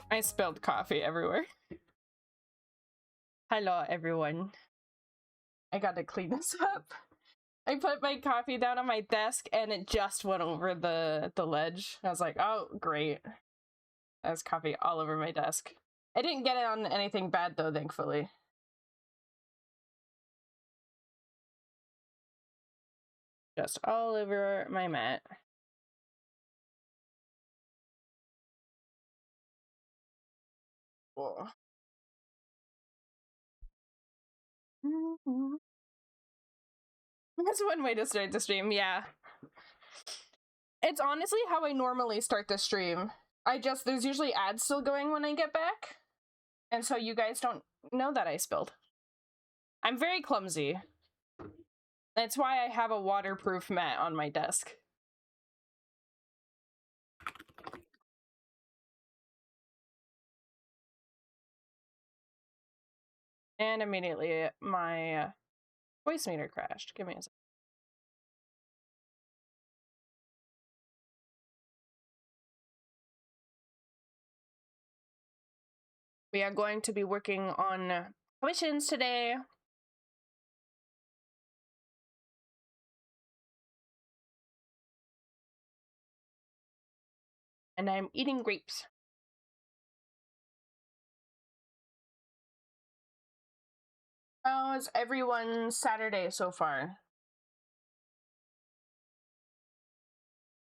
I spilled coffee everywhere. Hello, everyone. I gotta clean this up. I put my coffee down on my desk and it just went over the ledge. I was like, oh, great. There's coffee all over my desk. I didn't get it on anything bad though, thankfully. Just all over my mat. Oh. That's one way to start the stream, yeah. It's honestly how I normally start the stream. There's usually ads still going when I get back. And so you guys don't know that I spilled. I'm very clumsy. That's why I have a waterproof mat on my desk. And immediately my voice meter crashed. Give me a second. We are going to be working on commissions today. And I'm eating grapes. How's everyone's Saturday so far?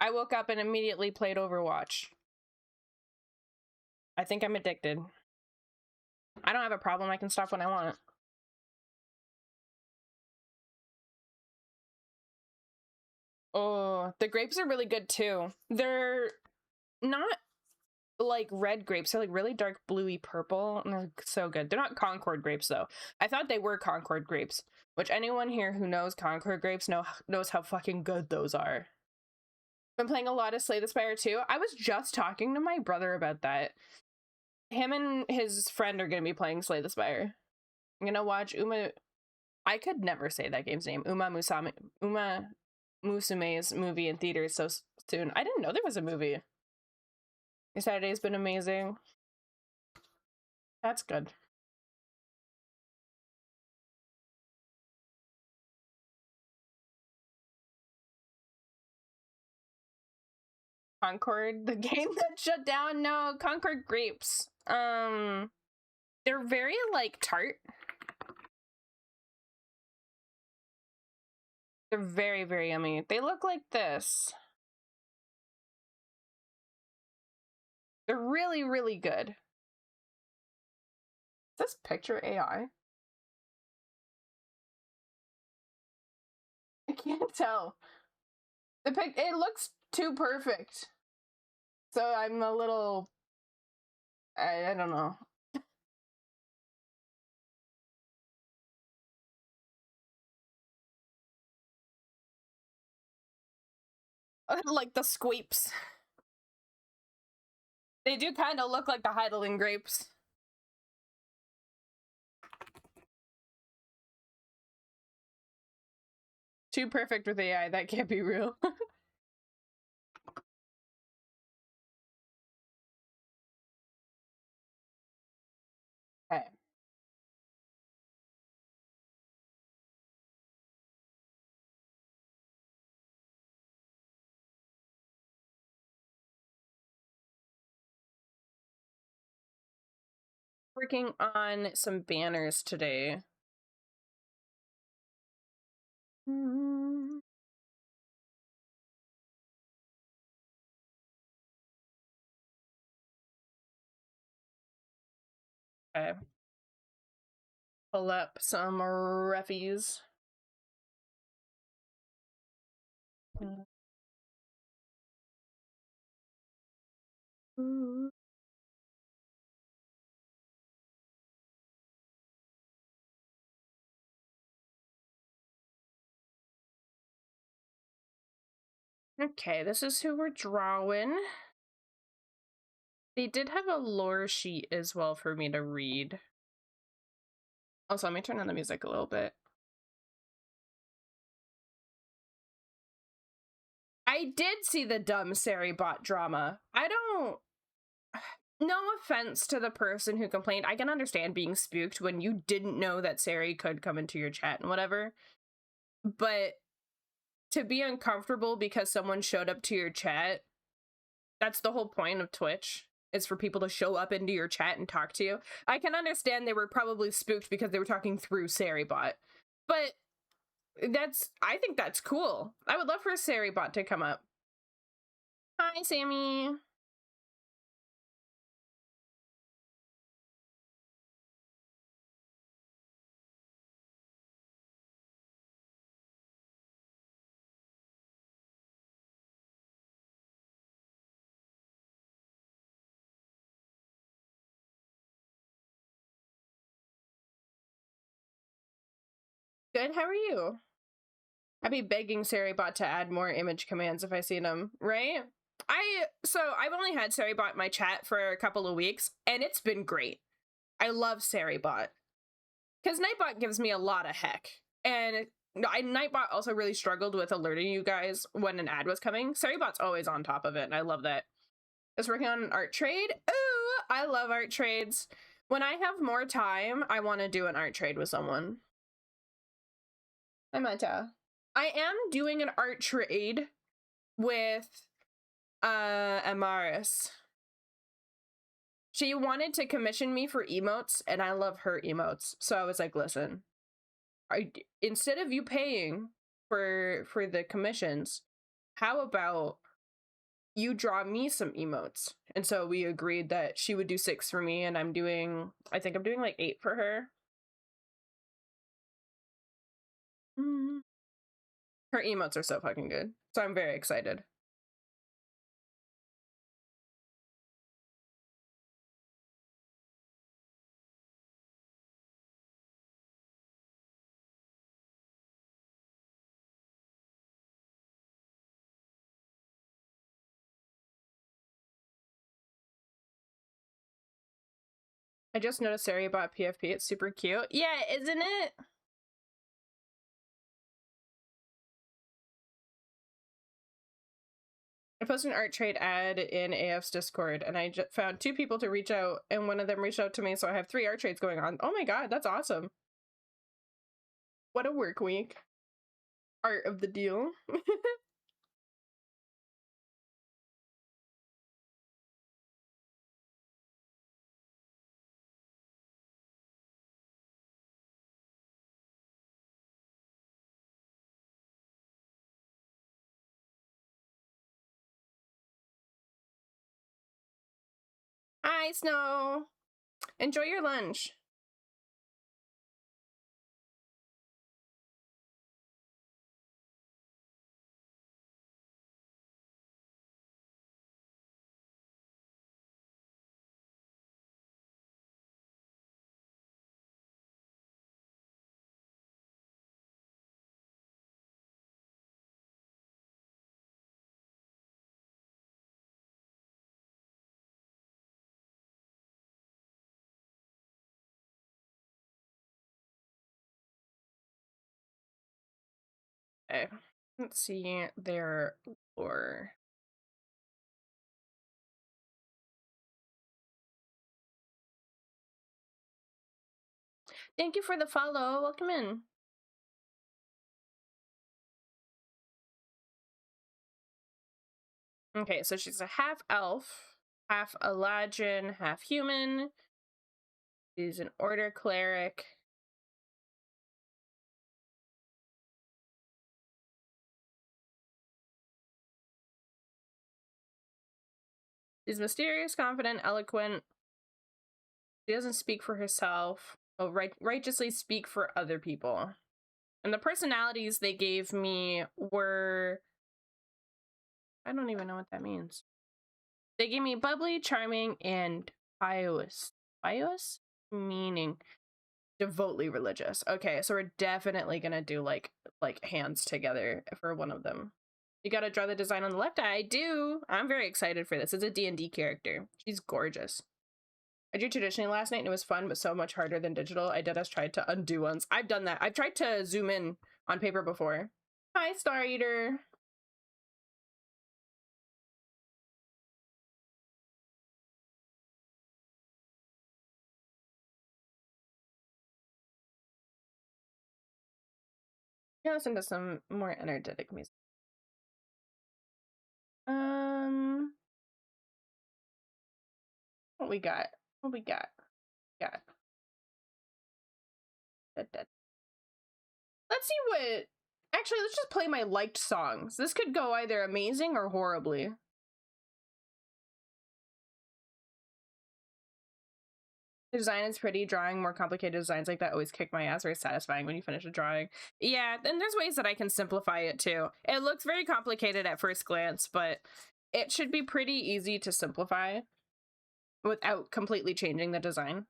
I woke up and immediately played Overwatch. I think I'm addicted. I don't have a problem. I can stop when I want. Oh, the grapes are really good too. They're not like red grapes. They're like really dark bluey purple and they're so good. They're not Concord grapes though. I thought they were Concord grapes, which anyone here who knows Concord grapes knows how fucking good those are. Been playing a lot of Slay the Spire too. I was just talking to my brother about that. Him and his friend are gonna be playing Slay the Spire. I'm gonna watch I could never say that game's name. Uma Musume's movie in theaters so soon. I didn't know there was a movie. Your Saturday's been amazing. That's good. Concord, the game that shut down? No, Concord grapes. They're very like tart. They're very, very yummy. They look like this. They're really, really good. Is this picture AI? I can't tell. It looks too perfect. So I'm a little I don't know. Like the squeeps. They do kind of look like the Heidelin grapes. Too perfect with AI, that can't be real. Okay. Working on some banners today. Okay. Pull up some reffies. Okay, this is who we're drawing. They did have a lore sheet as well for me to read. Also, let me turn on the music a little bit. I did see the dumb Sari bot drama. no offense to the person who complained. I can understand being spooked when you didn't know that Sari could come into your chat and whatever. But to be uncomfortable because someone showed up to your chat, that's the whole point of Twitch, is for people to show up into your chat and talk to you. I can understand they were probably spooked because they were talking through SariBot, but I think that's cool. I would love for SariBot to come up. Hi, Sammy. Good, how are you? I'd be begging SariBot to add more image commands if I see them, right? So I've only had SariBot in my chat for a couple of weeks, and it's been great. I love SariBot. Because Nightbot gives me a lot of heck. And Nightbot also really struggled with alerting you guys when an ad was coming. SariBot's always on top of it, and I love that. Just working on an art trade. Ooh, I love art trades. When I have more time, I want to do an art trade with someone. Hi, Mata. I am doing an art trade with Amaris. She wanted to commission me for emotes, and I love her emotes. So I was like, listen, instead of you paying for the commissions, how about you draw me some emotes? And so we agreed that she would do 6 for me, and I think I'm doing like 8 for her. Her emotes are so fucking good. So I'm very excited. I just noticed Sari bought PFP. It's super cute. Yeah, isn't it? I posted an art trade ad in AF's Discord, and I just found 2 people to reach out, and one of them reached out to me, so I have 3 art trades going on. Oh my god, that's awesome. What a work week. Art of the deal. Hi, Snow. Enjoy your lunch. Okay, let's see their lore. Thank you for the follow. Welcome in. Okay, so she's a half elf, half Eladrin, half human. She's an order cleric. She's mysterious, confident, eloquent. She doesn't speak for herself. Oh, righteously speak for other people. And the personalities they gave me were... I don't even know what that means. They gave me bubbly, charming, and pious. Pious? Meaning devotedly religious. Okay, so we're definitely gonna do like hands together for one of them. You gotta draw the design on the left. I do. I'm very excited for this. It's a D&D character. She's gorgeous. I drew traditionally last night and it was fun, but so much harder than digital. I just tried to undo ones. I've done that. I've tried to zoom in on paper before. Hi, Star Eater. Yeah, listen to some more energetic music. What we got? What we got? Got. Let's see what. Actually, let's just play my liked songs. This could go either amazing or horribly. The design is pretty. Drawing more complicated designs like that always kick my ass. Very satisfying when you finish a drawing. Yeah, and there's ways that I can simplify it too. It looks very complicated at first glance, but it should be pretty easy to simplify without completely changing the design.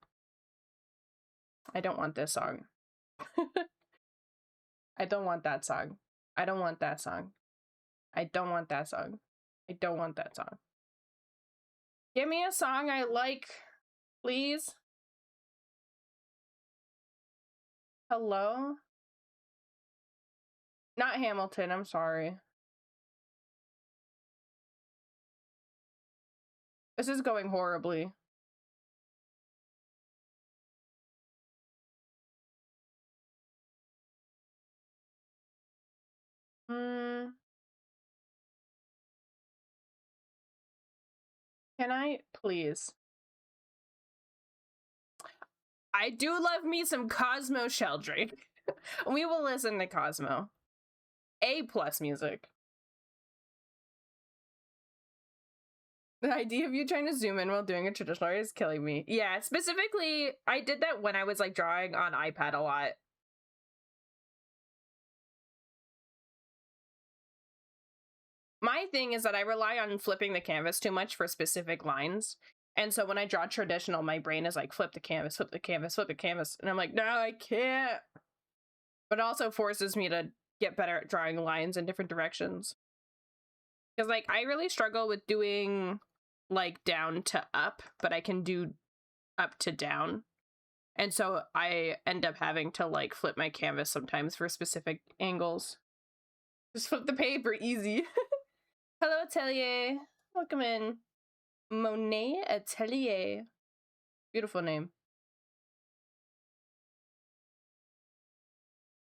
I don't want this song. I don't want that song. I don't want that song. I don't want that song. I don't want that song. Give me a song I like, please. Hello? Not Hamilton, I'm sorry. This is going horribly. Can I, please? I do love me some Cosmo Sheldrake. We will listen to Cosmo. A+ music. The idea of you trying to zoom in while doing a traditional art is killing me. Yeah, specifically, I did that when I was like drawing on iPad a lot. My thing is that I rely on flipping the canvas too much for specific lines. And so when I draw traditional, my brain is like, flip the canvas, flip the canvas, flip the canvas. And I'm like, no, I can't. But it also forces me to get better at drawing lines in different directions. Because like, I really struggle with doing like down to up, but I can do up to down. And so I end up having to like flip my canvas sometimes for specific angles. Just flip the paper, easy. Hello, Atelier. Welcome in. Monet Atelier. Beautiful name.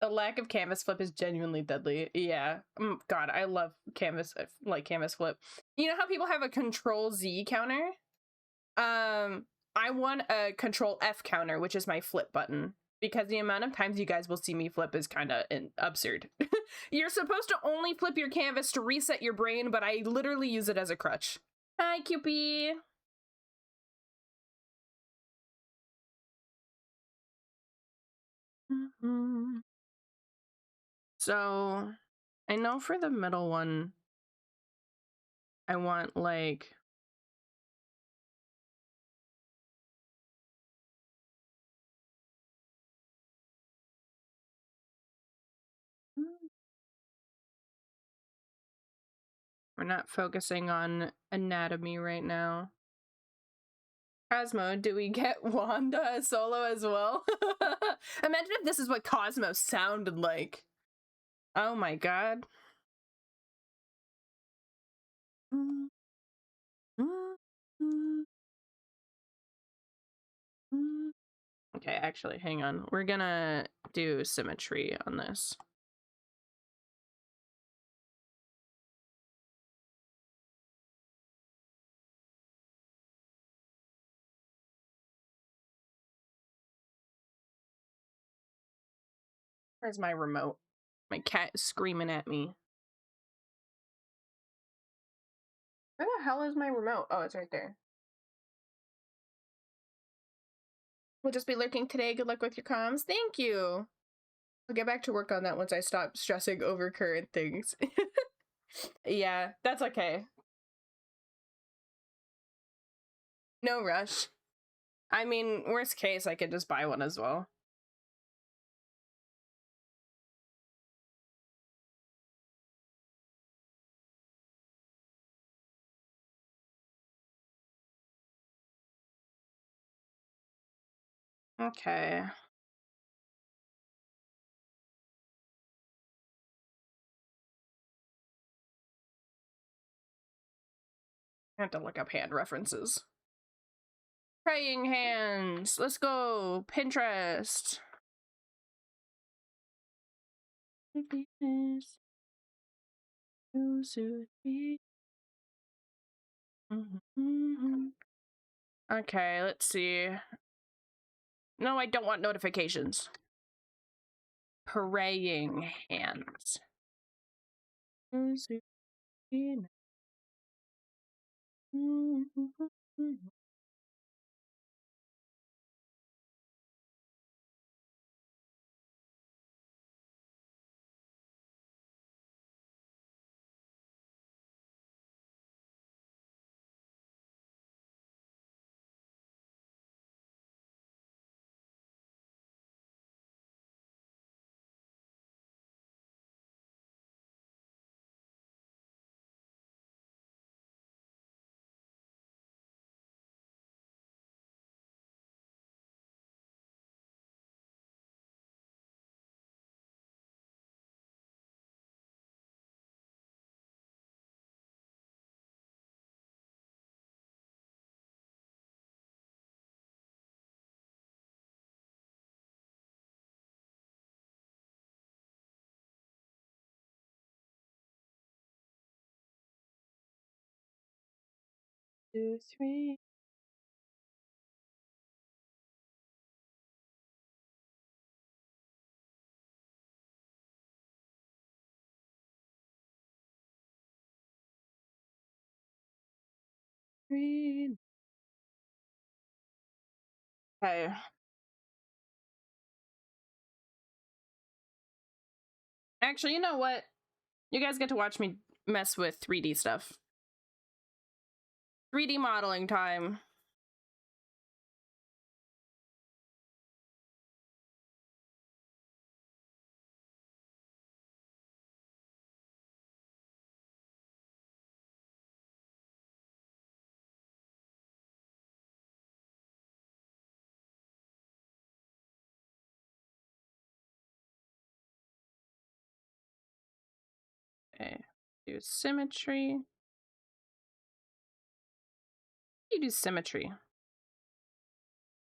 The lack of canvas flip is genuinely deadly. Yeah. God, I love canvas, like canvas flip. You know how people have a Control Z counter? I want a Control F counter, which is my flip button. Because the amount of times you guys will see me flip is kind of absurd. You're supposed to only flip your canvas to reset your brain, but I literally use it as a crutch. Hi, Cupie. So, I know for the middle one, I want like... We're not focusing on anatomy right now. Cosmo, do we get Wanda solo as well? Imagine if this is what Cosmo sounded like. Oh my god. Okay, actually, hang on. We're gonna do symmetry on this. Where's my remote? My cat is screaming at me. Where the hell is my remote? Oh, it's right there. We'll just be lurking today. Good luck with your comms. Thank you. I'll get back to work on that once I stop stressing over current things. Yeah, that's okay. No rush. I mean, worst case, I could just buy one as well. Okay. I have to look up hand references. Praying hands. Let's go. Pinterest. Venus, you soothe me. Okay, let's see. No, I don't want notifications. Praying hands. Two, three. Three. Okay. Actually, you know what? You guys get to watch me mess with 3D stuff. 3D modeling time. Okay. Do symmetry. You do symmetry.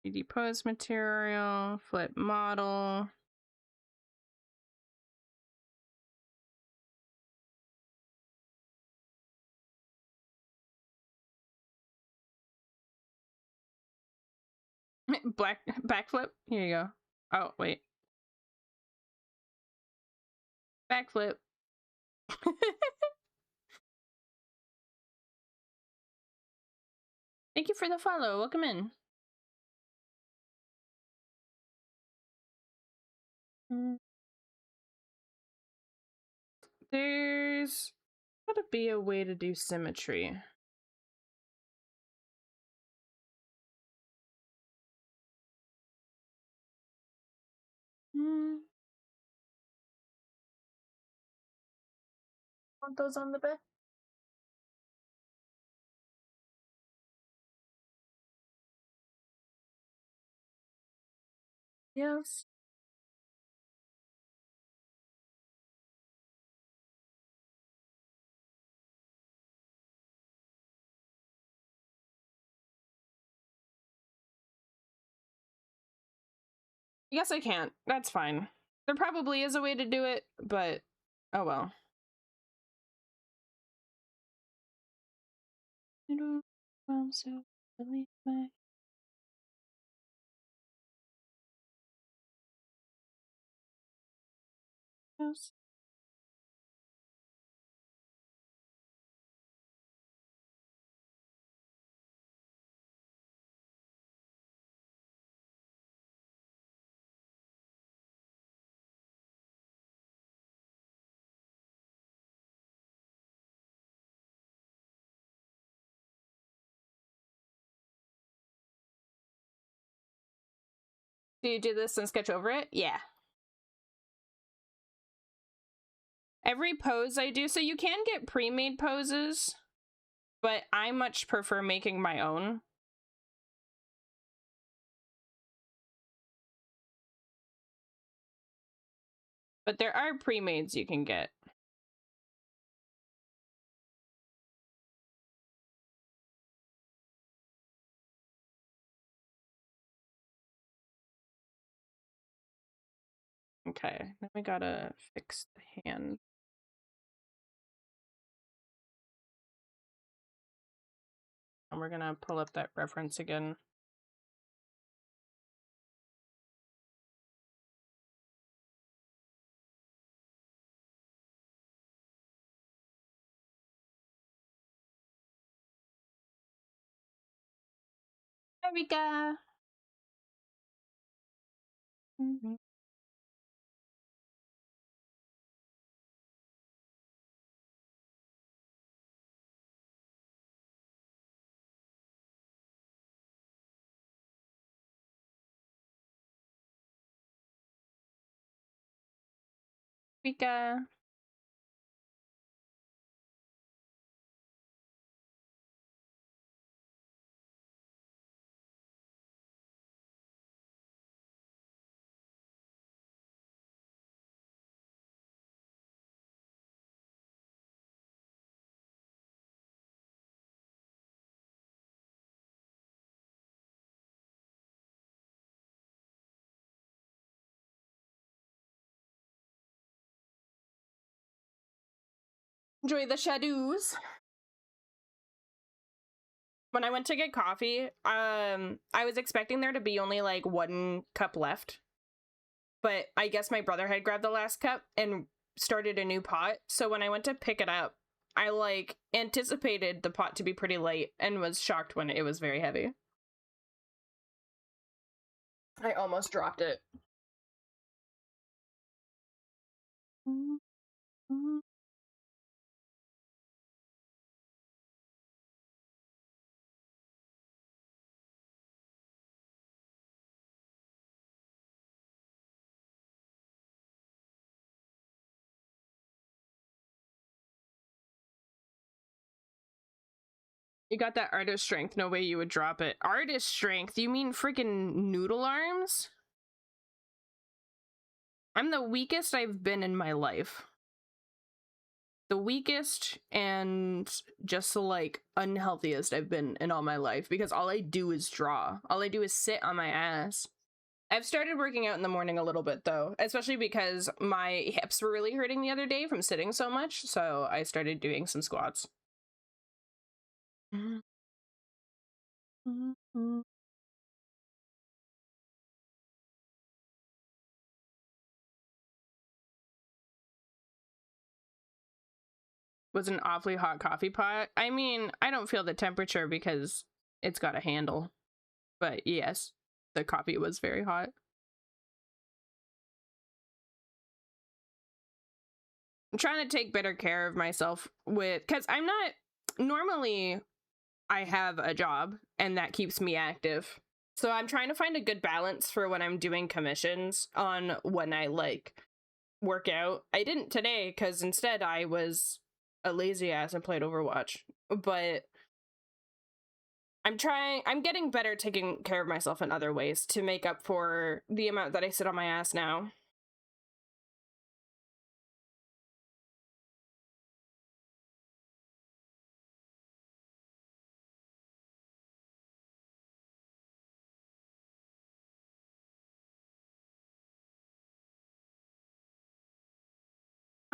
3D pose material, flip model. Backflip. Here you go. Oh, wait. Backflip. Thank you for the follow. Welcome in. There's gotta be a way to do symmetry. Want those on the bed? Yes. Yes, I can't. That's fine. There probably is a way to do it, but oh well. I'm so believe my house. Do you do this and sketch over it? Yeah. Every pose I do, so you can get pre-made poses, but I much prefer making my own. But there are pre-mades you can get. Okay, then we gotta fix the hand. And we're gonna pull up that reference again. There we go. Mm-hmm. We go. Enjoy the shadows. When I went to get coffee, I was expecting there to be only like 1 cup left. But I guess my brother had grabbed the last cup and started a new pot. So when I went to pick it up, I like anticipated the pot to be pretty light and was shocked when it was very heavy. I almost dropped it. You got that artist strength. No way you would drop it. Artist strength? You mean freaking noodle arms? I'm the weakest I've been in my life. The weakest and just like unhealthiest I've been in all my life because all I do is draw. All I do is sit on my ass. I've started working out in the morning a little bit though, especially because my hips were really hurting the other day from sitting so much. So I started doing some squats. Was an awfully hot coffee pot. I mean, I don't feel the temperature because it's got a handle. But yes, the coffee was very hot. I'm trying to take better care of myself because I'm not normally I have a job and that keeps me active. So I'm trying to find a good balance for when I'm doing commissions on when I like work out. I didn't today because instead I was a lazy ass and played Overwatch. But I'm getting better taking care of myself in other ways to make up for the amount that I sit on my ass now.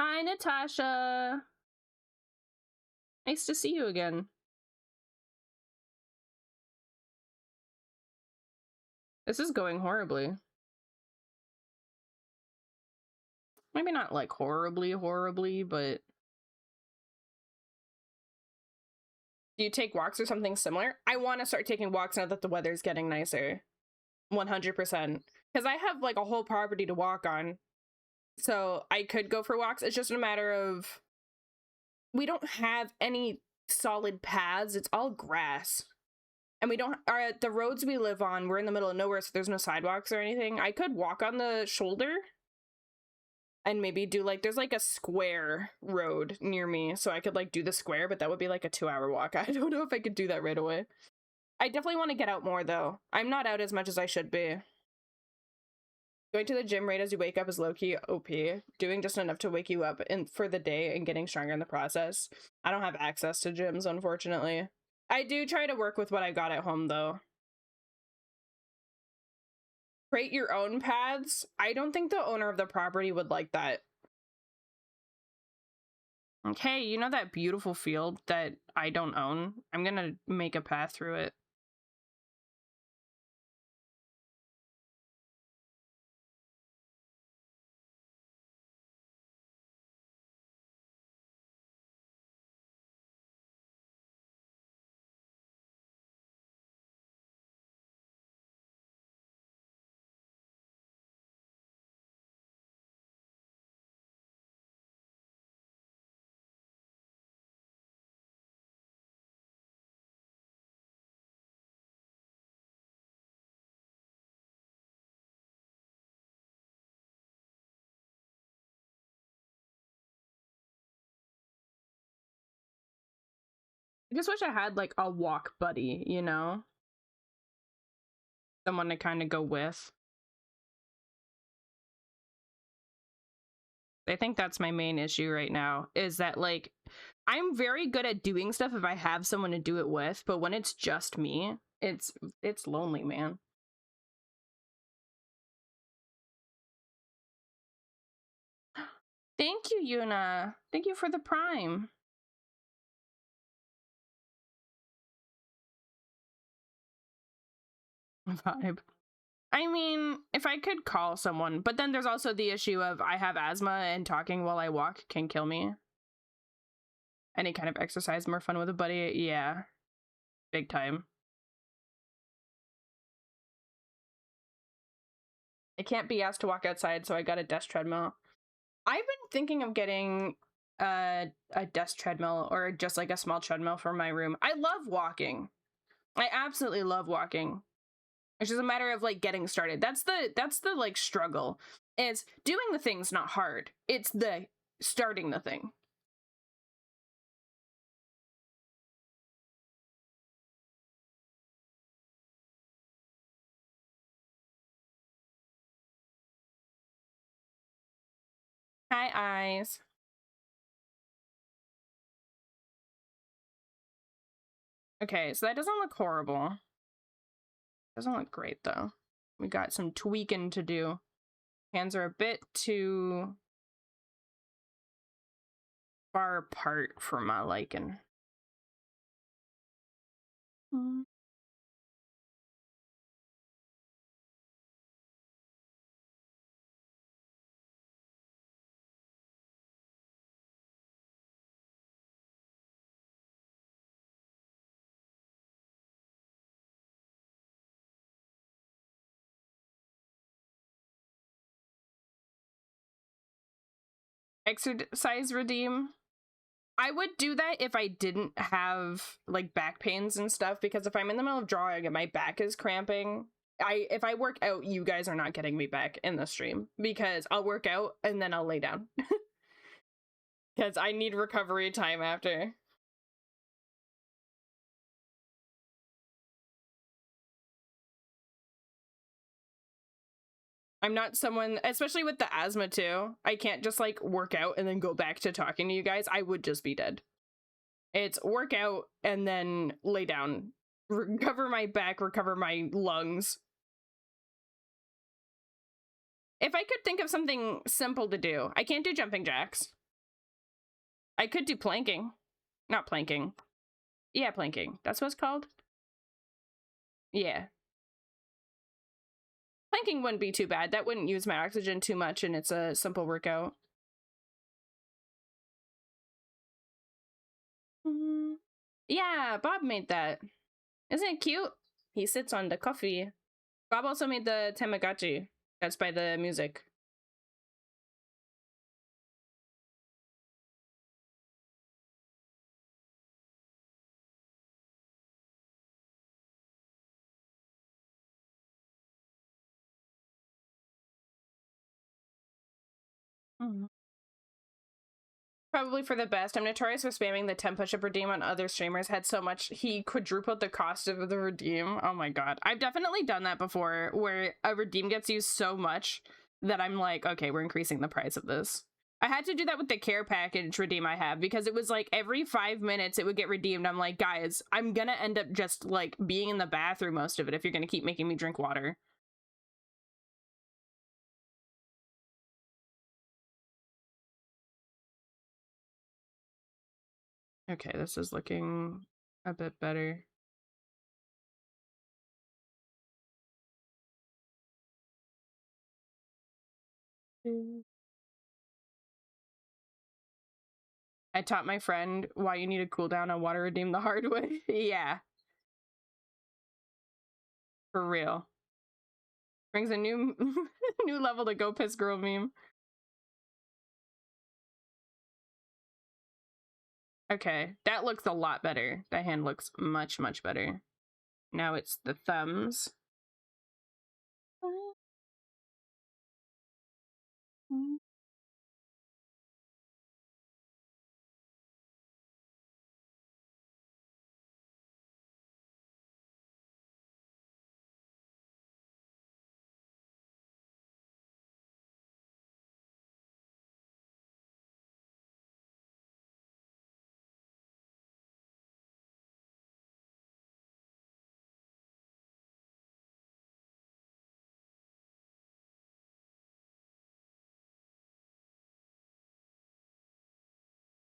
Hi, Natasha. Nice to see you again. This is going horribly. Maybe not like horribly, but do you take walks or something similar? I want to start taking walks now that the weather's getting nicer. 100%. Because I have like a whole property to walk on. So I could go for walks. It's just a matter of we don't have any solid paths. It's all grass. And we don't the roads we live on, we're in the middle of nowhere, so there's no sidewalks or anything. I could walk on the shoulder and maybe do like there's like a square road near me, so I could like do the square, but that would be like a 2-hour walk. I don't know if I could do that right away. I definitely want to get out more though. I'm not out as much as I should be. Going to the gym right as you wake up is low-key OP. Doing just enough to wake you up for the day and getting stronger in the process. I don't have access to gyms, unfortunately. I do try to work with what I got at home though. Create your own paths. I don't think the owner of the property would like that. Okay, you know that beautiful field that I don't own? I'm gonna make a path through it. I just wish I had like a walk buddy, you know? Someone to kind of go with. I think that's my main issue right now, is that like I'm very good at doing stuff if I have someone to do it with, but when it's just me, it's lonely, man. Thank you, Yuna. Thank you for the prime. Vibe. I mean, if I could call someone, but then there's also the issue of I have asthma and talking while I walk can kill me. Any kind of exercise more fun with a buddy? Yeah. Big time. I can't be asked to walk outside, so I got a desk treadmill. I've been thinking of getting a desk treadmill or just like a small treadmill for my room. I love walking. I absolutely love walking. It's just a matter of like getting started. That's the like struggle. Is doing the thing's not hard. It's the starting the thing. Hi, eyes. Okay, so that doesn't look horrible. Doesn't look great though. We got some tweaking to do. Hands are a bit too far apart for my liking. Exercise redeem. I would do that if I didn't have like back pains and stuff, because if I'm in the middle of drawing and my back is cramping, if I work out, you guys are not getting me back in the stream, because I'll work out and then I'll lay down. Because I need recovery time after. I'm not someone, especially with the asthma too, I can't just like work out and then go back to talking to you guys. I would just be dead. It's work out and then lay down, recover my back, recover my lungs. If I could think of something simple to do, I can't do jumping jacks. I could do planking. Not planking. Yeah, planking. That's what it's called? Yeah. Planking wouldn't be too bad. That wouldn't use my oxygen too much, and it's a simple workout. Yeah, Bob made that. Isn't it cute? He sits on the coffee. Bob also made the Tamagotchi. That's by the music. Probably for the best. I'm notorious for spamming the 10 push-up redeem on other streamers. Had so much, he quadrupled the cost of the redeem. Oh my god. I've definitely done that before, where a redeem gets used so much that I'm like, okay, we're increasing the price of this. I had to do that with the care package redeem I have, because it was like every 5 minutes it would get redeemed. I'm like, guys, I'm gonna end up just like being in the bathroom most of it if you're gonna keep making me drink water. Okay, this is looking a bit better. I taught my friend why you need a cooldown on water redeem the hard way. Yeah. For real. Brings a new new level to Go Piss Girl meme. Okay, that looks a lot better. That hand looks much, much better. Now it's the thumbs.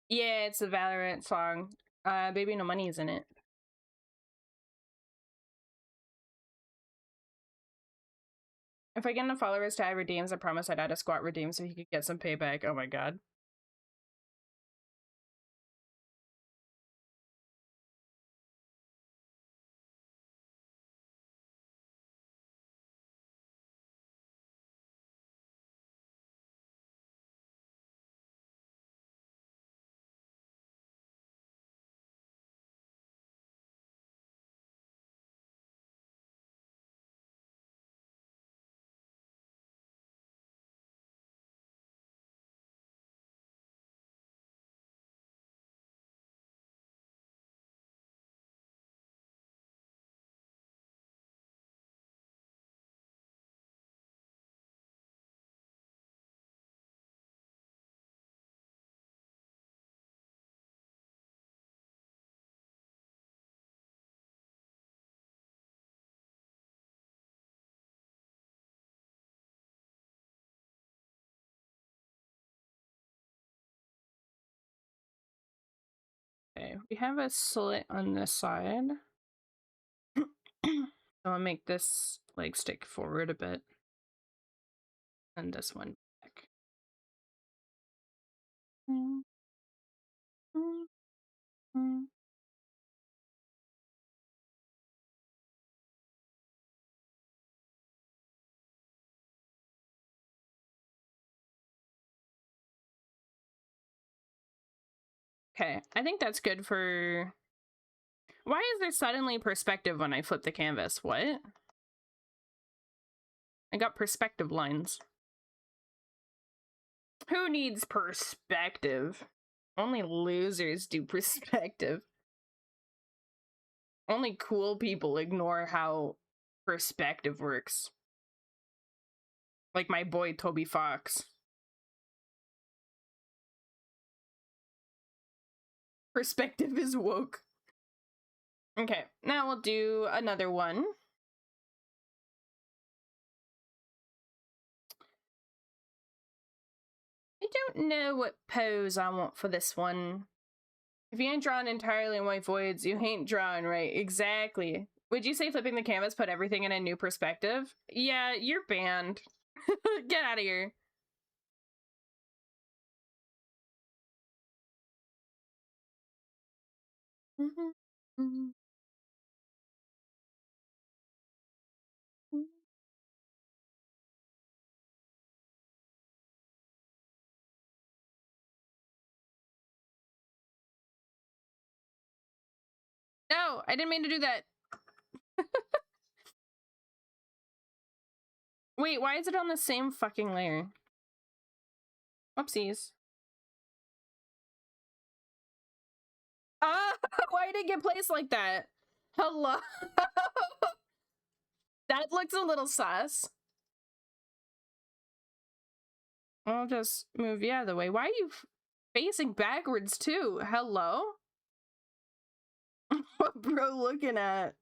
Yeah, it's a Valorant song. Baby No Money is in it. If I get enough followers to add redeems, I promise I'd add a squat redeem so he could get some payback. Oh my god. Okay, we have a slit on this side. So I'll make this leg stick forward a bit. And this one back. Okay, I think that's good for... Why is there suddenly perspective when I flip the canvas? What? I got perspective lines. Who needs perspective? Only losers do perspective. Only cool people ignore how perspective works. Like my boy Toby Fox. Perspective is woke. Okay, now we'll do another one. I don't know what pose I want for this one. If you ain't drawn entirely in white voids, you ain't drawing right. Exactly. Would you say flipping the canvas put everything in a new perspective? Yeah, you're banned. Get out of here. No, I didn't mean to do that. Wait, why is it on the same fucking layer? Whoopsies. Ah, why did it get placed like that? Hello? That looks a little sus. I'll just move you out of the way. Why are you facing backwards too? Hello? What bro looking at?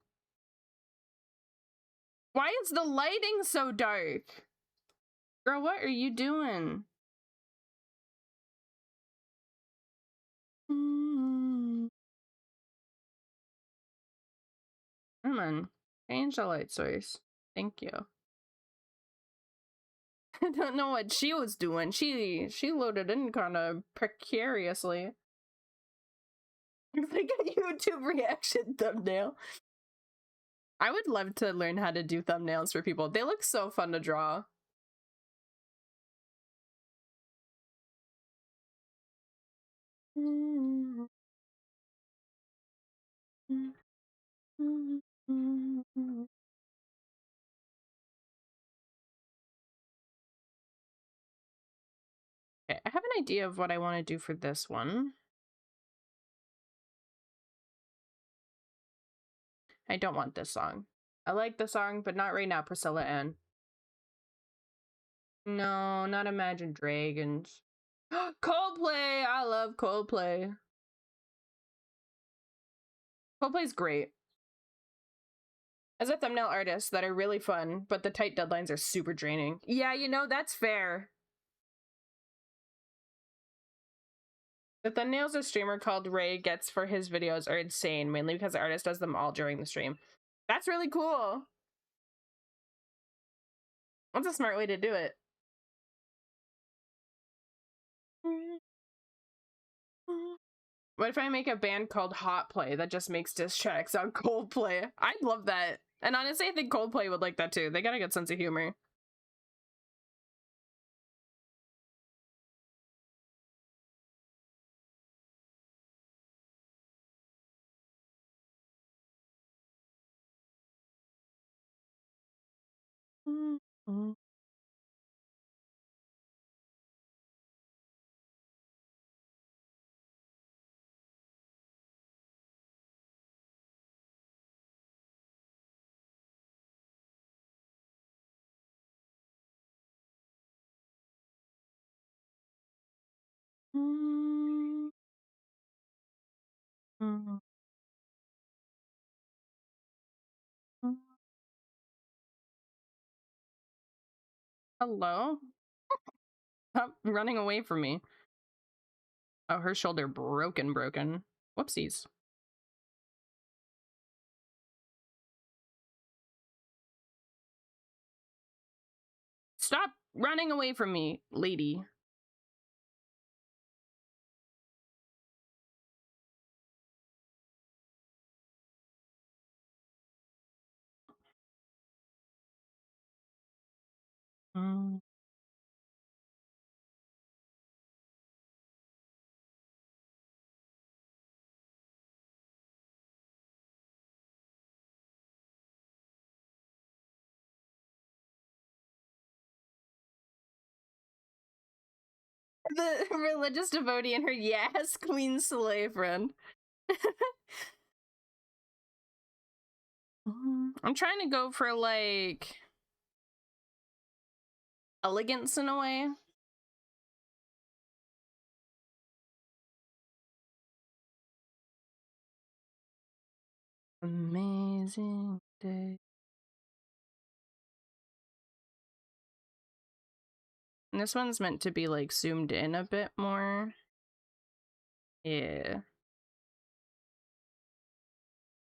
Why is the lighting so dark? Girl, what are you doing? Come on. Change the light source. Thank you. I don't know what she was doing. She loaded in kind of precariously. It's like a YouTube reaction thumbnail. I would love to learn how to do thumbnails for people. They look so fun to draw. Okay, I have an idea of what I want to do for this one. I don't want this song. I like the song, but not right now, Priscilla Ann. No, not Imagine Dragons. Coldplay! I love Coldplay. Coldplay's great. As a thumbnail artist, that are really fun, but the tight deadlines are super draining. Yeah, you know, that's fair. The thumbnails a streamer called Ray gets for his videos are insane, mainly because the artist does them all during the stream. That's really cool. That's a smart way to do it. What if I make a band called Hot Play that just makes diss tracks on Coldplay? I'd love that. And honestly, I think Coldplay would like that too. They got a good sense of humor. Hello? Stop running away from me. Oh, her shoulder broken. Whoopsies. Stop running away from me, lady. The religious devotee and her yes queen slave friend. I'm trying to go for like elegance in a way. Amazing day. And this one's meant to be like zoomed in a bit more. Yeah.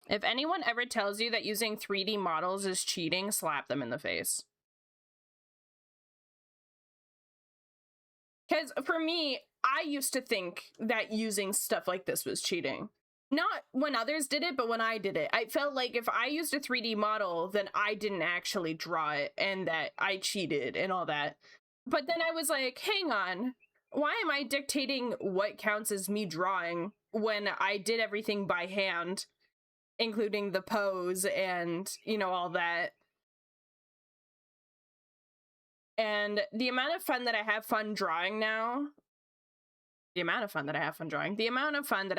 If anyone ever tells you that using 3D models is cheating, slap them in the face. Because for me, I used to think that using stuff like this was cheating. Not when others did it, but when I did it. I felt like if I used a 3D model, then I didn't actually draw it and that I cheated and all that. But then I was like, hang on, why am I dictating what counts as me drawing when I did everything by hand, including the pose and, you know, all that? And the amount of fun that I have drawing now, the amount of fun that I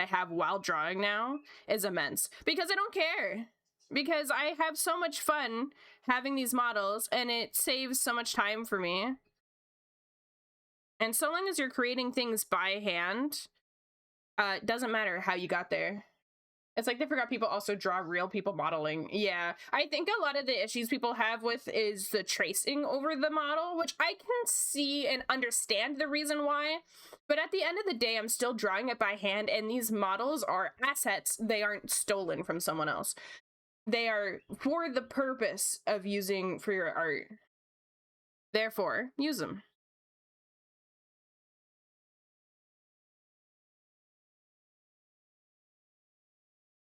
have while drawing now is immense, because I don't care, because I have so much fun having these models and it saves so much time for me. And so long as you're creating things by hand, it doesn't matter how you got there. It's like they forgot people also draw real people modeling. Yeah, I think a lot of the issues people have with is the tracing over the model, which I can see and understand the reason why. But at the end of the day, I'm still drawing it by hand, and these models are assets. They aren't stolen from someone else. They are for the purpose of using for your art. Therefore, use them.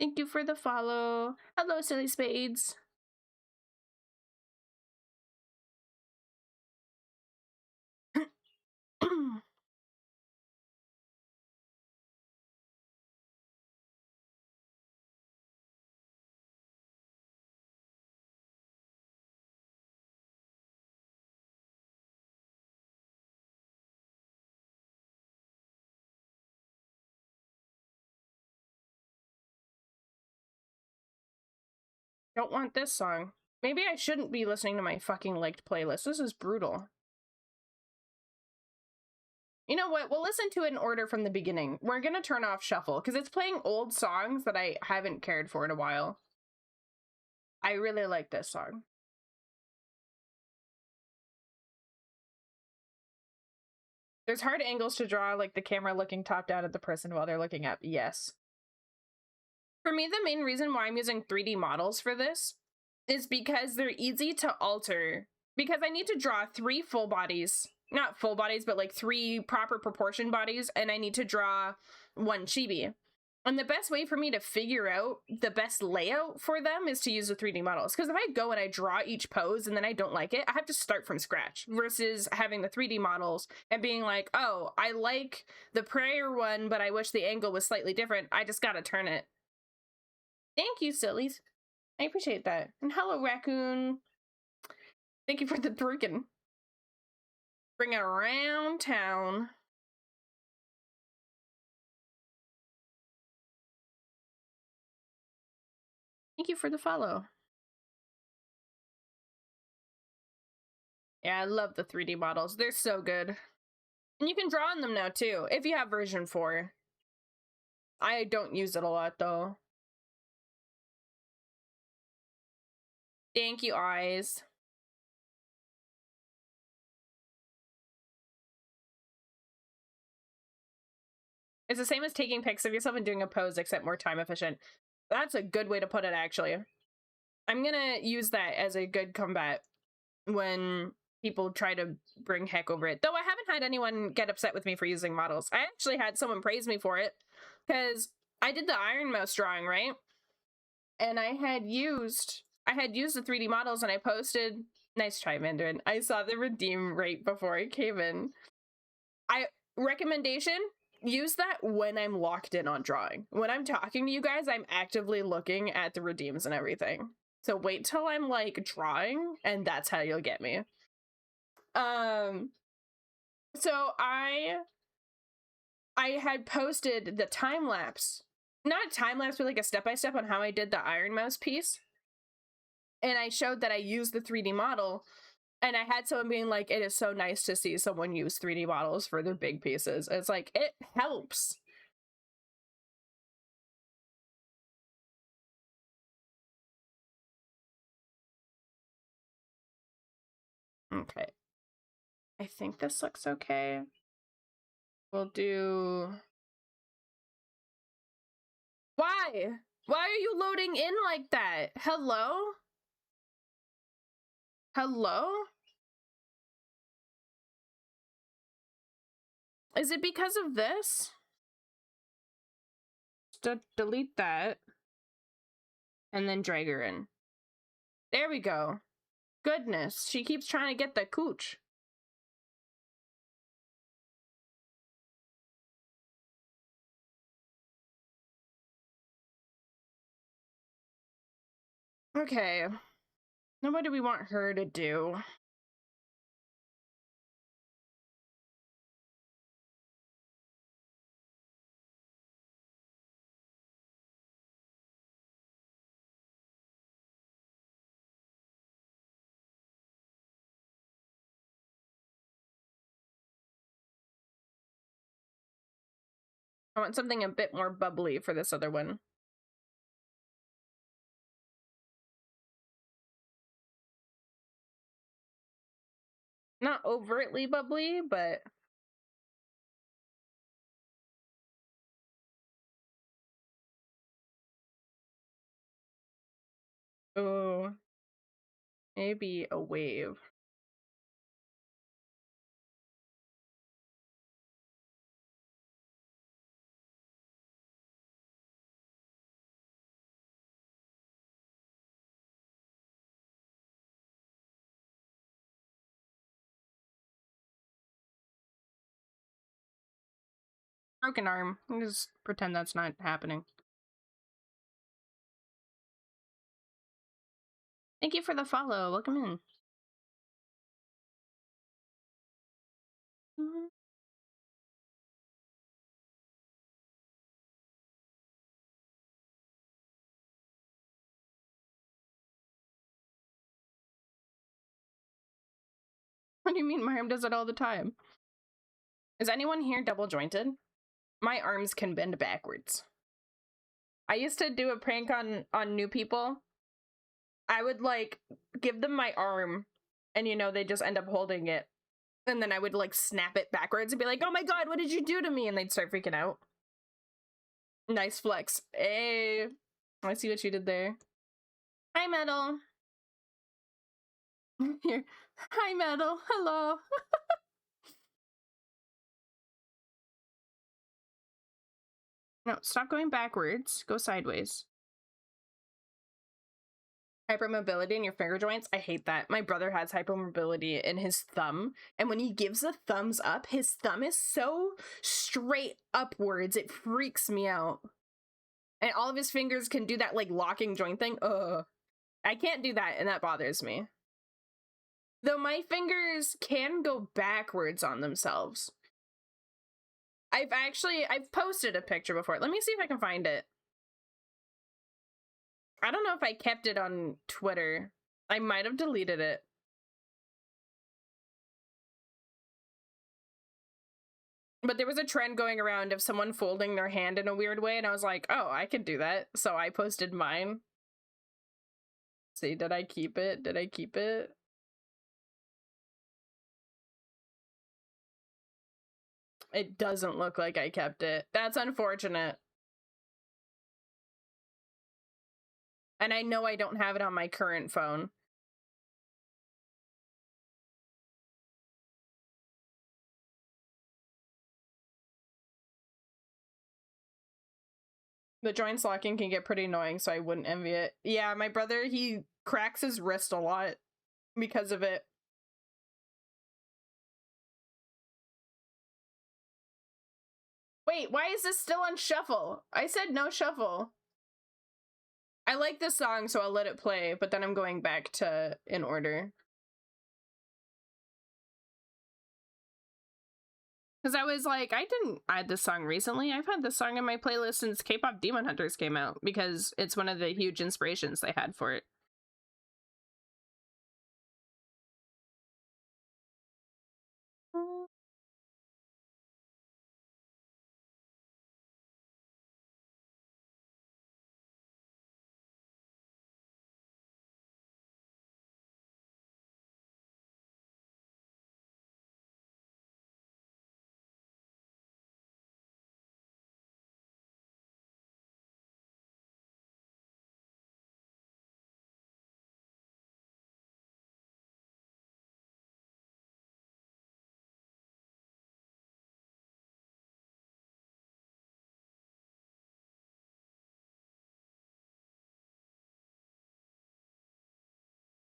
Thank you for the follow. Hello, Silly Spades. Don't want this song. Maybe I shouldn't be listening to my fucking liked playlist. This is brutal. You know what? We'll listen to it in order from the beginning. We're gonna turn off shuffle because it's playing old songs that I haven't cared for in a while. I really like this song. There's hard angles to draw, like the camera looking top down at the person while they're looking up. Yes. For me, the main reason why I'm using 3D models for this is because they're easy to alter. Because I need to draw 3 full bodies. Not full bodies, but like 3 proper proportion bodies, and I need to draw 1 chibi. And the best way for me to figure out the best layout for them is to use the 3D models. Because if I go and I draw each pose and then I don't like it, I have to start from scratch. Versus having the 3D models and being like, oh, I like the prayer one, but I wish the angle was slightly different. I just gotta turn it. Thank you, sillies. I appreciate that. And hello, raccoon. Thank you for the twerking. Bring it around town. Thank you for the follow. Yeah, I love the 3D models. They're so good. And you can draw on them now, too, if you have version 4. I don't use it a lot, though. Thank you, eyes. It's the same as taking pics of yourself and doing a pose, except more time efficient. That's a good way to put it, actually. I'm gonna use that as a good combat when people try to bring heck over it. Though I haven't had anyone get upset with me for using models. I actually had someone praise me for it, because I did the Iron Mouse drawing, right? And I had used the 3D models, and I posted, nice try, Mandarin. I saw the redeem right before I came in. Recommendation, use that when I'm locked in on drawing. When I'm talking to you guys, I'm actively looking at the redeems and everything. So wait till I'm like drawing, and that's how you'll get me. So I had posted the time lapse, not time lapse, but like a step-by-step on how I did the Iron Mouse piece. And I showed that I used the 3D model, and I had someone being like, it is so nice to see someone use 3D models for their big pieces. It's like, it helps. Okay. I think this looks okay. We'll do... Why? Why are you loading in like that? Hello? Hello? Is it because of this? Delete that. And then drag her in. There we go. Goodness, she keeps trying to get the cooch. Okay. Now what do we want her to do? I want something a bit more bubbly for this other one. Not overtly bubbly, but... Oh, maybe a wave. Broken arm. Just pretend that's not happening. Thank you for the follow. Welcome in. What do you mean? My arm does it all the time. Is anyone here double jointed? My arms can bend backwards. I used to do a prank on new people. I would like give them my arm and you know they just end up holding it. And then I would like snap it backwards and be like, "Oh my god, what did you do to me?" And they'd start freaking out. Nice flex. Hey, I see what you did there. Hi, Metal. Here. Hi, Metal. Hello. No, stop going backwards. Go sideways. Hypermobility in your finger joints. I hate that. My brother has hypermobility in his thumb. And when he gives a thumbs up, his thumb is so straight upwards. It freaks me out. And all of his fingers can do that like locking joint thing. Ugh. I can't do that and that bothers me. Though my fingers can go backwards on themselves. I've posted a picture before. Let me see if I can find it. I don't know if I kept it on Twitter. I might have deleted it. But there was a trend going around of someone folding their hand in a weird way, and I was like, oh, I could do that. So I posted mine. See, did I keep it? Did I keep it? It doesn't look like I kept it. That's unfortunate. And I know I don't have it on my current phone. The joints locking can get pretty annoying, so I wouldn't envy it. Yeah, my brother, he cracks his wrist a lot because of it. Wait, why is this still on shuffle? I said no shuffle. I like this song, so I'll let it play, but then I'm going back to in order. Because I was like, I didn't add this song recently. I've had this song in my playlist since K-pop Demon Hunters came out, because it's one of the huge inspirations they had for it.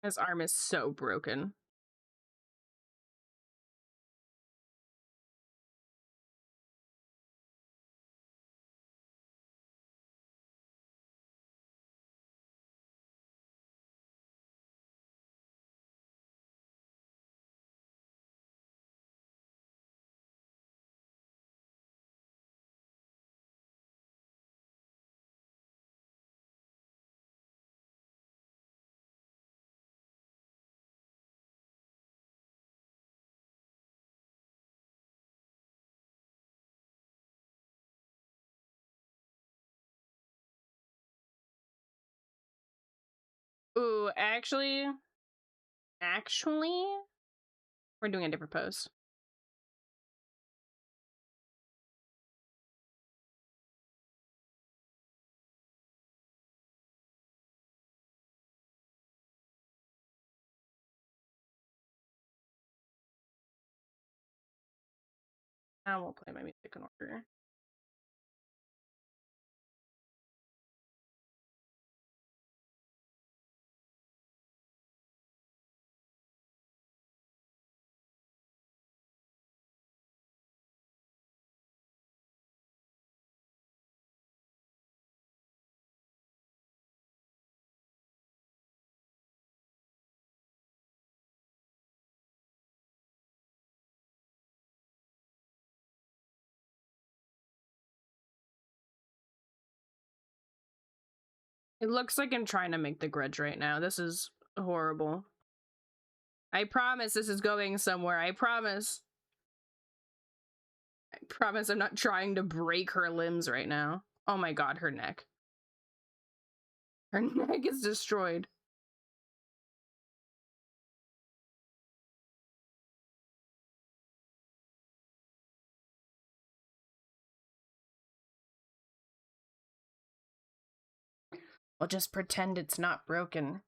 His arm is so broken. Ooh, actually, we're doing a different pose. I won't play my music in order. It looks like I'm trying to make the grudge right now. This is horrible. I promise this is going somewhere. I promise. I promise I'm not trying to break her limbs right now. Oh my god, her neck. Her neck is destroyed. I'll just pretend it's not broken.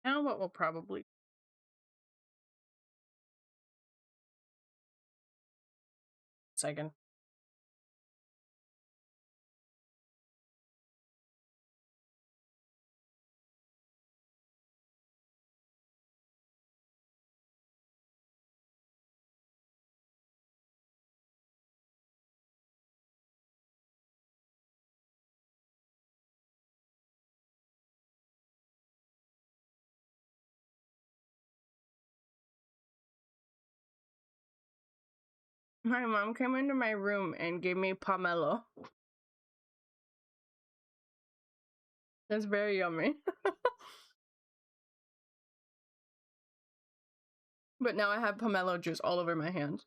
Now what will probably... Second. My mom came into my room and gave me pomelo. That's very yummy. But now I have pomelo juice all over my hands.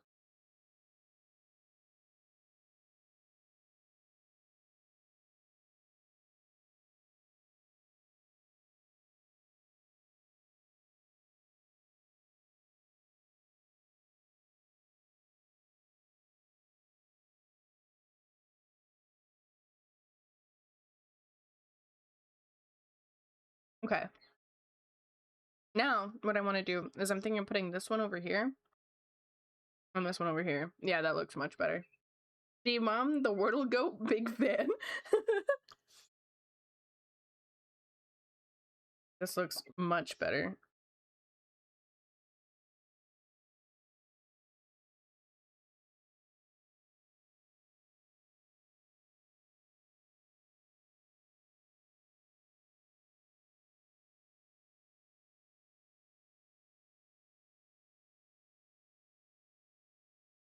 Okay. Now, what I want to do is I'm thinking of putting this one over here. And this one over here. Yeah, that looks much better. See, Mom, the Wordle Goat, big fan. This looks much better.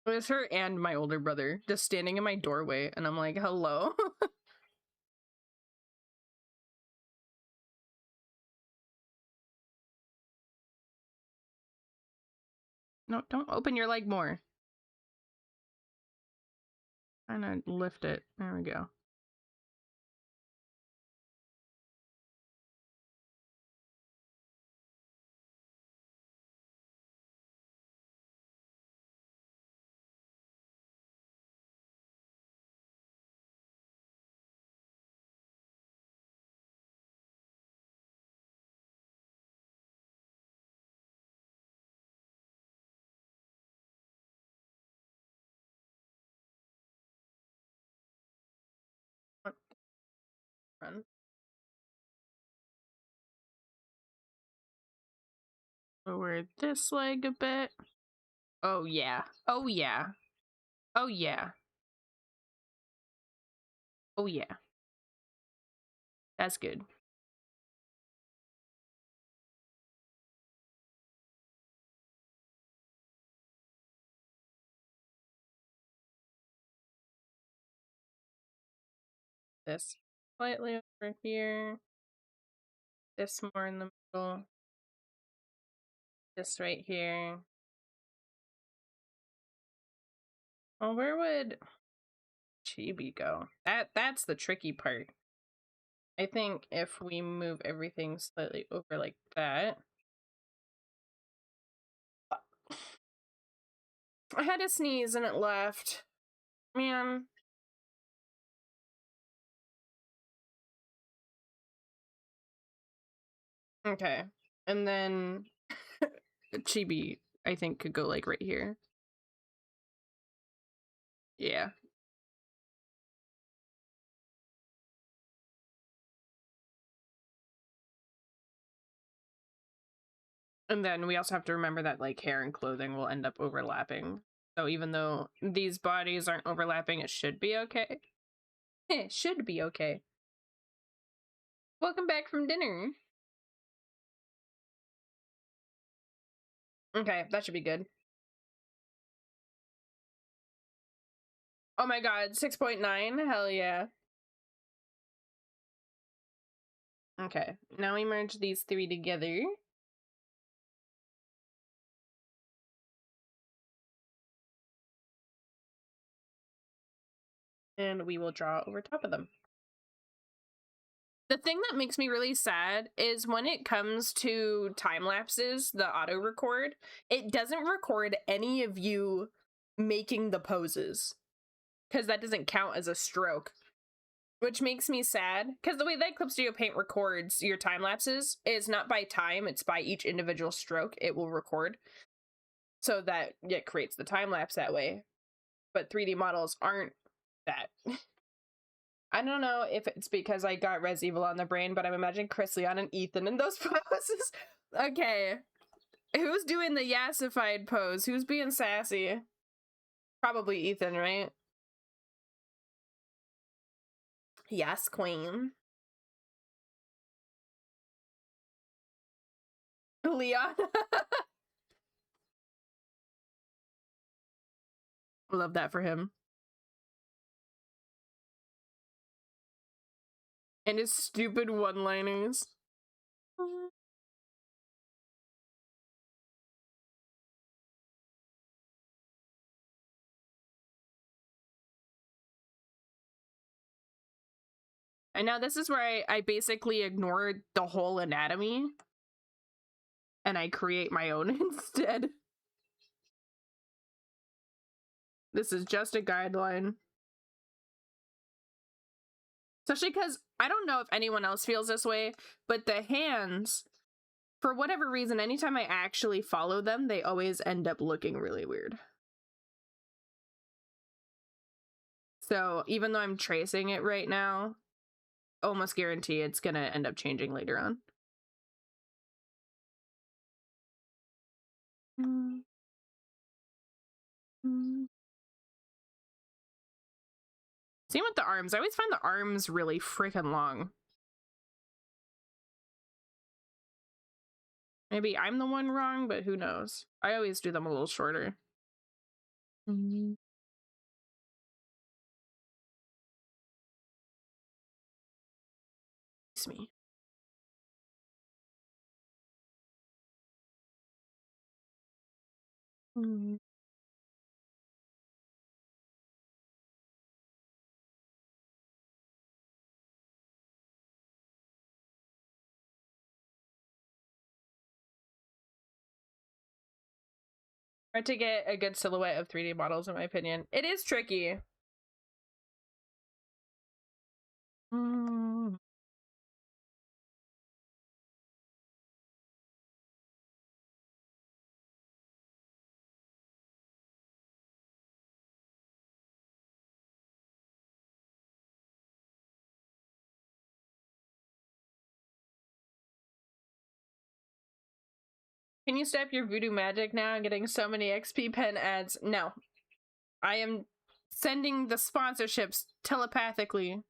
It was her and my older brother just standing in my doorway, and I'm like, hello? No, don't open your leg more. Trying to lift it. There we go. Run. Lower this leg a bit. Oh yeah. Oh yeah. Oh yeah. Oh yeah. That's good. This slightly over here. This more in the middle. This right here. Well, where would Chibi go? That's the tricky part. I think if we move everything slightly over like that. I had to sneeze and it left. Man. Okay. And then Chibi, I think, could go like right here. Yeah. And then we also have to remember that like hair and clothing will end up overlapping. So even though these bodies aren't overlapping, it should be okay. It should be okay. Welcome back from dinner. Okay, that should be good. Oh my god, 6.9? Hell yeah. Okay, now we merge these three together. And we will draw over top of them. The thing that makes me really sad is when it comes to time lapses, the auto record, it doesn't record any of you making the poses because that doesn't count as a stroke. which makes me sad because the way that Clip Studio Paint records your time lapses is not by time, it's by each individual stroke it will record, so that it creates the time lapse that way. But 3D models aren't that. I don't know if it's because I got Res Evil on the brain, but I'm imagining Chris, Leon, and Ethan in those poses. Okay. Who's doing the yassified pose? Who's being sassy? Probably Ethan, right? Yes, queen. Leon. Love that for him. And his stupid one-liners. And now this is where I basically ignored the whole anatomy and I create my own instead. This is just a guideline. Especially because I don't know if anyone else feels this way, but the hands, for whatever reason, anytime I actually follow them, they always end up looking really weird. So even though I'm tracing it right now, almost guarantee it's gonna end up changing later on. Same with the arms. I always find the arms really freaking long. Maybe I'm the one wrong, but who knows? I always do them a little shorter. It's me. Hard to get a good silhouette of 3D models, in my opinion. It is tricky. Can you step your voodoo magic now? I'm getting so many XP pen ads. No. I am sending the sponsorships telepathically.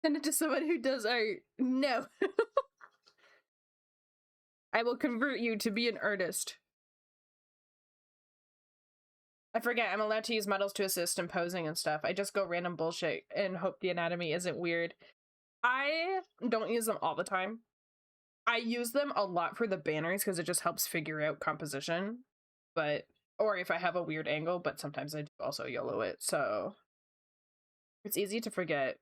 Send it to someone who does art. No. I will convert you to be an artist. I forget, I'm allowed to use models to assist in posing and stuff. I just go random bullshit and hope the anatomy isn't weird. I don't use them all the time. I use them a lot for the banners because it just helps figure out composition. But, or if I have a weird angle, but sometimes I do also YOLO it, so it's easy to forget.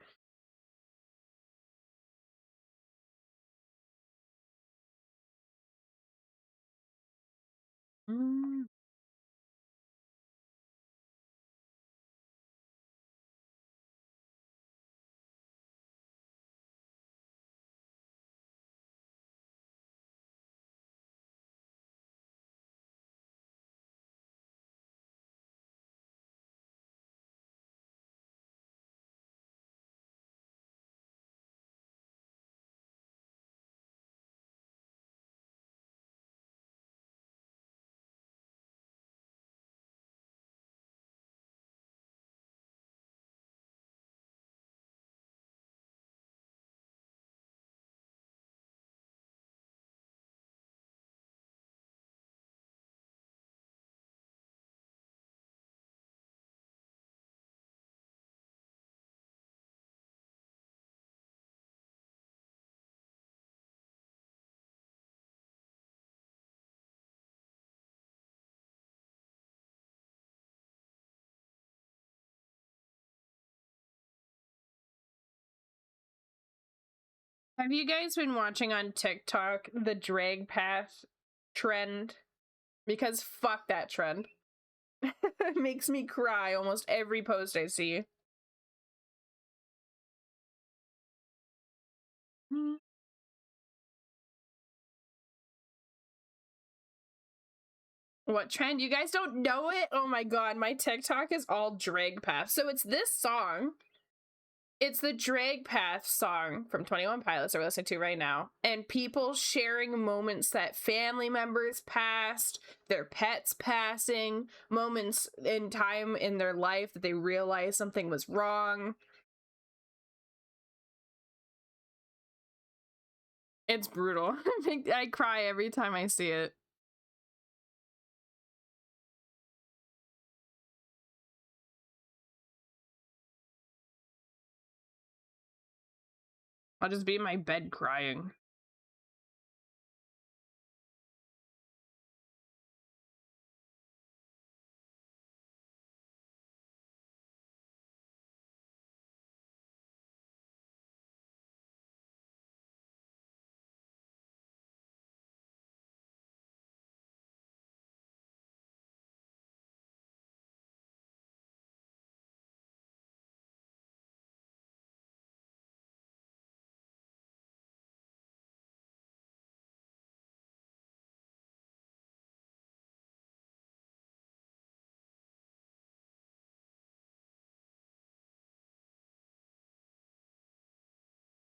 Have you guys been watching on TikTok the drag path trend? Because fuck that trend. It makes me cry almost every post I see. What trend? You guys don't know it? Oh my god, my TikTok is all drag path. So it's this song. It's the Drag Path song from 21 Pilots that we're listening to right now. And people sharing moments that family members passed, their pets passing, moments in time in their life that they realized something was wrong. It's brutal. I cry every time I see it. I'll just be in my bed crying.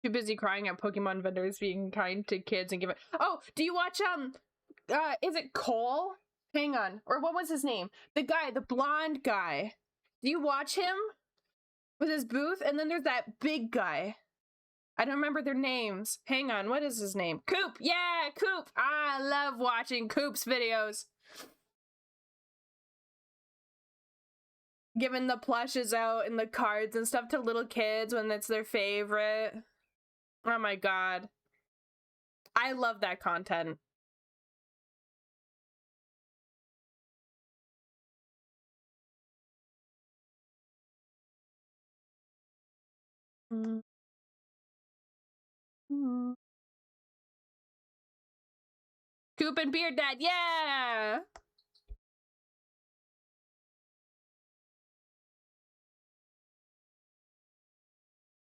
Too busy crying at Pokemon vendors being kind to kids and giving. Oh, do you watch is it Cole? Hang on. Or what was his name? The guy, the blonde guy. Do you watch him? With his booth? And then there's that big guy. I don't remember their names. Hang on, what is his name? Coop! Yeah, Coop! I love watching Coop's videos. Giving the plushes out and the cards and stuff to little kids when it's their favorite. Oh my god. I love that content. Mm. Mm. Coop and Beard Dad, yeah!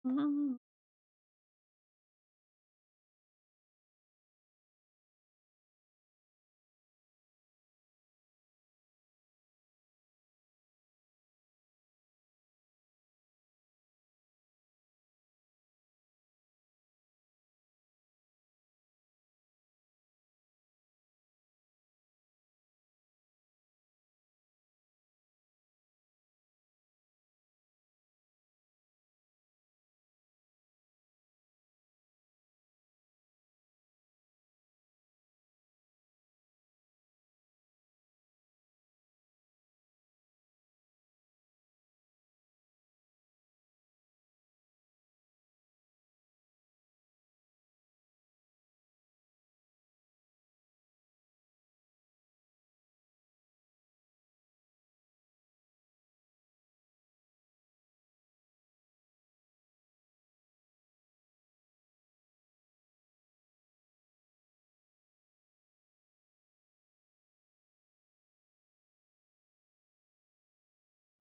Mm.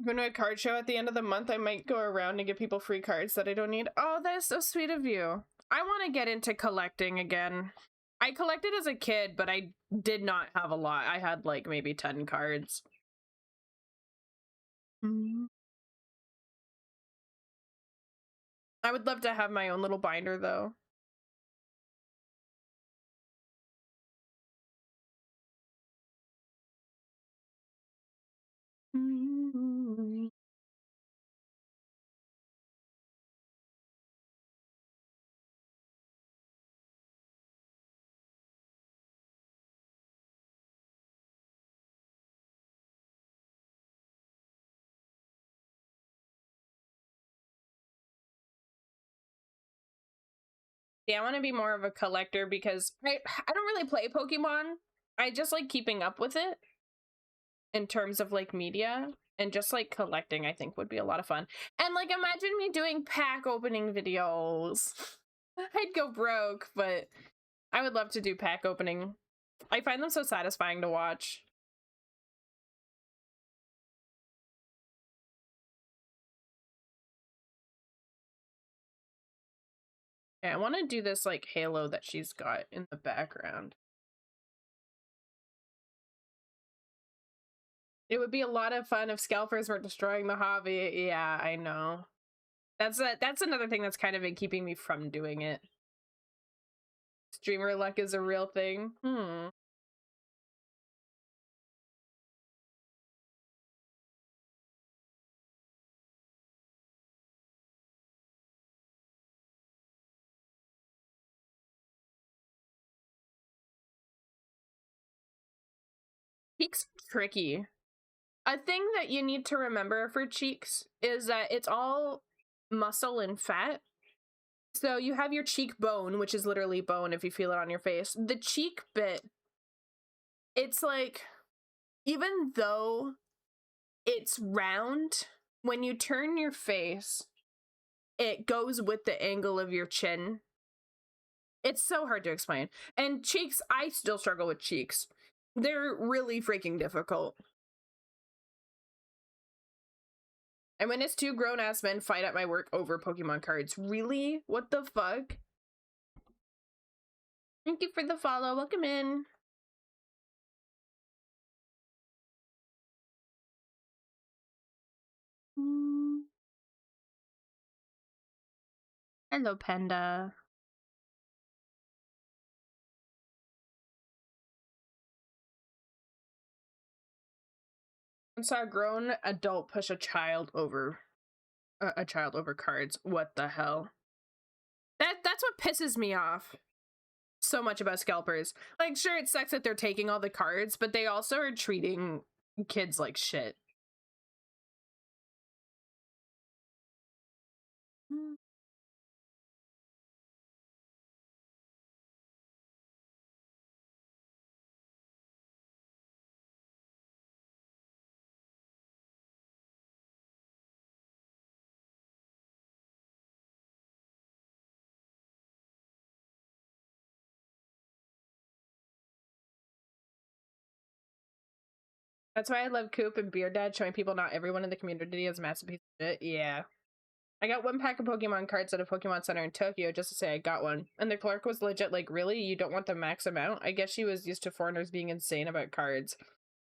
Going to a card show at the end of the month, I might go around and give people free cards that I don't need. Oh, that is so sweet of you. I want to get into collecting again. I collected as a kid, but I did not have a lot. I had like maybe 10 cards. I would love to have my own little binder though. Yeah, I want to be more of a collector because I don't really play Pokemon. I just like keeping up with it in terms of like media, and just like collecting I think would be a lot of fun. And like imagine me doing pack opening videos. I'd go broke, but I would love to do pack opening. I find them so satisfying to watch. Yeah, I want to do this like halo that she's got in the background. It would be a lot of fun if scalpers were destroying the hobby. Yeah, I know. That's another thing that's kind of been keeping me from doing it. Streamer luck is a real thing. Cheeks tricky. A thing that you need to remember for cheeks is that it's all muscle and fat. So you have your cheekbone, which is literally bone if you feel it on your face. The cheek bit, it's like, even though it's round, when you turn your face, it goes with the angle of your chin. It's so hard to explain. And cheeks, I still struggle with cheeks. They're really freaking difficult. And when it's two grown-ass men fight at my work over Pokemon cards. Really? What the fuck? Thank you for the follow. Welcome in. Hello, Panda. I saw a grown adult push a child over cards. What the hell? That's what pisses me off so much about scalpers. Like, sure, it sucks that they're taking all the cards, but they also are treating kids like shit. That's why I love Coop and Beard Dad, showing people not everyone in the community is a massive piece of shit. Yeah. I got one pack of Pokemon cards at a Pokemon Center in Tokyo just to say I got one. And the clerk was legit like, really? You don't want the max amount? I guess she was used to foreigners being insane about cards.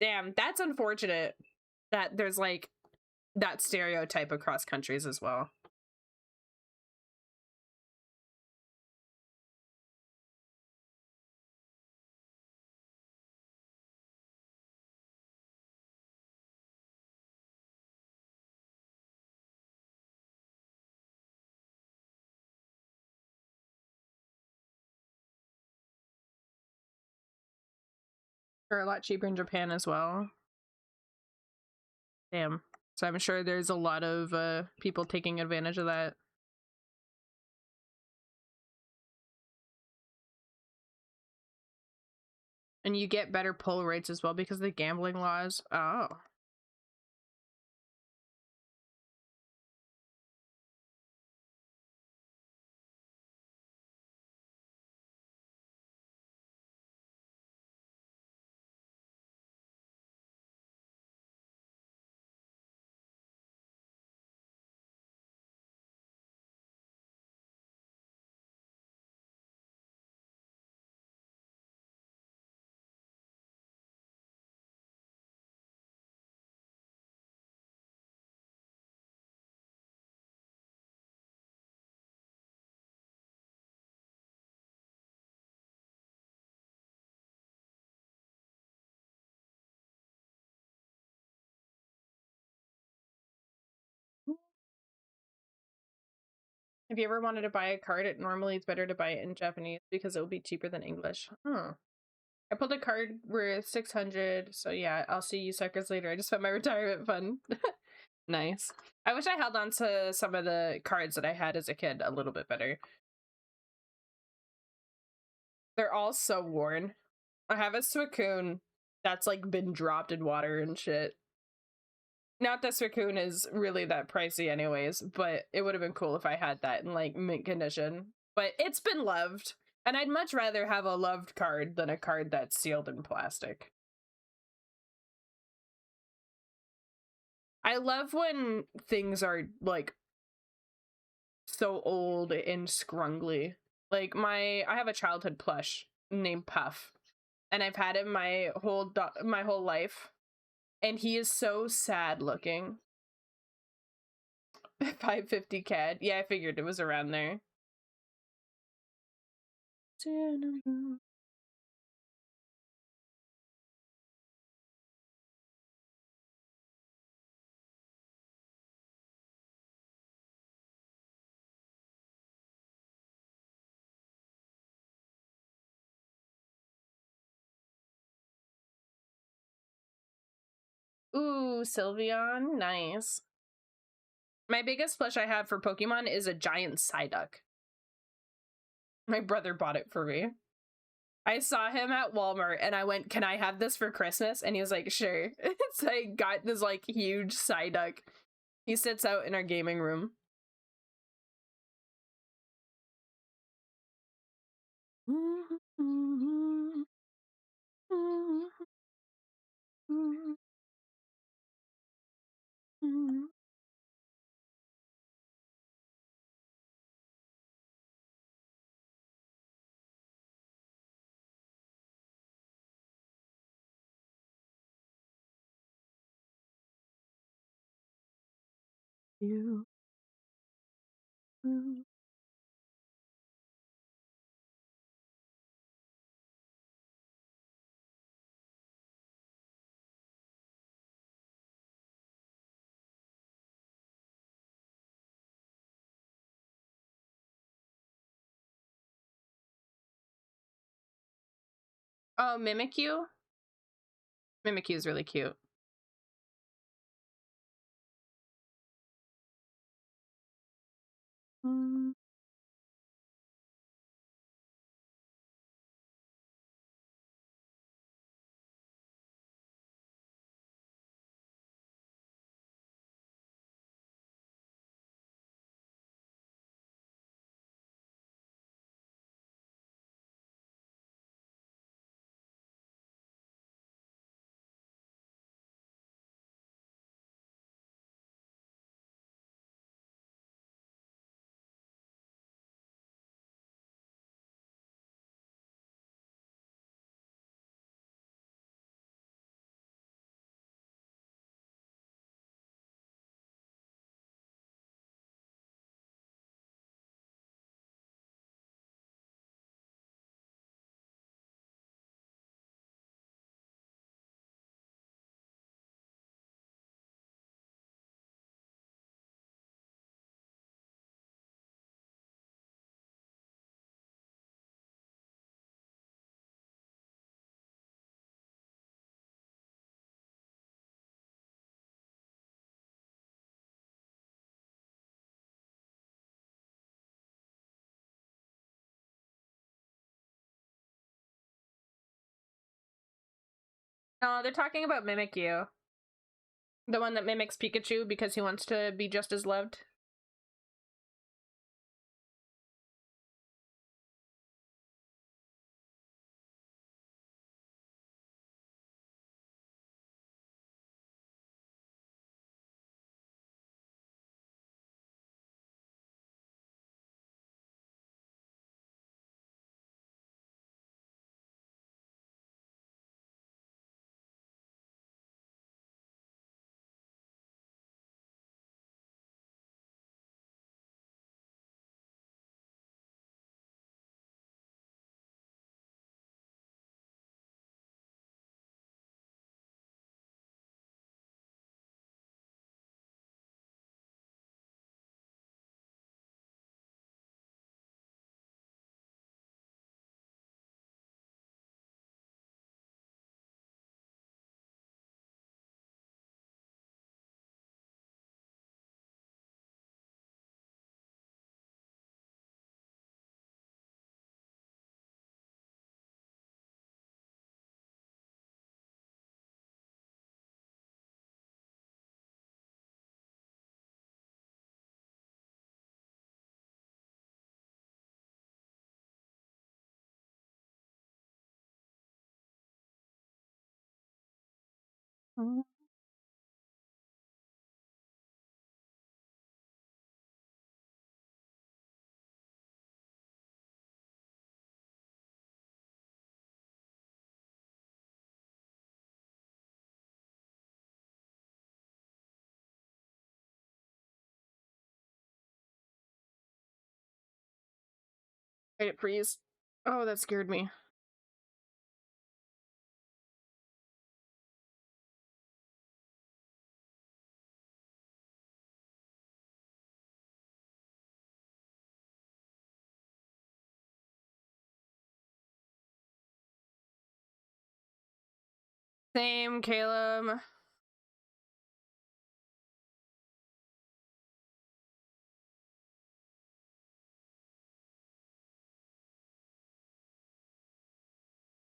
Damn, that's unfortunate that there's like that stereotype across countries as well. They're a lot cheaper in Japan as well. Damn. So I'm sure there's a lot of people taking advantage of that. And you get better pull rates as well because of the gambling laws. Oh. If you ever wanted to buy a card, normally it's better to buy it in Japanese because it will be cheaper than English. Huh. I pulled a card worth 600, so yeah, I'll see you suckers later. I just spent my retirement fund. Nice. I wish I held on to some of the cards that I had as a kid a little bit better. They're all so worn. I have a Suicune that's like been dropped in water and shit. Not that Suicune is really that pricey anyways, but it would have been cool if I had that in like mint condition. But it's been loved. And I'd much rather have a loved card than a card that's sealed in plastic. I love when things are like so old and scrungly. Like I have a childhood plush named Puff, and I've had him my whole life, and he is so sad looking. 550 CAD. Yeah, I figured it was around there. Ooh, Sylveon, nice. My biggest plush I have for Pokemon is a giant Psyduck. My brother bought it for me. I saw him at Walmart and I went, "Can I have this for Christmas?" And he was like, "Sure." So I got this like huge Psyduck. He sits out in our gaming room. You. Oh, Mimikyu? Mimikyu is really cute. No, they're talking about Mimikyu. The one that mimics Pikachu because he wants to be just as loved. Wait, it freeze. Oh, that scared me. Same, Caleb.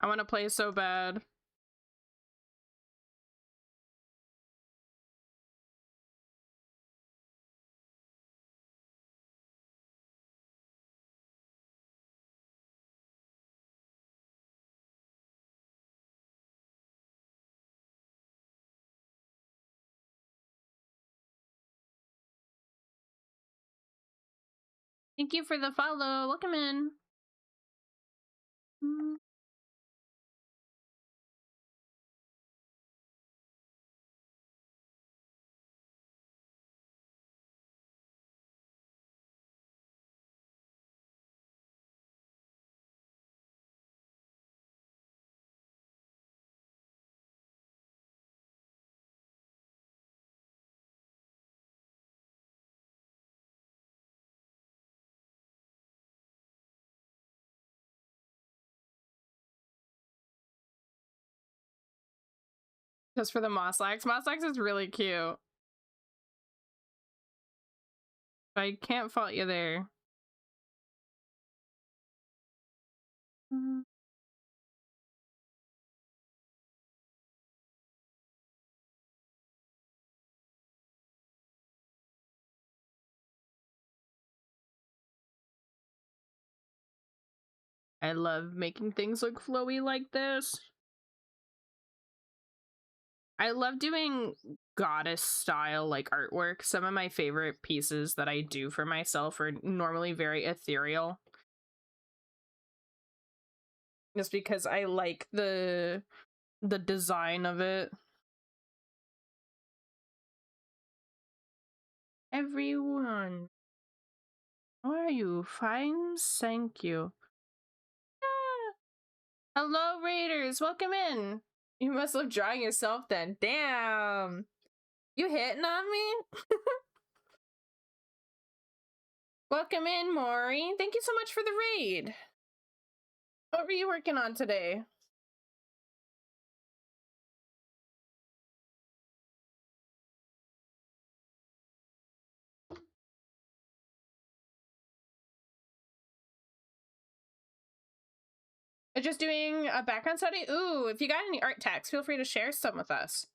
I want to play so bad. Thank you for the follow. Welcome in. Just for the Moslax. Moslax is really cute. I can't fault you there. I love making things look flowy like this. I love doing goddess style like artwork. Some of my favorite pieces that I do for myself are normally very ethereal. Just because I like the design of it. Everyone. How are you? Fine, thank you. Ah. Hello, Raiders. Welcome in. You must love drawing yourself then. Damn. You hitting on me? Welcome in, Maury. Thank you so much for the raid. What were you working on today? Just doing a background study? Ooh, if you got any art tags, feel free to share some with us.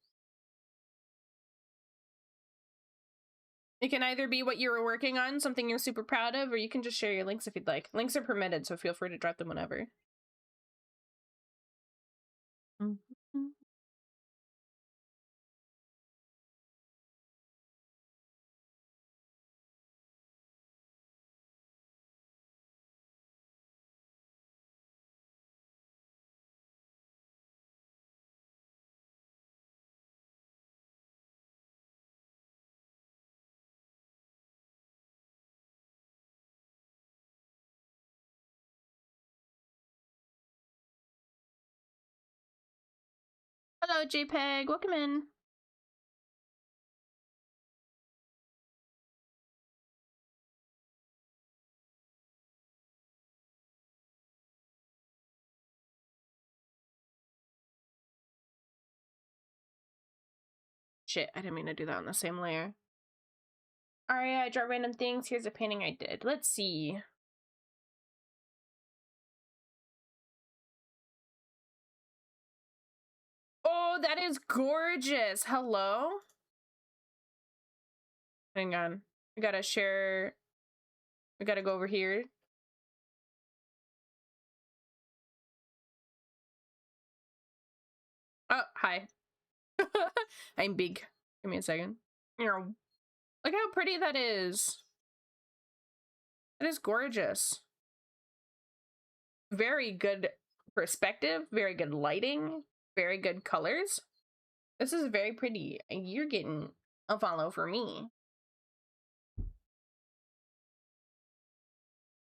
It can either be what you were working on, something you're super proud of, or you can just share your links if you'd like. Links are permitted, so feel free to drop them whenever. Hello, JPEG. Welcome in. Shit, I didn't mean to do that on the same layer. Alright, I draw random things. Here's a painting I did. Let's see. Oh, that is gorgeous. Hello? Hang on. I gotta share. We gotta go over here. Oh, hi. I'm big. Give me a second. Look how pretty that is. It is gorgeous. Very good perspective, very good lighting, very good colors. This is very pretty. You're getting a follow for me.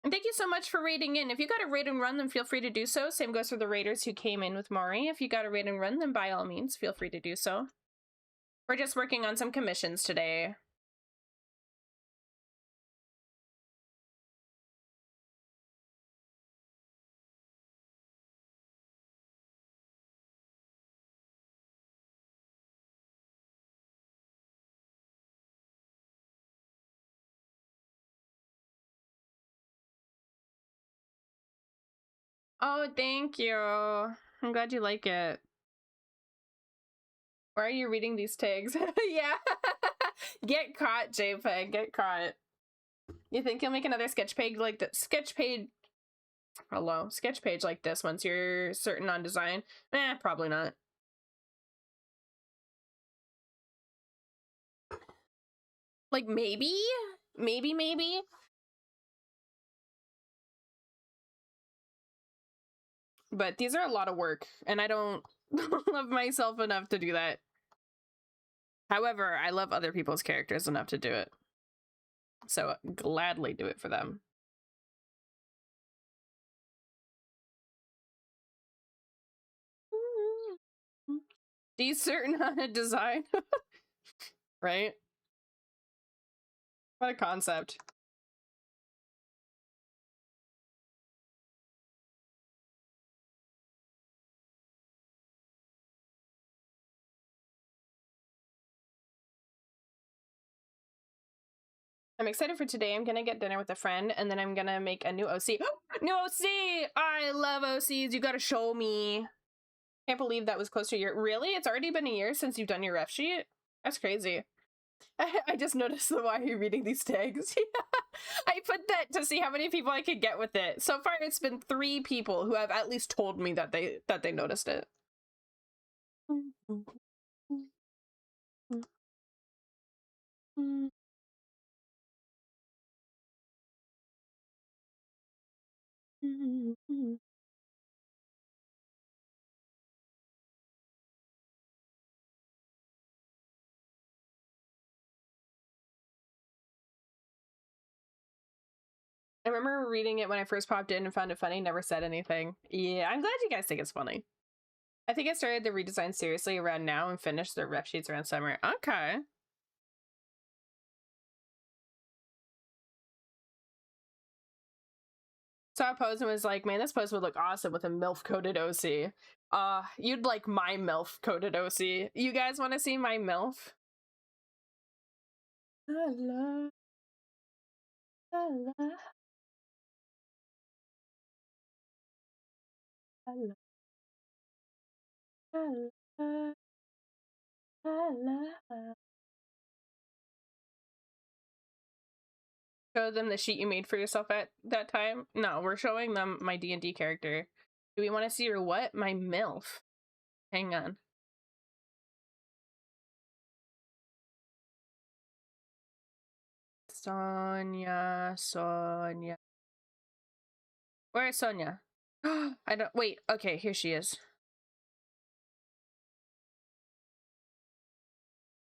And thank you so much for raiding in. If you got a raid and run, then feel free to do so. Same goes for the raiders who came in with Mari. If you got a raid and run, then by all means, feel free to do so. We're just working on some commissions today. Oh, thank you. I'm glad you like it. Why are you reading these tags? Yeah. Get caught, JPEG. Get caught. You think you'll make another sketch page like that? Sketch page like this once you're certain on design? Probably not. Like maybe? Maybe? But these are a lot of work, and I don't love myself enough to do that. However, I love other people's characters enough to do it. So gladly do it for them. Be certain on a design. Right? What a concept. I'm excited for today. I'm gonna get dinner with a friend, and then I'm gonna make a new OC. New OC! I love OCs. You gotta show me. Can't believe that was close to a year. Really? It's already been a year since you've done your ref sheet? That's crazy. I just noticed the why you're reading these tags. I put that to see how many people I could get with it. So far, it's been 3 people who have at least told me that they noticed it. I remember reading it when I first popped in and found it funny, never said anything. Yeah, I'm glad you guys think it's funny. I think I started the redesign seriously around now and finished the rep sheets around summer. Okay. Saw a post and was like, man, this post would look awesome with a MILF-coated OC. You'd like my MILF-coated OC. You guys want to see my MILF? La, la, la, la, la, la, la. Show them the sheet you made for yourself at that time? No, we're showing them my D&D character. Do we want to see your what? My MILF. Hang on. Sonia. Where is Sonia? I don't, wait, okay, here she is.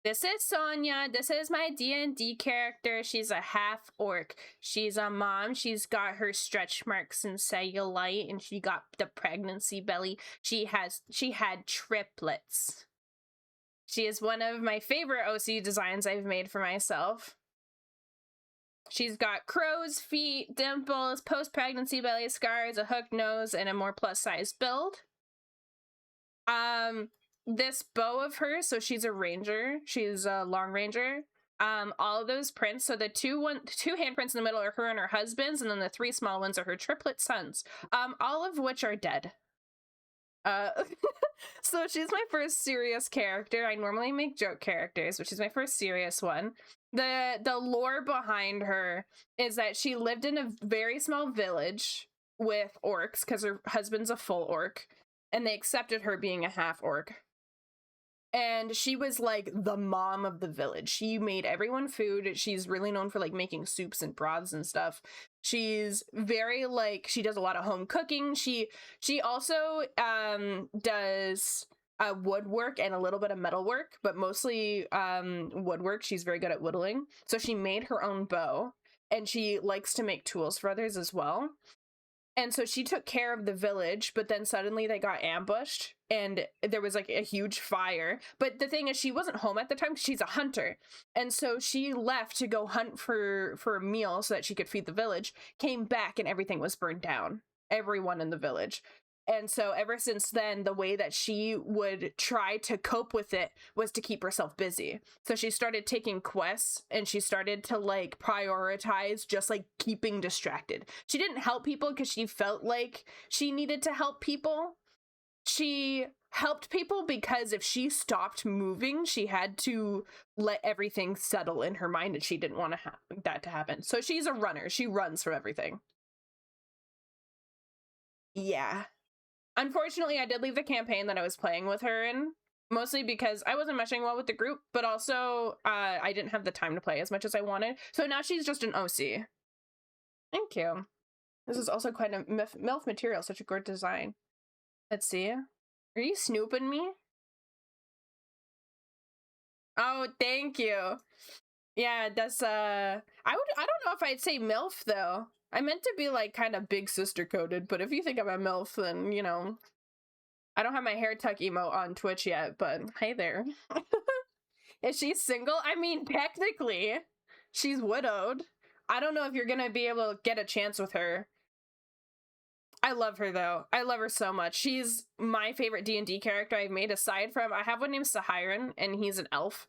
This is Sonia. This is my D&D character. She's a half orc. She's a mom. She's got her stretch marks and cellulite, and she got the pregnancy belly. She had triplets. She is one of my favorite OC designs I've made for myself. She's got crow's feet, dimples, post-pregnancy belly scars, a hooked nose, and a more plus-size build. This bow of hers, so she's a ranger. She's a long ranger. All of those prints, so the two handprints in the middle are her and her husband's, and then the 3 small ones are her triplet sons. All of which are dead. So she's my first serious character. I normally make joke characters, which is my first serious one. The lore behind her is that she lived in a very small village with orcs because her husband's a full orc, and they accepted her being a half orc. and she was like the mom of the village. She made everyone food. She's really known for like making soups and broths and stuff. She's very like, she does a lot of home cooking. She also does woodwork and a little bit of metalwork, but mostly woodwork. She's very good at whittling. So she made her own bow, and she likes to make tools for others as well. And so she took care of the village, but then suddenly they got ambushed and there was like a huge fire. But the thing is, she wasn't home at the time. She's a hunter. And so she left to go hunt for a meal so that she could feed the village, came back, and everything was burned down. Everyone in the village. And so ever since then, the way that she would try to cope with it was to keep herself busy. So she started taking quests, and she started to like prioritize just like keeping distracted. She didn't help people because she felt like she needed to help people. She helped people because if she stopped moving, she had to let everything settle in her mind, and she didn't want that to happen. So she's a runner. She runs from everything. Yeah. Unfortunately, I did leave the campaign that I was playing with her in, mostly because I wasn't meshing well with the group, but also I didn't have the time to play as much as I wanted. So now she's just an OC. Thank you. This is also quite a MILF material, such a good design. Let's see. Are you snooping me? Oh, thank you. Yeah, that's I don't know if I'd say MILF though. I meant to be like kind of big sister coded, but if you think I'm a MILF, then you know. I don't have my hair tuck emote on Twitch yet, but hey there. Is she single? I mean, technically, she's widowed. I don't know if you're gonna be able to get a chance with her. I love her though. I love her so much. She's my favorite D&D character I've made, aside from I have one named Sahiran, and he's an elf.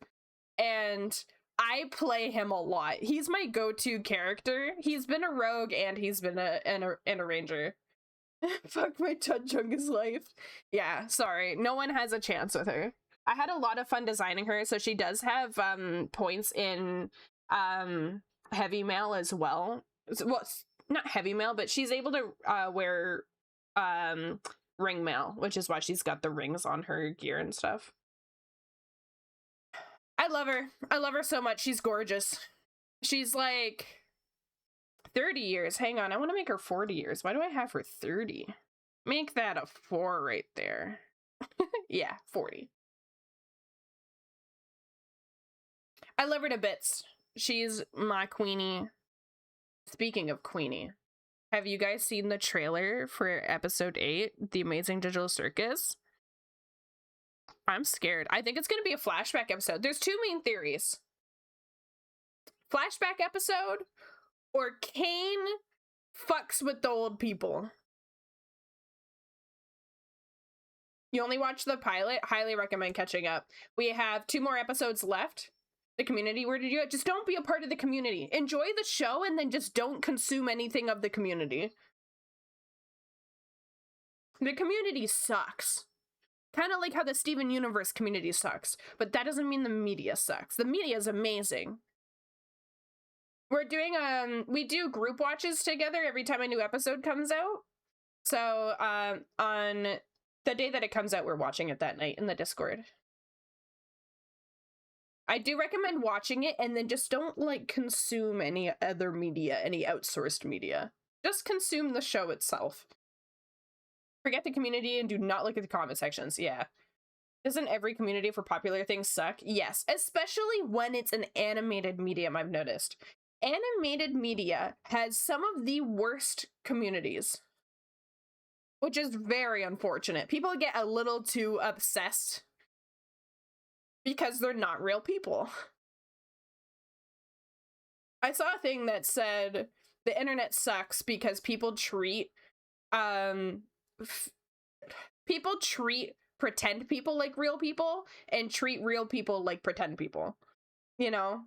And I play him a lot. He's my go-to character. He's been a rogue and he's been a ranger. Fuck my Chungus life. Yeah, sorry. No one has a chance with her. I had a lot of fun designing her, so she does have points in heavy mail as well. Well, not heavy mail, but she's able to wear ring mail, which is why she's got the rings on her gear and stuff. I love her. I love her so much. She's gorgeous. She's like 30 years. Hang on, I want to make her 40 years. Why do I have her 30? Make that a 4 right there. Yeah, 40. I love her to bits. She's my queenie. Speaking of queenie, have you guys seen the trailer for episode 8, The Amazing Digital Circus? I'm scared. I think it's going to be a flashback episode. There's two main theories. Flashback episode, or Kane fucks with the old people. You only watched the pilot? Highly recommend catching up. We have 2 more episodes left. The community were to do it. Just don't be a part of the community. Enjoy the show and then just don't consume anything of the community. The community sucks. Kind of like how the Steven Universe community sucks. But that doesn't mean the media sucks. The media is amazing. We're doing, we do group watches together every time a new episode comes out. So, on the day that it comes out, we're watching it that night in the Discord. I do recommend watching it, and then just don't like consume any other media, any outsourced media. Just consume the show itself. Forget the community and do not look at the comment sections. Yeah. Doesn't every community for popular things suck? Yes, especially when it's an animated medium, I've noticed. Animated media has some of the worst communities, which is very unfortunate. People get a little too obsessed because they're not real people. I saw a thing that said the internet sucks because people treat pretend people like real people and treat real people like pretend people. You know?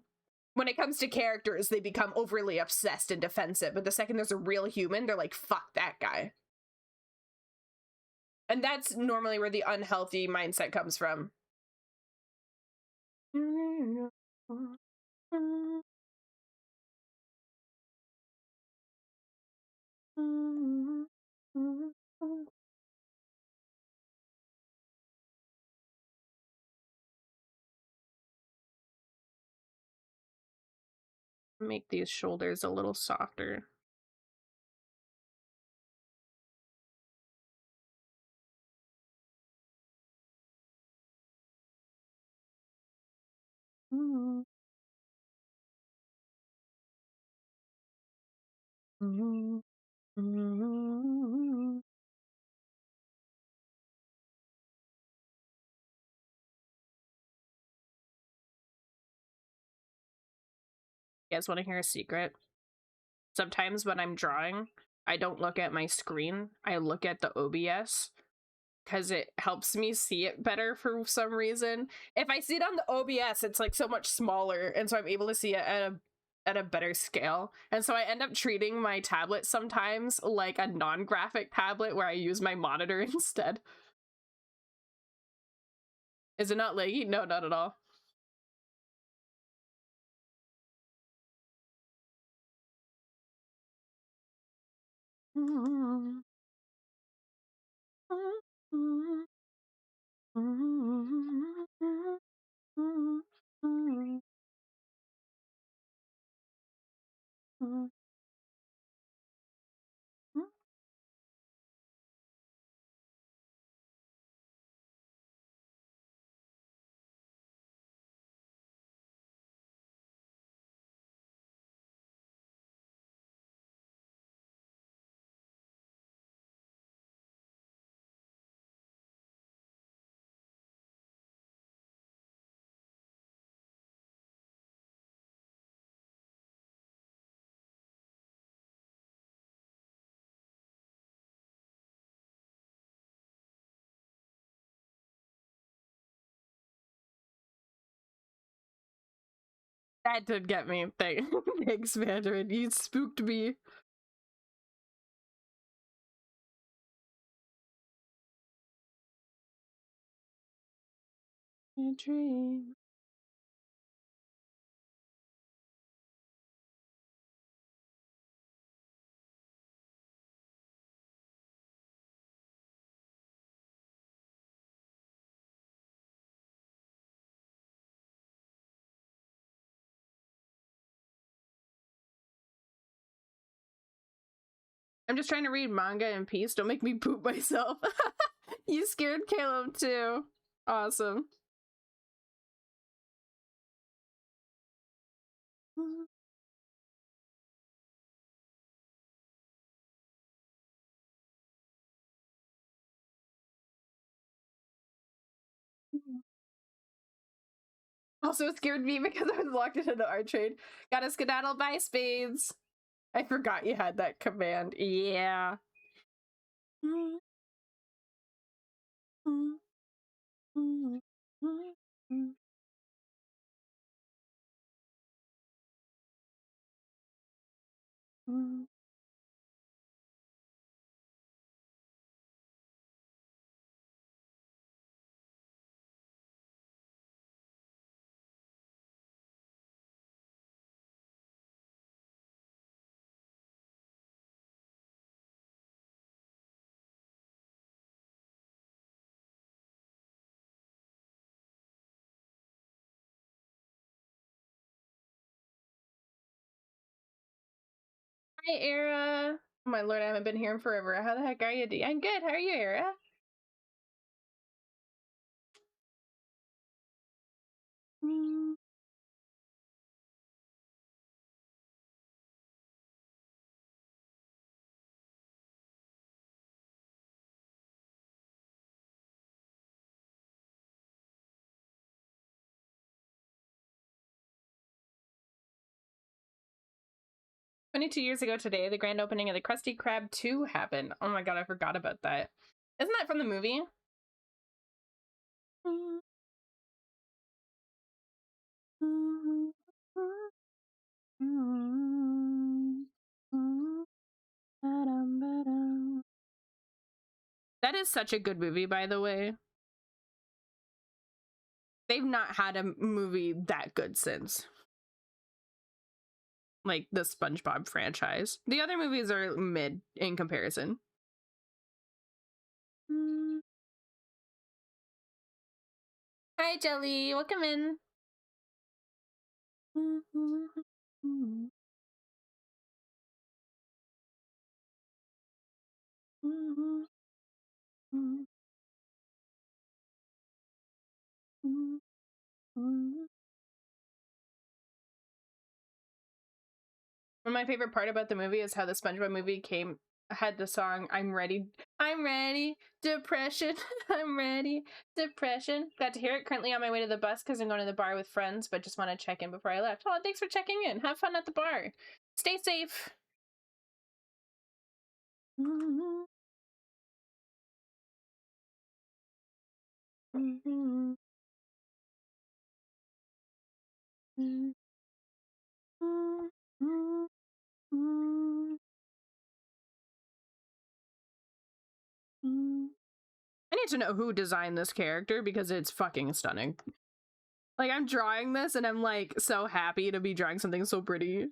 When it comes to characters, they become overly obsessed and defensive, but the second there's a real human, they're like, fuck that guy. And that's normally where the unhealthy mindset comes from. Make these shoulders a little softer. Mm-hmm. Mm-hmm. Mm-hmm. You guys want to hear a secret? Sometimes when I'm drawing, I don't look at my screen. I look at the OBS because it helps me see it better for some reason. If I see it on the OBS, it's like so much smaller, and so I'm able to see it at a better scale. And so I end up treating my tablet sometimes like a non-graphic tablet where I use my monitor instead. Is it not laggy? No, not at all. That did get me. Thanks, Mandarin. You spooked me. A dream. I'm just trying to read manga in peace. Don't make me poop myself. You scared Caleb too. Awesome. Also scared me because I was locked into the art trade. Gotta skedaddle by spades. I forgot you had that command. Yeah. Hi, Era. Oh my lord, I haven't been here in forever. How the heck are you? I'm good. How are you, Era? "22 years ago today, the grand opening of the Krusty Krab 2 happened." Oh my god, I forgot about that. Isn't that from the movie? That is such a good movie, by the way. They've not had a movie that good since. Like the SpongeBob franchise. The other movies are mid in comparison. Hi, Jelly. Welcome in. My favorite part about the movie is how the SpongeBob movie had the song I'm ready, depression, I'm ready, depression. Got to hear it currently on my way to the bus because I'm going to the bar with friends, but just want to check in before I left. Oh, thanks for checking in. Have fun at the bar. Stay safe. I need to know who designed this character because it's fucking stunning. Like, I'm drawing this and I'm like so happy to be drawing something so pretty.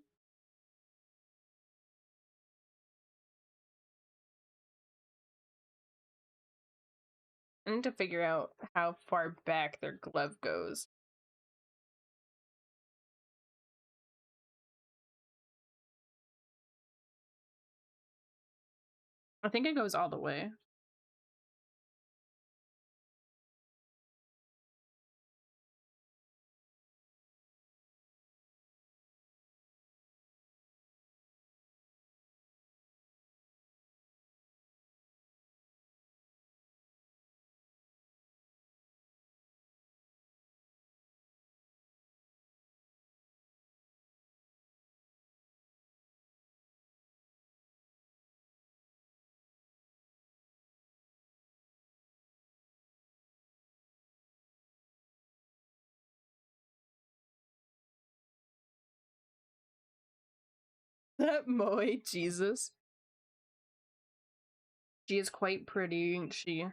I need to figure out how far back their glove goes. I think it goes all the way. That Moe, Jesus. She is quite pretty, ain't she?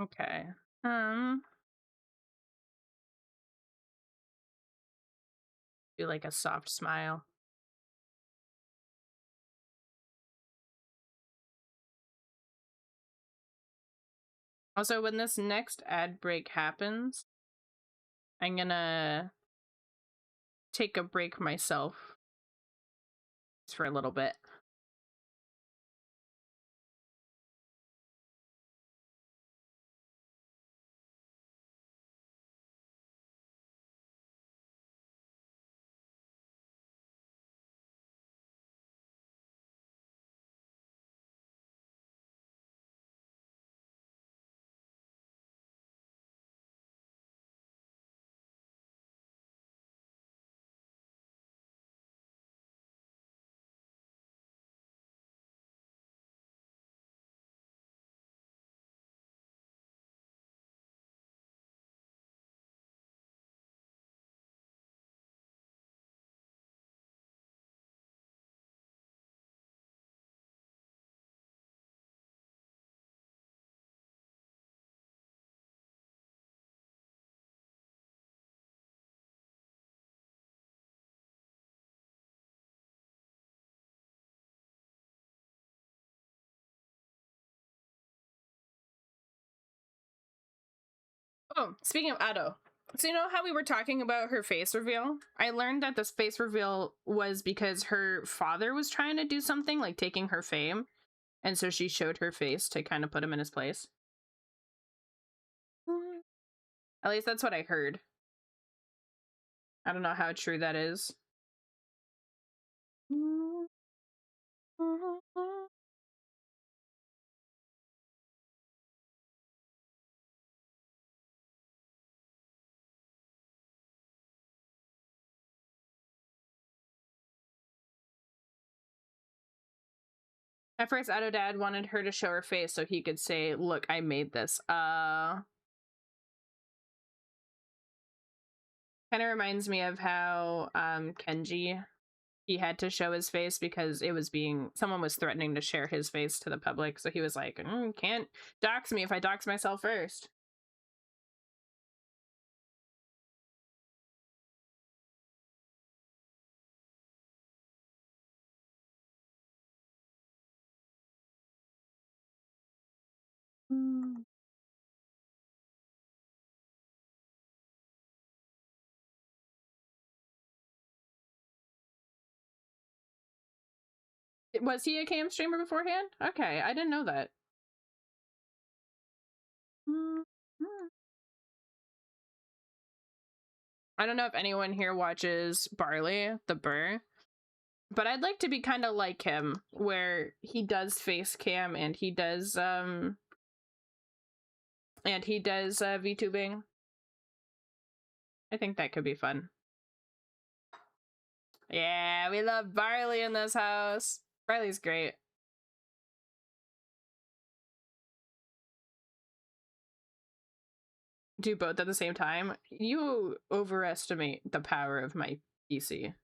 Okay. Do like a soft smile. Also, when this next ad break happens, I'm gonna take a break myself for a little bit. Oh, speaking of Ado, so you know how we were talking about her face reveal? I learned that this face reveal was because her father was trying to do something, like taking her fame. And so she showed her face to kind of put him in his place. At least that's what I heard. I don't know how true that is. At first, Adodad wanted her to show her face so he could say, "Look, I made this." Kind of reminds me of how Kenji, he had to show his face because someone was threatening to share his face to the public, so he was like, "Can't dox me if I dox myself first." Was he a cam streamer beforehand? Okay, I didn't know that. I don't know if anyone here watches Barley, the Burr, but I'd like to be kind of like him, where he does face cam and he does VTubing. I think that could be fun. Yeah, we love Barley in this house. Barley's great. Do both at the same time? You overestimate the power of my PC.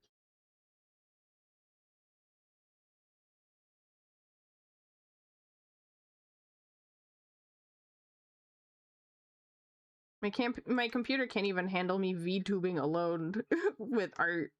My computer can't even handle me VTubing alone with art.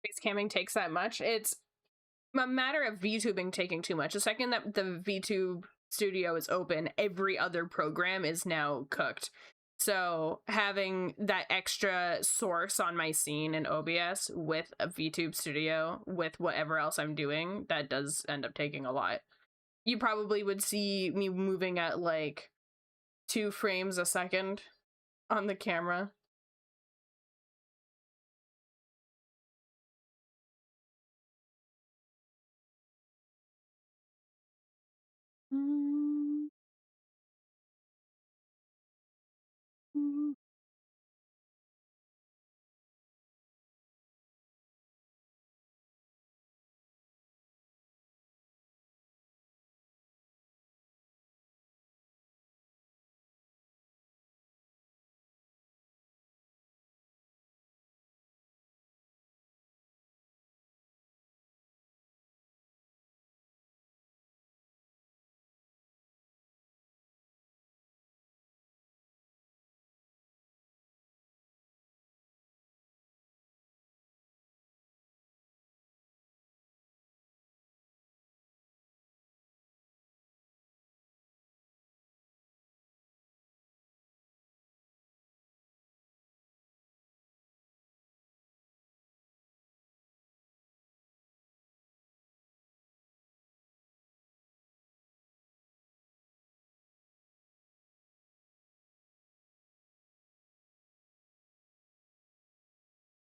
Face camming takes that much. It's a matter of VTubing taking too much. The second that the VTube studio is open, every other program is now cooked. So having that extra source on my scene in OBS with a VTube studio with whatever else I'm doing, that does end up taking a lot. You probably would see me moving at like 2 frames a second on the camera.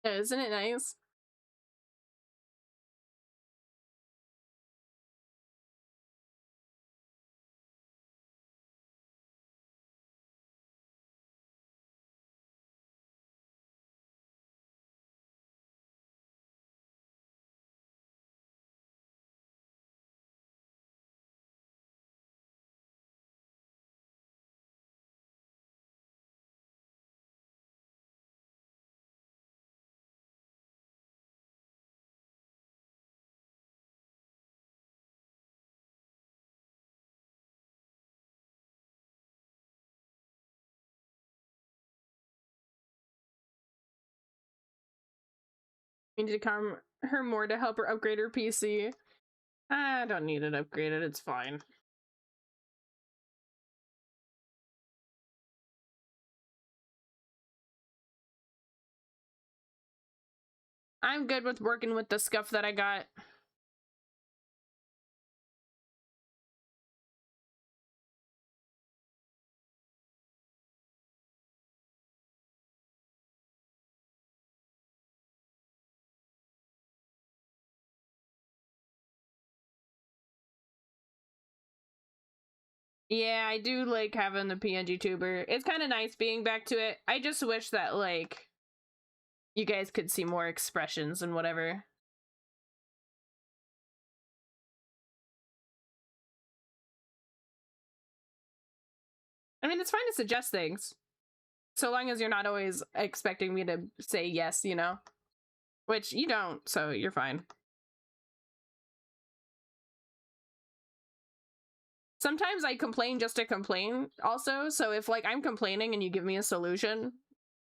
Isn't it nice? You need to calm her more to help her upgrade her PC. I don't need it upgraded, it's fine. I'm good with working with the scuff that I got. Yeah, I do like having the PNG tuber. It's kind of nice being back to it. I just wish that, like, you guys could see more expressions and whatever. I mean, it's fine to suggest things. So long as you're not always expecting me to say yes, you know? Which you don't, so you're fine. Sometimes I complain just to complain also, so if, like, I'm complaining and you give me a solution,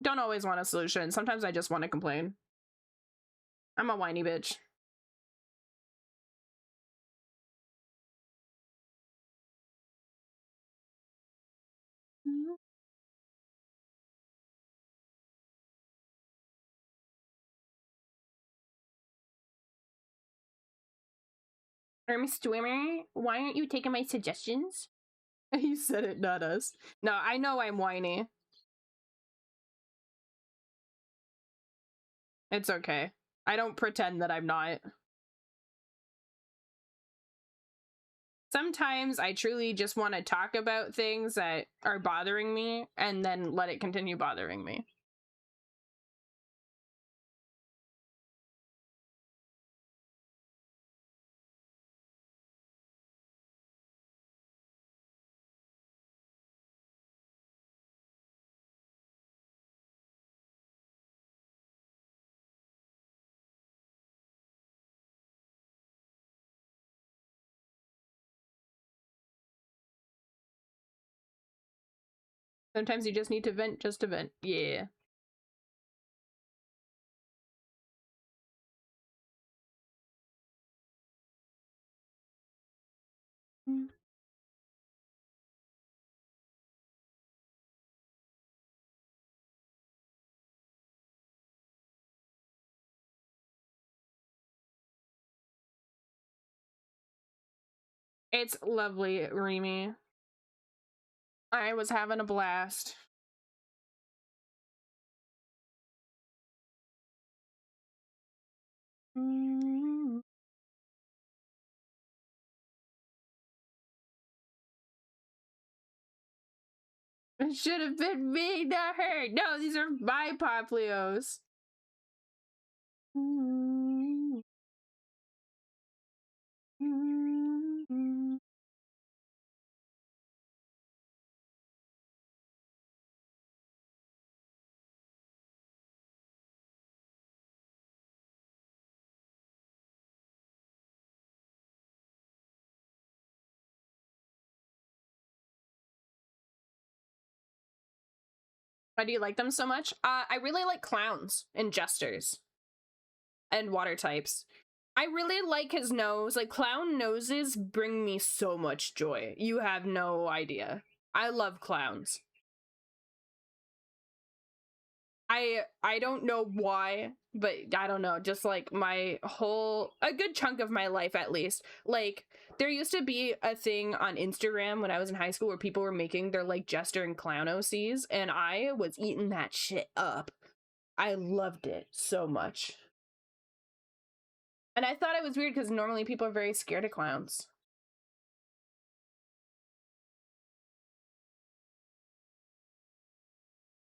don't always want a solution. Sometimes I just want to complain. I'm a whiny bitch. Swimmer, why aren't you taking my suggestions? You said it, not us. No, I know I'm whiny. It's okay. I don't pretend that I'm not. Sometimes I truly just want to talk about things that are bothering me and then let it continue bothering me. Sometimes you just need to vent just to vent. Yeah. It's lovely, Remy. I was having a blast. It should have been me, not her. No, these are my Poplios. Why do you like them so much? I really like clowns and jesters and water types. I really like his nose. Like, clown noses bring me so much joy. You have no idea. I love clowns. I don't know why, but I don't know, just like a good chunk of my life at least. Like, there used to be a thing on Instagram when I was in high school where people were making their like jester and clown OCs, and I was eating that shit up. I loved it so much. And I thought it was weird because normally people are very scared of clowns.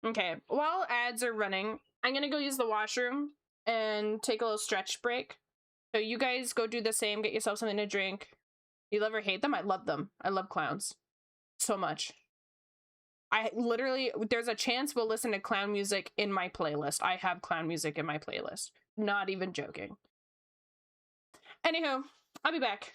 Okay, while ads are running, I'm gonna go use the washroom and take a little stretch break. So you guys go do the same, get yourself something to drink. You love or hate them? I love them. I love clowns so much. I literally, there's a chance we'll listen to clown music in my playlist. I have clown music in my playlist. Not even joking. Anywho, I'll be back.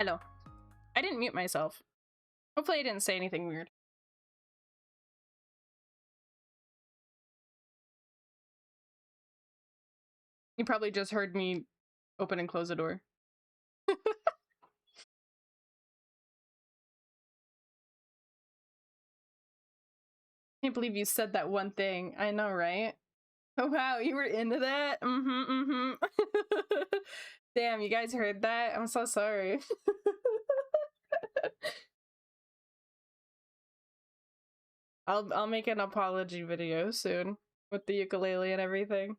Hello. I didn't mute myself. Hopefully I didn't say anything weird. You probably just heard me open and close the door. Can't believe you said that one thing. I know, right? Oh wow, you were into that? Damn, you guys heard that? I'm so sorry. I'll make an apology video soon with the ukulele and everything.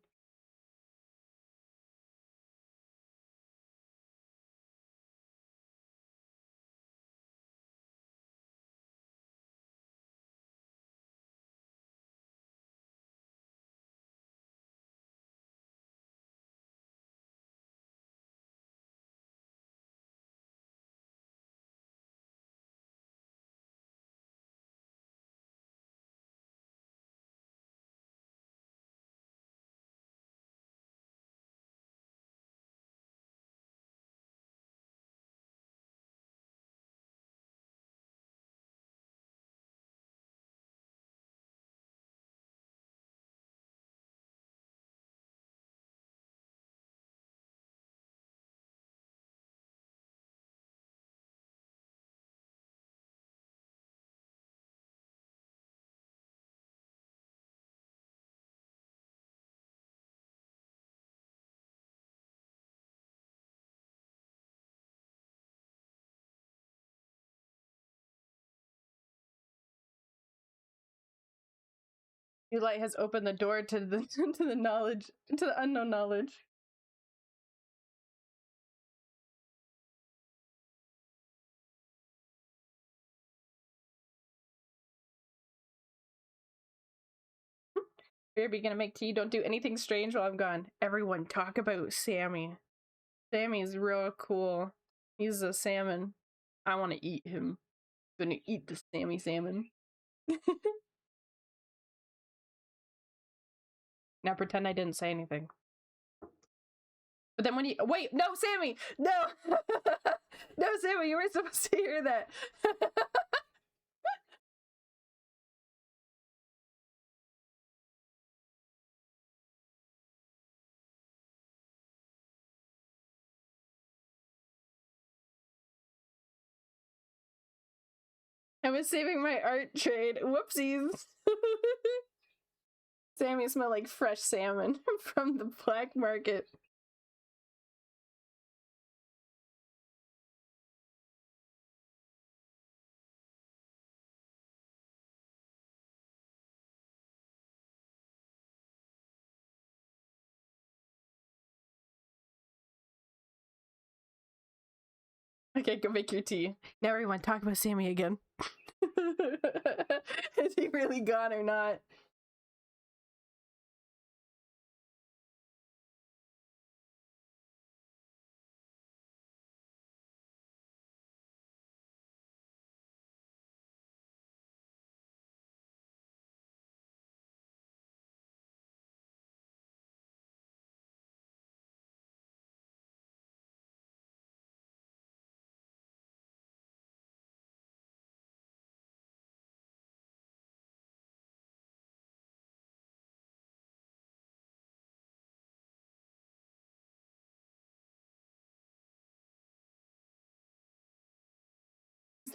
New light has opened the door to the to the knowledge, to the unknown knowledge. We're gonna make tea. Don't do anything strange while I'm gone. Everyone talk about Sammy. Sammy's real cool. He's a salmon. I want to eat him. I'm gonna eat the Sammy salmon. Now pretend I didn't say anything. But then when you wait, no, Sammy, no, no, Sammy, you were supposed to hear that. I was saving my art trade. Whoopsies. Sammy smelled like fresh salmon from the black market. Okay, go make your tea. Now everyone talk about Sammy again. Is he really gone or not?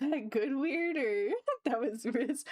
Is that good weird or that was Riz?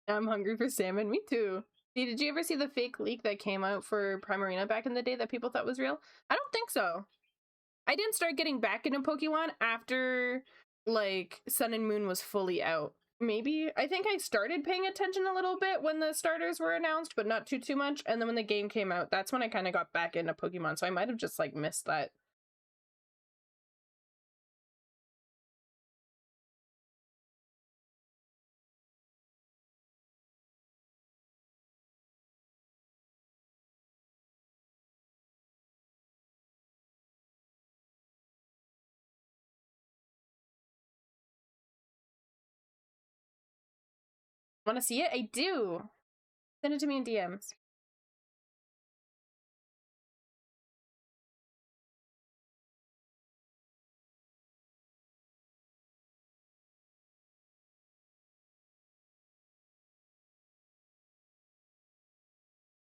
I'm hungry for salmon. Me too. Did you ever see the fake leak that came out for Primarina back in the day that people thought was real? I don't think so. I didn't start getting back into Pokemon after like Sun and Moon was fully out. Maybe I think I started paying attention a little bit when the starters were announced, but not too much. And then when the game came out, that's when I kind of got back into Pokemon. So I might have just like missed that. Want to see it? I do. Send it to me in DMs.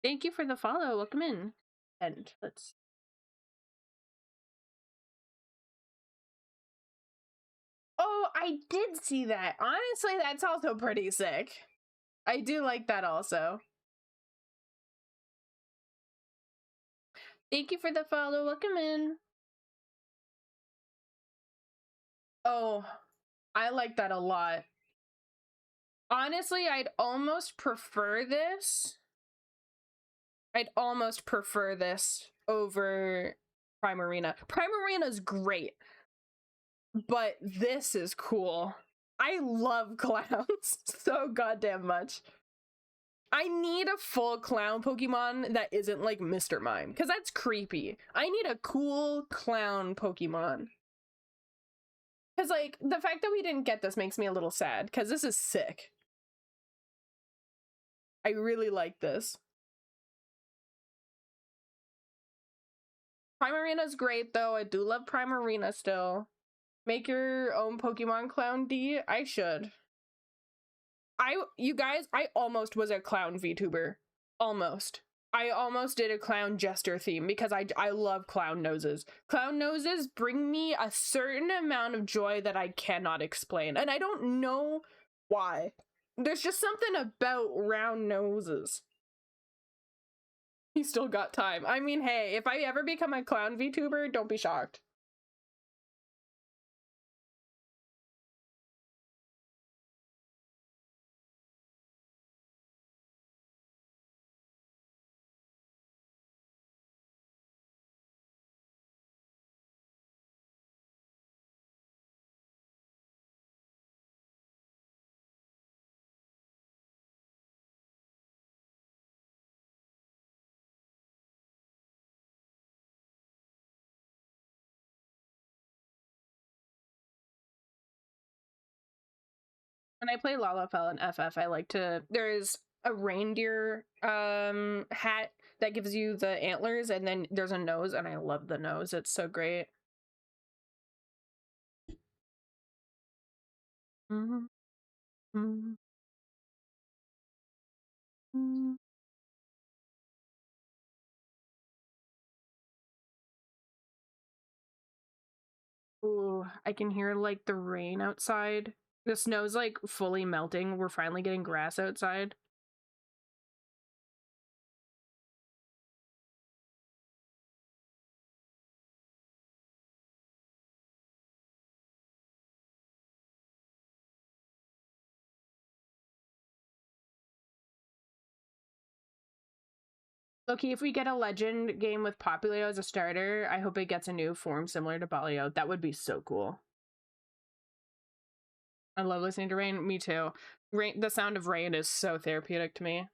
Thank you for the follow. Welcome in. And let's. Oh, I did see that. Honestly, that's also pretty sick. I do like that also. Thank you for the follow. Welcome in. Oh, I like that a lot. Honestly, I'd almost prefer this. I'd almost prefer this over Primarina. Primarina's great, but this is cool. I love clowns so goddamn much. I need a full clown Pokemon that isn't like Mr. Mime, because that's creepy. I need a cool clown Pokemon. Because, like, the fact that we didn't get this makes me a little sad, because this is sick. I really like this. Primarina's great, though. I do love Primarina still. Make your own Pokemon clown D? I should. You guys, I almost was a clown VTuber. Almost. I almost did a clown jester theme because I love clown noses. Clown noses bring me a certain amount of joy that I cannot explain. And I don't know why. There's just something about round noses. He still got time. I mean, hey, if I ever become a clown VTuber, don't be shocked. When I play Lalafell and FF, I like to, there's a reindeer hat that gives you the antlers, and then there's a nose, and I love the nose. It's so great. Mm-hmm. Mm-hmm. Mm-hmm. Ooh, I can hear like the rain outside. The snow's like fully melting. We're finally getting grass outside. Loki, if we get a legend game with Populio as a starter, I hope it gets a new form similar to Balio. That would be so cool. I love listening to rain. Me too. Rain, the sound of rain is so therapeutic to me.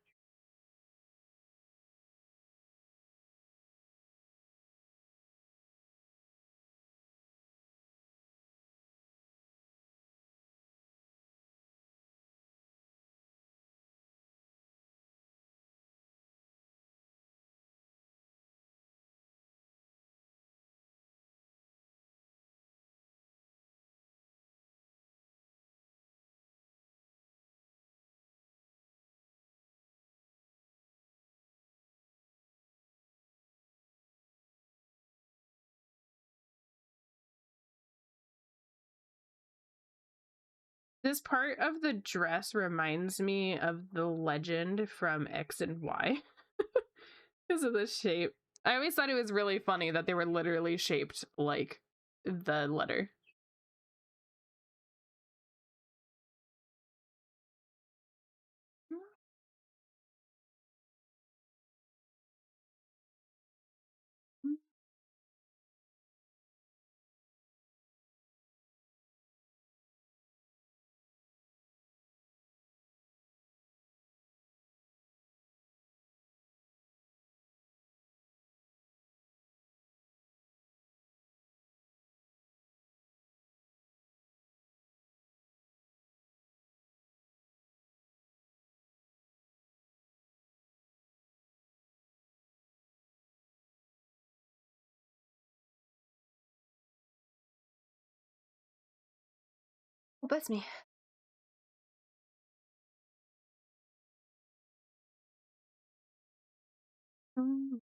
This part of the dress reminds me of the legend from X and Y because of the shape. I always thought it was really funny that they were literally shaped like the letter. Oh, bless me. Mm.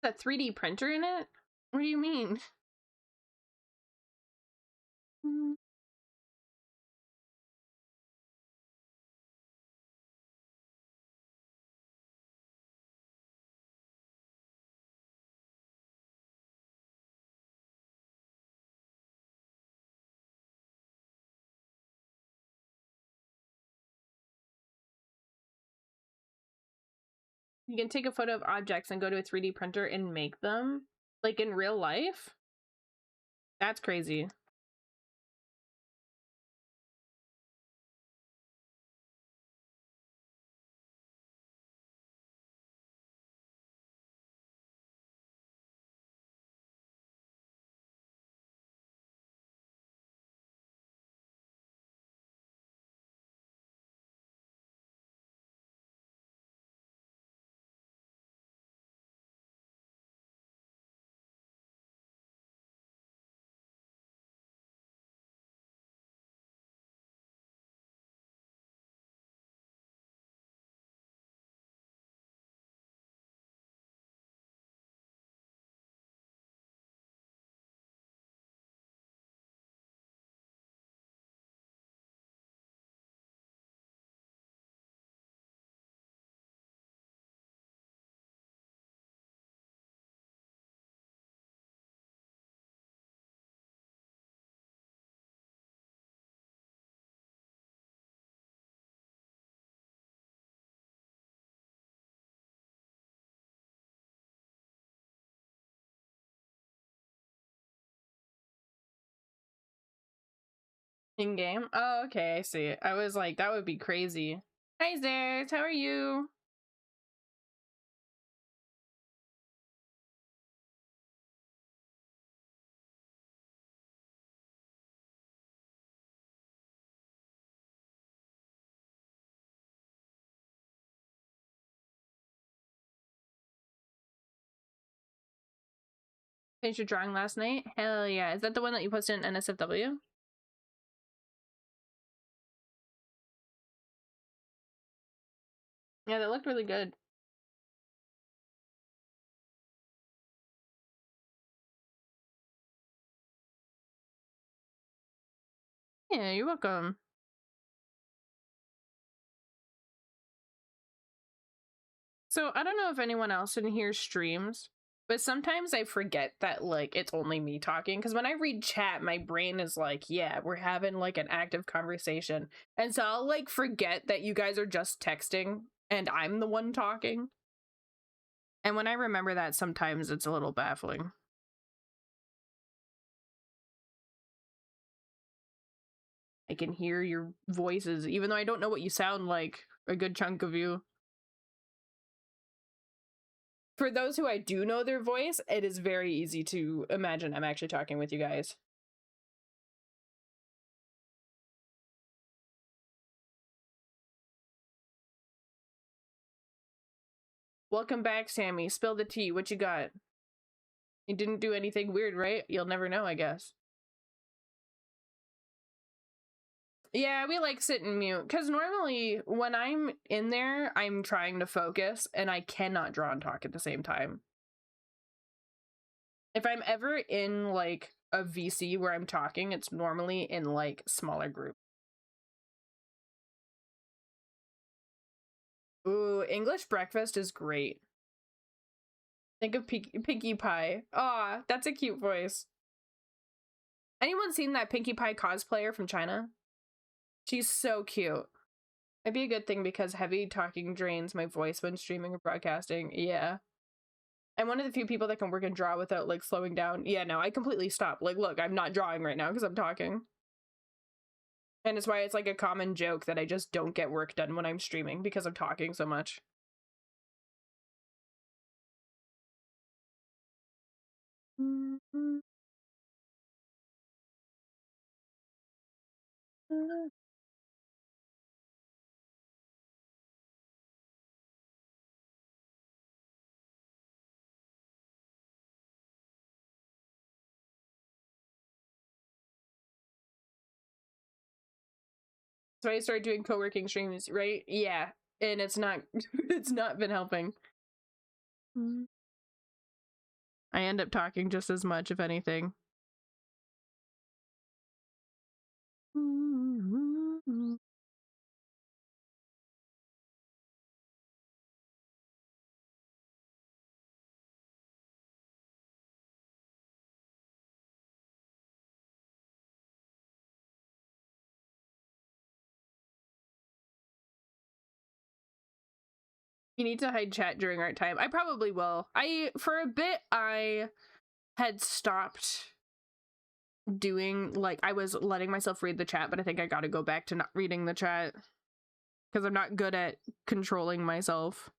A 3D printer in it? What do you mean? Mm. You can take a photo of objects and go to a 3D printer and make them? Like in real life? That's crazy. In game? Oh, okay, I see. I was like, that would be crazy. Hi, Zares, how are you? Finished your drawing last night? Hell yeah. Is that the one that you posted in NSFW? Yeah, that looked really good. Yeah, you're welcome. So I don't know if anyone else in here streams, but sometimes I forget that like it's only me talking, because when I read chat, my brain is like, yeah, we're having like an active conversation. And so I'll like forget that you guys are just texting and I'm the one talking. And when I remember that, sometimes it's a little baffling. I can hear your voices, even though I don't know what you sound like, a good chunk of you. For those who I do know their voice, it is very easy to imagine I'm actually talking with you guys. Welcome back, Sammy. Spill the tea. What you got? You didn't do anything weird, right? You'll never know, I guess. Yeah, we like sit and mute, because normally when I'm in there, I'm trying to focus, and I cannot draw and talk at the same time. If I'm ever in, like, a VC where I'm talking, it's normally in, like, smaller groups. Ooh, English breakfast is great. Think of Pinkie Pie. Aw, that's a cute voice. Anyone seen that Pinkie Pie cosplayer from China? She's so cute. It'd be a good thing because heavy talking drains my voice when streaming or broadcasting. Yeah. I'm one of the few people that can work and draw without like slowing down. Yeah, no, I completely stop. Like, look, I'm not drawing right now because I'm talking. And it's why it's like a common joke that I just don't get work done when I'm streaming because I'm talking so much. So I started doing co-working streams, right? Yeah. And it's not it's not been helping. I end up talking just as much, if anything. You need to hide chat during art time. I probably will. For a bit, I had stopped doing, like, I was letting myself read the chat, but I think I gotta go back to not reading the chat because I'm not good at controlling myself.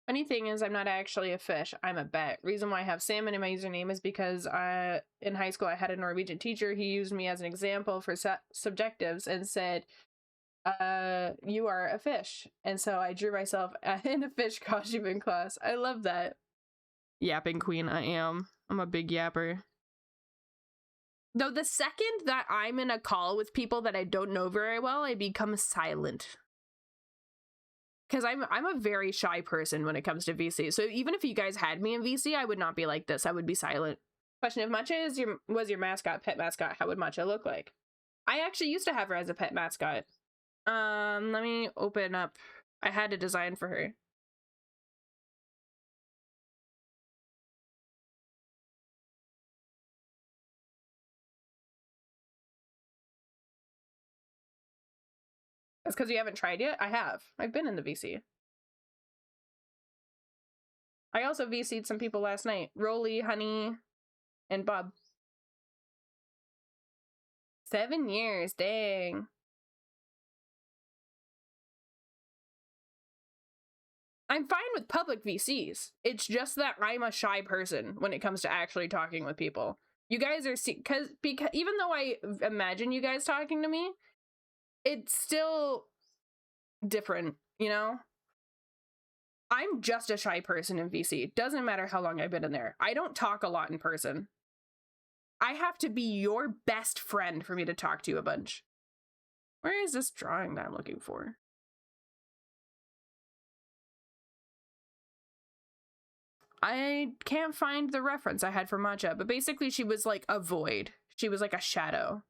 Funny thing is, I'm not actually a fish. I'm a bet. Reason why I have salmon in my username is because in high school I had a Norwegian teacher. He used me as an example for subjectives and said, you are a fish. And so I drew myself in a fish costume in class. I love that. Yapping queen, I am. I'm a big yapper. Though the second that I'm in a call with people that I don't know very well, I become silent. Because I'm a very shy person when it comes to VC. So even if you guys had me in VC, I would not be like this. I would be silent. Question: if Matcha was your mascot, pet mascot, how would Matcha look like? I actually used to have her as a pet mascot. Let me open up. I had a design for her. That's because you haven't tried yet? I have. I've been in the VC. I also VC'd some people last night. Rolly, Honey, and Bob. 7 years, dang. I'm fine with public VCs. It's just that I'm a shy person when it comes to actually talking with people. You guys are because even though I imagine you guys talking to me, it's still different, you know? I'm just a shy person in VC. Doesn't matter how long I've been in there. I don't talk a lot in person. I have to be your best friend for me to talk to you a bunch. Where is this drawing that I'm looking for? I can't find the reference I had for Matcha, but basically she was like a void. She was like a shadow.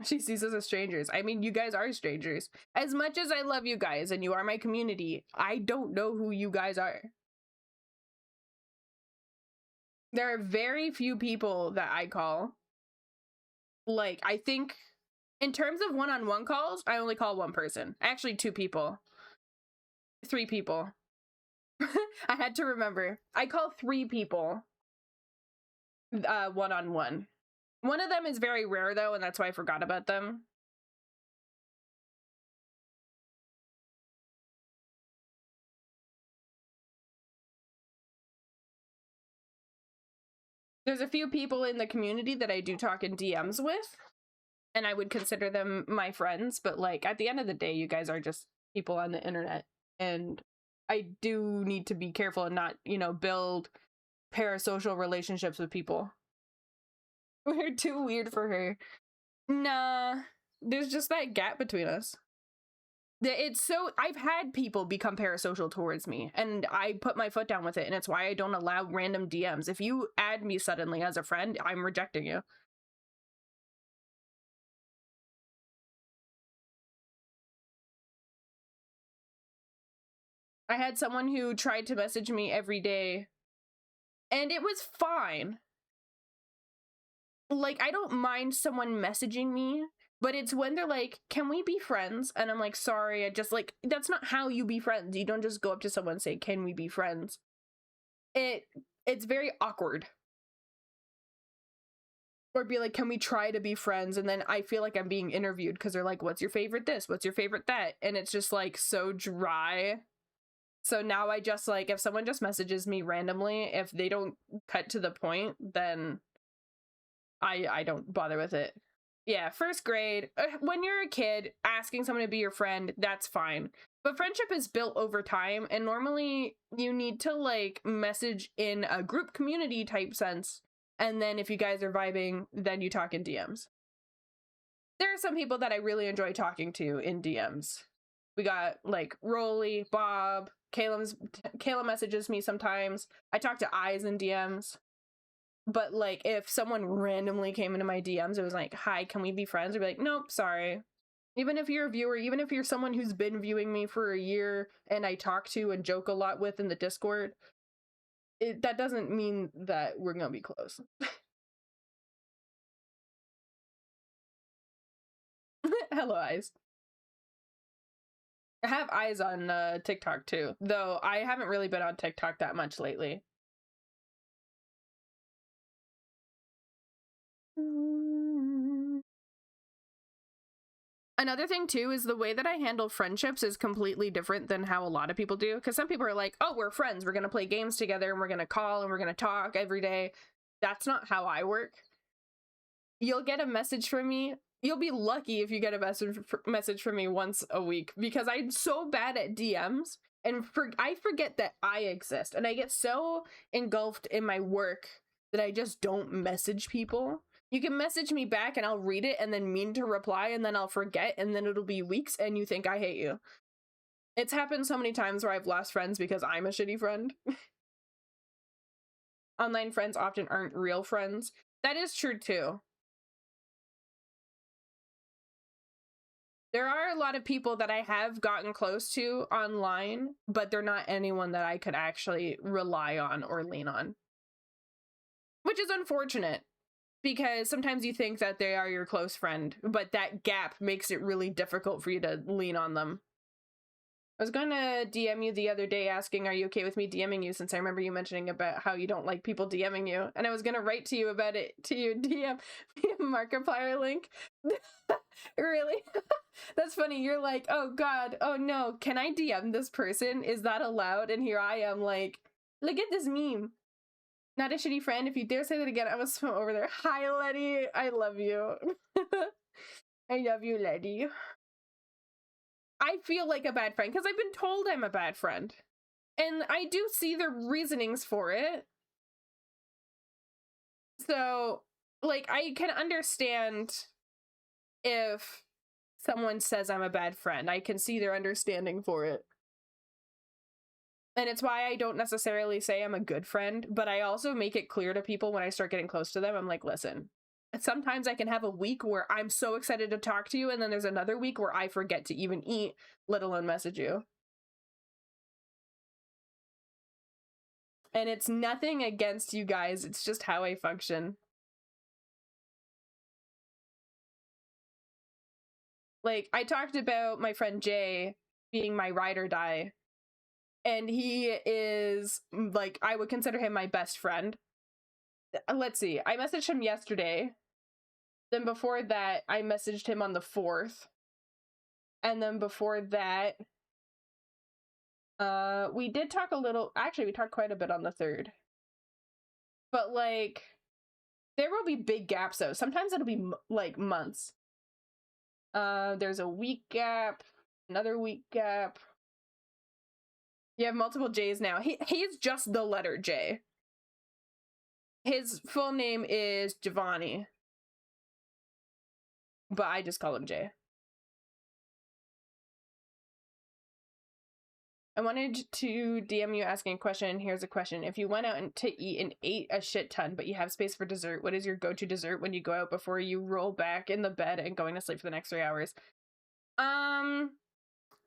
She sees us as strangers. I mean, you guys are strangers. As much as I love you guys and you are my community, I don't know who you guys are. There are very few people that I call. Like, I think in terms of one-on-one calls, I only call one person. Actually, 2 people. 3 people. I had to remember. I call 3 people one-on-one. One of them is very rare, though, and that's why I forgot about them. There's a few people in the community that I do talk in DMs with, and I would consider them my friends, but like at the end of the day, you guys are just people on the internet, and I do need to be careful and not, you know, build parasocial relationships with people. We're too weird for her. Nah, there's just that gap between us. It's so, I've had people become parasocial towards me, and I put my foot down with it, and it's why I don't allow random DMs. If you add me suddenly as a friend, I'm rejecting you. I had someone who tried to message me every day, and it was fine. Like, I don't mind someone messaging me, but it's when they're like, can we be friends? And I'm like, sorry, I just like, that's not how you be friends. You don't just go up to someone and say, can we be friends? It's very awkward. Or be like, can we try to be friends? And then I feel like I'm being interviewed because they're like, what's your favorite this? What's your favorite that? And it's just like so dry. So now I just like, if someone just messages me randomly, if they don't cut to the point, then I don't bother with it. Yeah, 1st grade, when you're a kid, asking someone to be your friend, that's fine. But friendship is built over time, and normally you need to like message in a group community type sense. And then if you guys are vibing, then you talk in DMs. There are some people that I really enjoy talking to in DMs. We got like Rolly, Bob, Kayla messages me sometimes. I talk to Eyes in DMs. But like if someone randomly came into my DMs, it was like, hi, can we be friends? I'd be like, nope, sorry. Even if you're a viewer, even if you're someone who's been viewing me for a year and I talk to and joke a lot with in the Discord, that doesn't mean that we're gonna be close. Hello, Eyes. I have Eyes on TikTok too, though I haven't really been on TikTok that much lately. Another thing too is the way that I handle friendships is completely different than how a lot of people do, because some people are like, oh, we're friends, we're gonna play games together and we're gonna call and we're gonna talk every day. That's not how I work. You'll get a message from me. You'll be lucky if you get a message from me once a week, because I'm so bad at DMs and I forget that I exist, and I get so engulfed in my work that I just don't message people. You can message me back and I'll read it and then mean to reply, and then I'll forget, and then it'll be weeks and you think I hate you. It's happened so many times where I've lost friends because I'm a shitty friend. Online friends often aren't real friends. That is true too. There are a lot of people that I have gotten close to online, but they're not anyone that I could actually rely on or lean on. Which is unfortunate, because sometimes you think that they are your close friend, but that gap makes it really difficult for you to lean on them. I was gonna DM you the other day asking, are you okay with me DMing you, since I remember you mentioning about how you don't like people DMing you, and I was gonna write to you about it to your DM via Markiplier link. Really? That's funny. You're like, oh god, oh no, can I DM this person? Is that allowed? And here I am like, look at this meme. Not a shitty friend. If you dare say that again, I will swim over there. Hi, Letty. I love you. I love you, Letty. I feel like a bad friend because I've been told I'm a bad friend. And I do see the reasonings for it. So like, I can understand if someone says I'm a bad friend. I can see their understanding for it. And it's why I don't necessarily say I'm a good friend, but I also make it clear to people when I start getting close to them. I'm like, listen, sometimes I can have a week where I'm so excited to talk to you, and then there's another week where I forget to even eat, let alone message you. And it's nothing against you guys, it's just how I function. Like, I talked about my friend Jay being my ride or die, and he is, like, I would consider him my best friend. Let's see, I messaged him yesterday. Then before that, I messaged him on the 4th. And then before that, we did talk a little, actually we talked quite a bit on the 3rd. But like, there will be big gaps though. Sometimes it'll be like months. There's a week gap, another week gap. You have multiple J's now. He's just the letter J. His full name is Giovanni, but I just call him Jay. I wanted to DM you asking a question. Here's a question. If you went out to eat and ate a shit ton, but you have space for dessert, what is your go-to dessert when you go out before you roll back in the bed and going to sleep for the next 3 hours?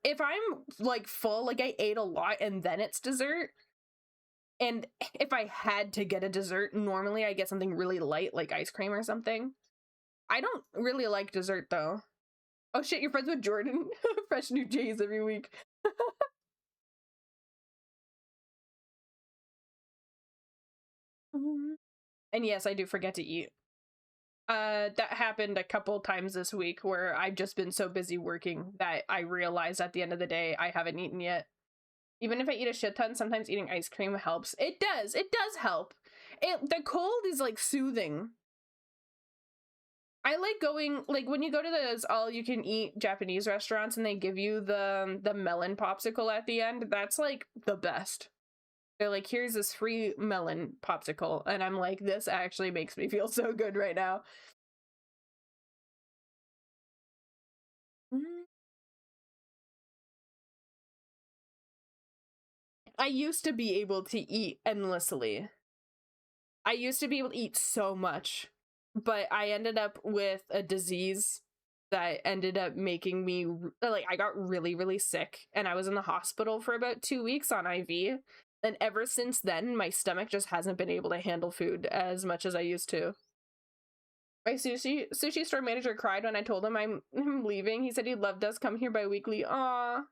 If I'm like full, like I ate a lot and then it's dessert, and if I had to get a dessert, normally I get something really light, like ice cream or something. I don't really like dessert though. Oh shit, you're friends with Jordan? Fresh new J's every week. And yes, I do forget to eat. That happened a couple times this week where I've just been so busy working that I realize at the end of the day I haven't eaten yet. Even if I eat a shit ton, sometimes eating ice cream helps. It does help. The cold is like soothing. I like going, like when you go to those all-you-can-eat Japanese restaurants and they give you the melon popsicle at the end, that's like the best. They're like, here's this free melon popsicle, and I'm like, this actually makes me feel so good right now. I used to be able to eat endlessly. I used to be able to eat so much, but I ended up with a disease that ended up making me, like, I got really, really sick, and I was in the hospital for about 2 weeks on IV. And ever since then, my stomach just hasn't been able to handle food as much as I used to. My sushi store manager cried when I told him I'm leaving. He said he loved us, come here bi-weekly. Aww.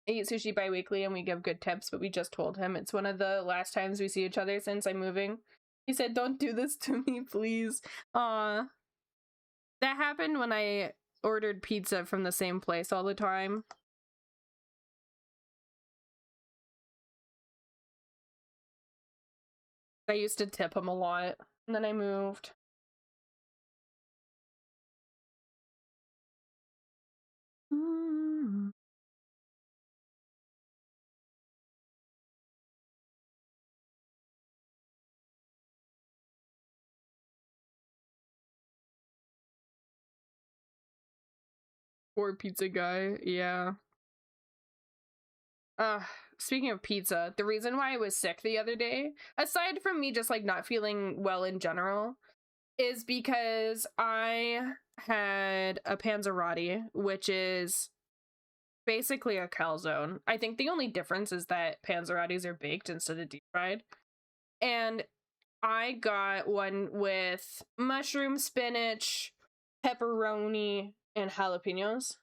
I eat sushi bi-weekly and we give good tips, but we just told him it's one of the last times we see each other since I'm moving. He said, don't do this to me, please. Aw. That happened when I ordered pizza from the same place all the time. I used to tip him a lot, and then I moved. Poor pizza guy, yeah. Speaking of pizza, the reason why I was sick the other day, aside from me just like not feeling well in general, is because I had a panzerotti, which is basically a calzone. I think the only difference is that panzerottis are baked instead of deep fried. And I got one with mushroom, spinach, pepperoni, and jalapenos.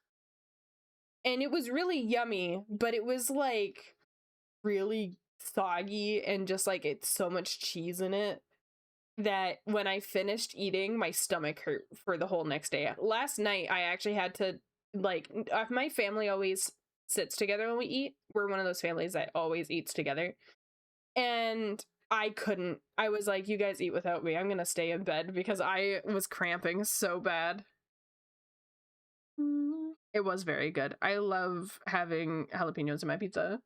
And it was really yummy, but it was like really soggy and just like it's so much cheese in it. that when I finished eating, my stomach hurt for the whole next day. Last night, I actually had to, like, my family always sits together when we eat. We're one of those families that always eats together. And I couldn't. I was like, you guys eat without me. I'm going to stay in bed because I was cramping so bad. It was very good. I love having jalapenos in my pizza.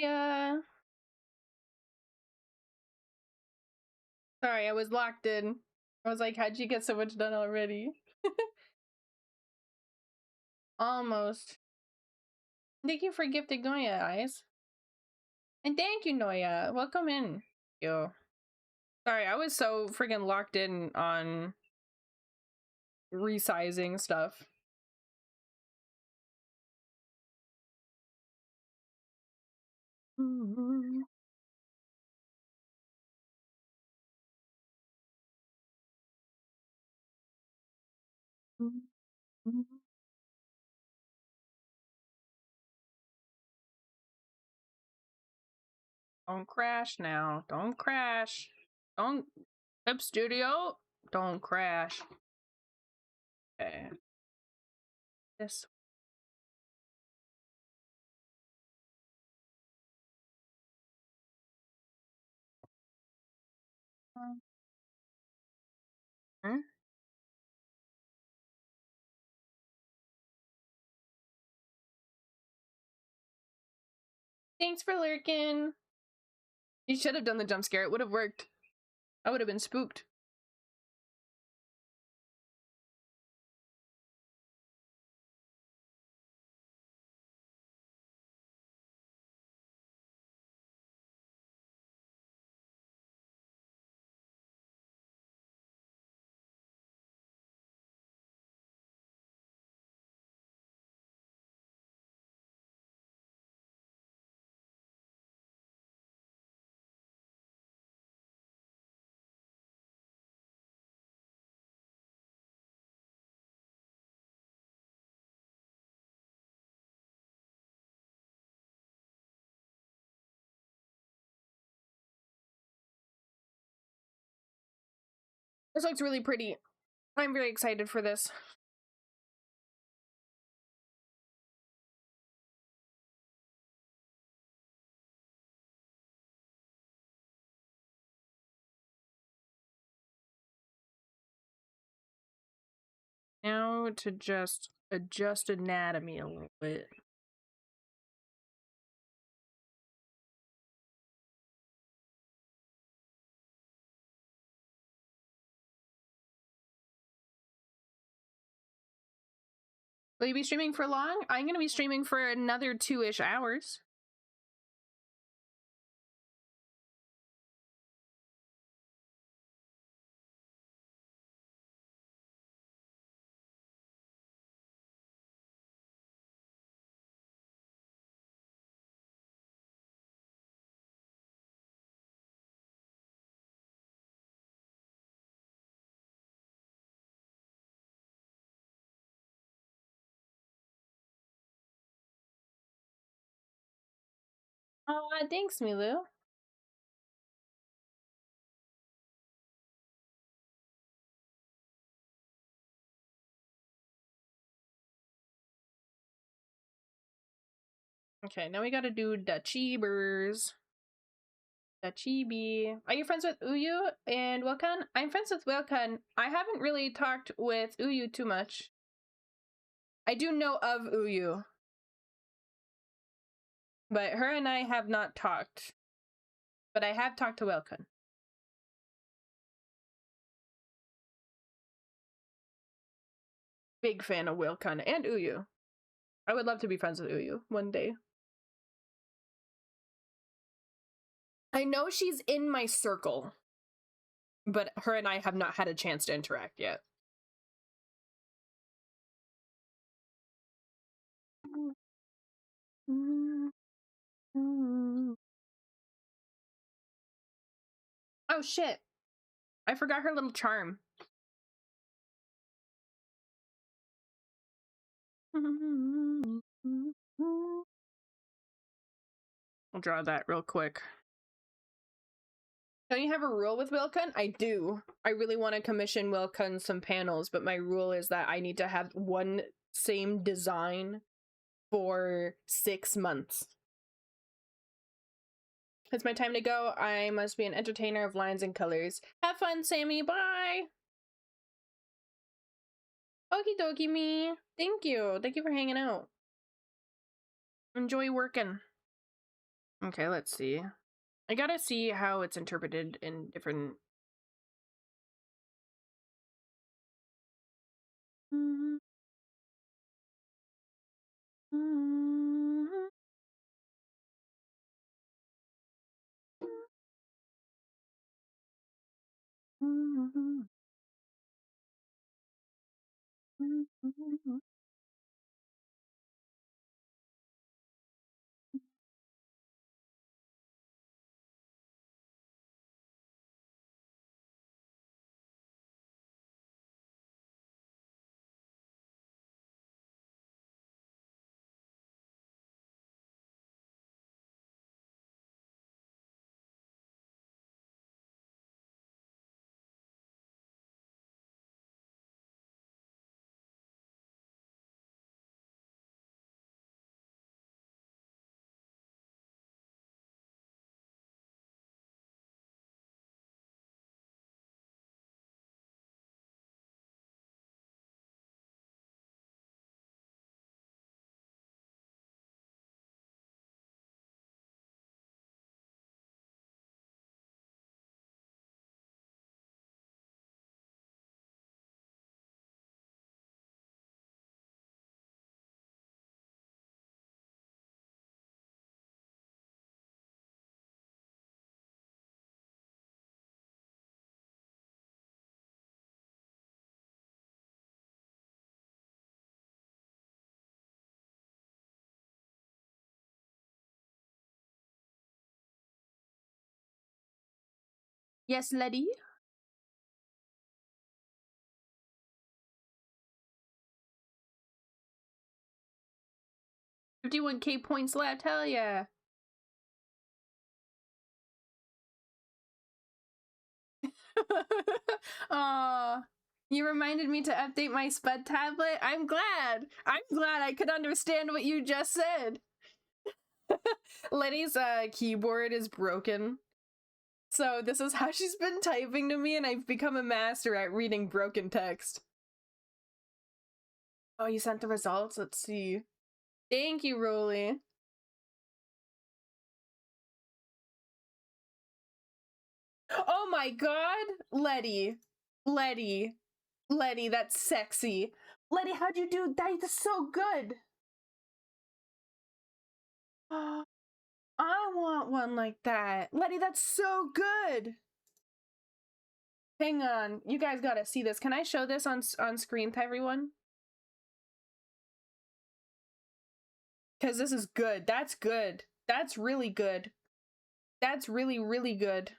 Yeah. Sorry, I was locked in. I was like, how'd you get so much done already? Almost. Thank you for gifting Noya, Eyes. And thank you, Noya. Welcome in. Yo. Sorry, I was so freaking locked in on resizing stuff. Don't crash now. Don't crash. Don't. Hip Studio. Don't crash. Okay. This. one. Hmm? Thanks for lurking. You should have done the jump scare. It would have worked. I would have been spooked. This looks really pretty. I'm very excited for this. Now to just adjust anatomy a little bit. Will you be streaming for long? I'm going to be streaming for another 2-ish hours. Thanks, Milu. Okay, now we gotta do the Cheebers. The Chibi. Are you friends with Uyu and Wilkan? I'm friends with Wilkan. I haven't really talked with Uyu too much. I do know of Uyu, but her and I have not talked. But I have talked to Wilkan. Big fan of Wilkan and Uyu. I would love to be friends with Uyu one day. I know she's in my circle, but her and I have not had a chance to interact yet. Oh shit. I forgot her little charm. I'll draw that real quick. Don't you have a rule with Wilkun? I do. I really want to commission Wilkun some panels, but my rule is that I need to have one same design for 6 months. It's my time to go. I must be an entertainer of lines and colors. Have fun, Sammy. Bye. Okie dokie, me. Thank you. Thank you for hanging out. Enjoy working. Okay, let's see. I gotta see how it's interpreted in different. Yes, lady. 51K points left. Hell yeah. Aw. You reminded me to update my Spud tablet. I'm glad. I'm glad I could understand what you just said. Letty's keyboard is broken. So this is how she's been typing to me, and I've become a master at reading broken text. Oh, you sent the results? Let's see. Thank you, Rolly. Oh my god! Letty. Letty. Letty, that's sexy. Letty, how'd you do that? That's so good. I want one like that. Letty, that's so good. Hang on. You guys gotta see this. Can I show this on screen to everyone? Because this is good. That's good. That's really good. That's really, really good.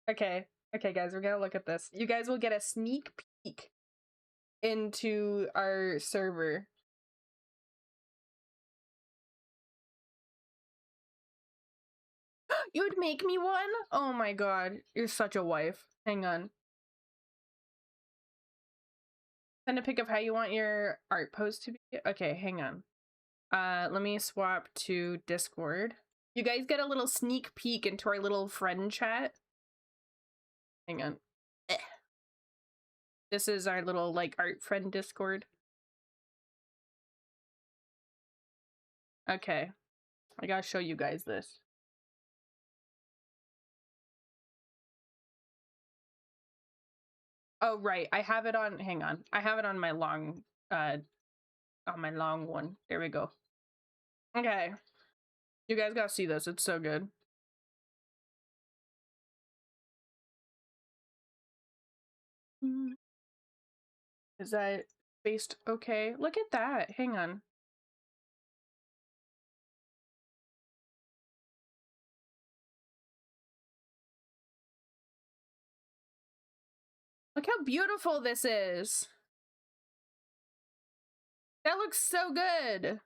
Okay. Okay, guys, we're gonna look at this. You guys will get a sneak peek into our server. You would make me one? Oh my god. You're such a wife. Hang on. Send a pic of how you want your art pose to be. Okay, hang on. Let me swap to Discord. You guys get a little sneak peek into our little friend chat. Hang on. This is our little like art friend Discord. Okay. I gotta show you guys this. Oh right, I have it on, hang on. I have it on my long one. There we go. Okay. You guys gotta see this, it's so good. Is that spaced okay? Look at that. Hang on. Look how beautiful this is. That looks so good.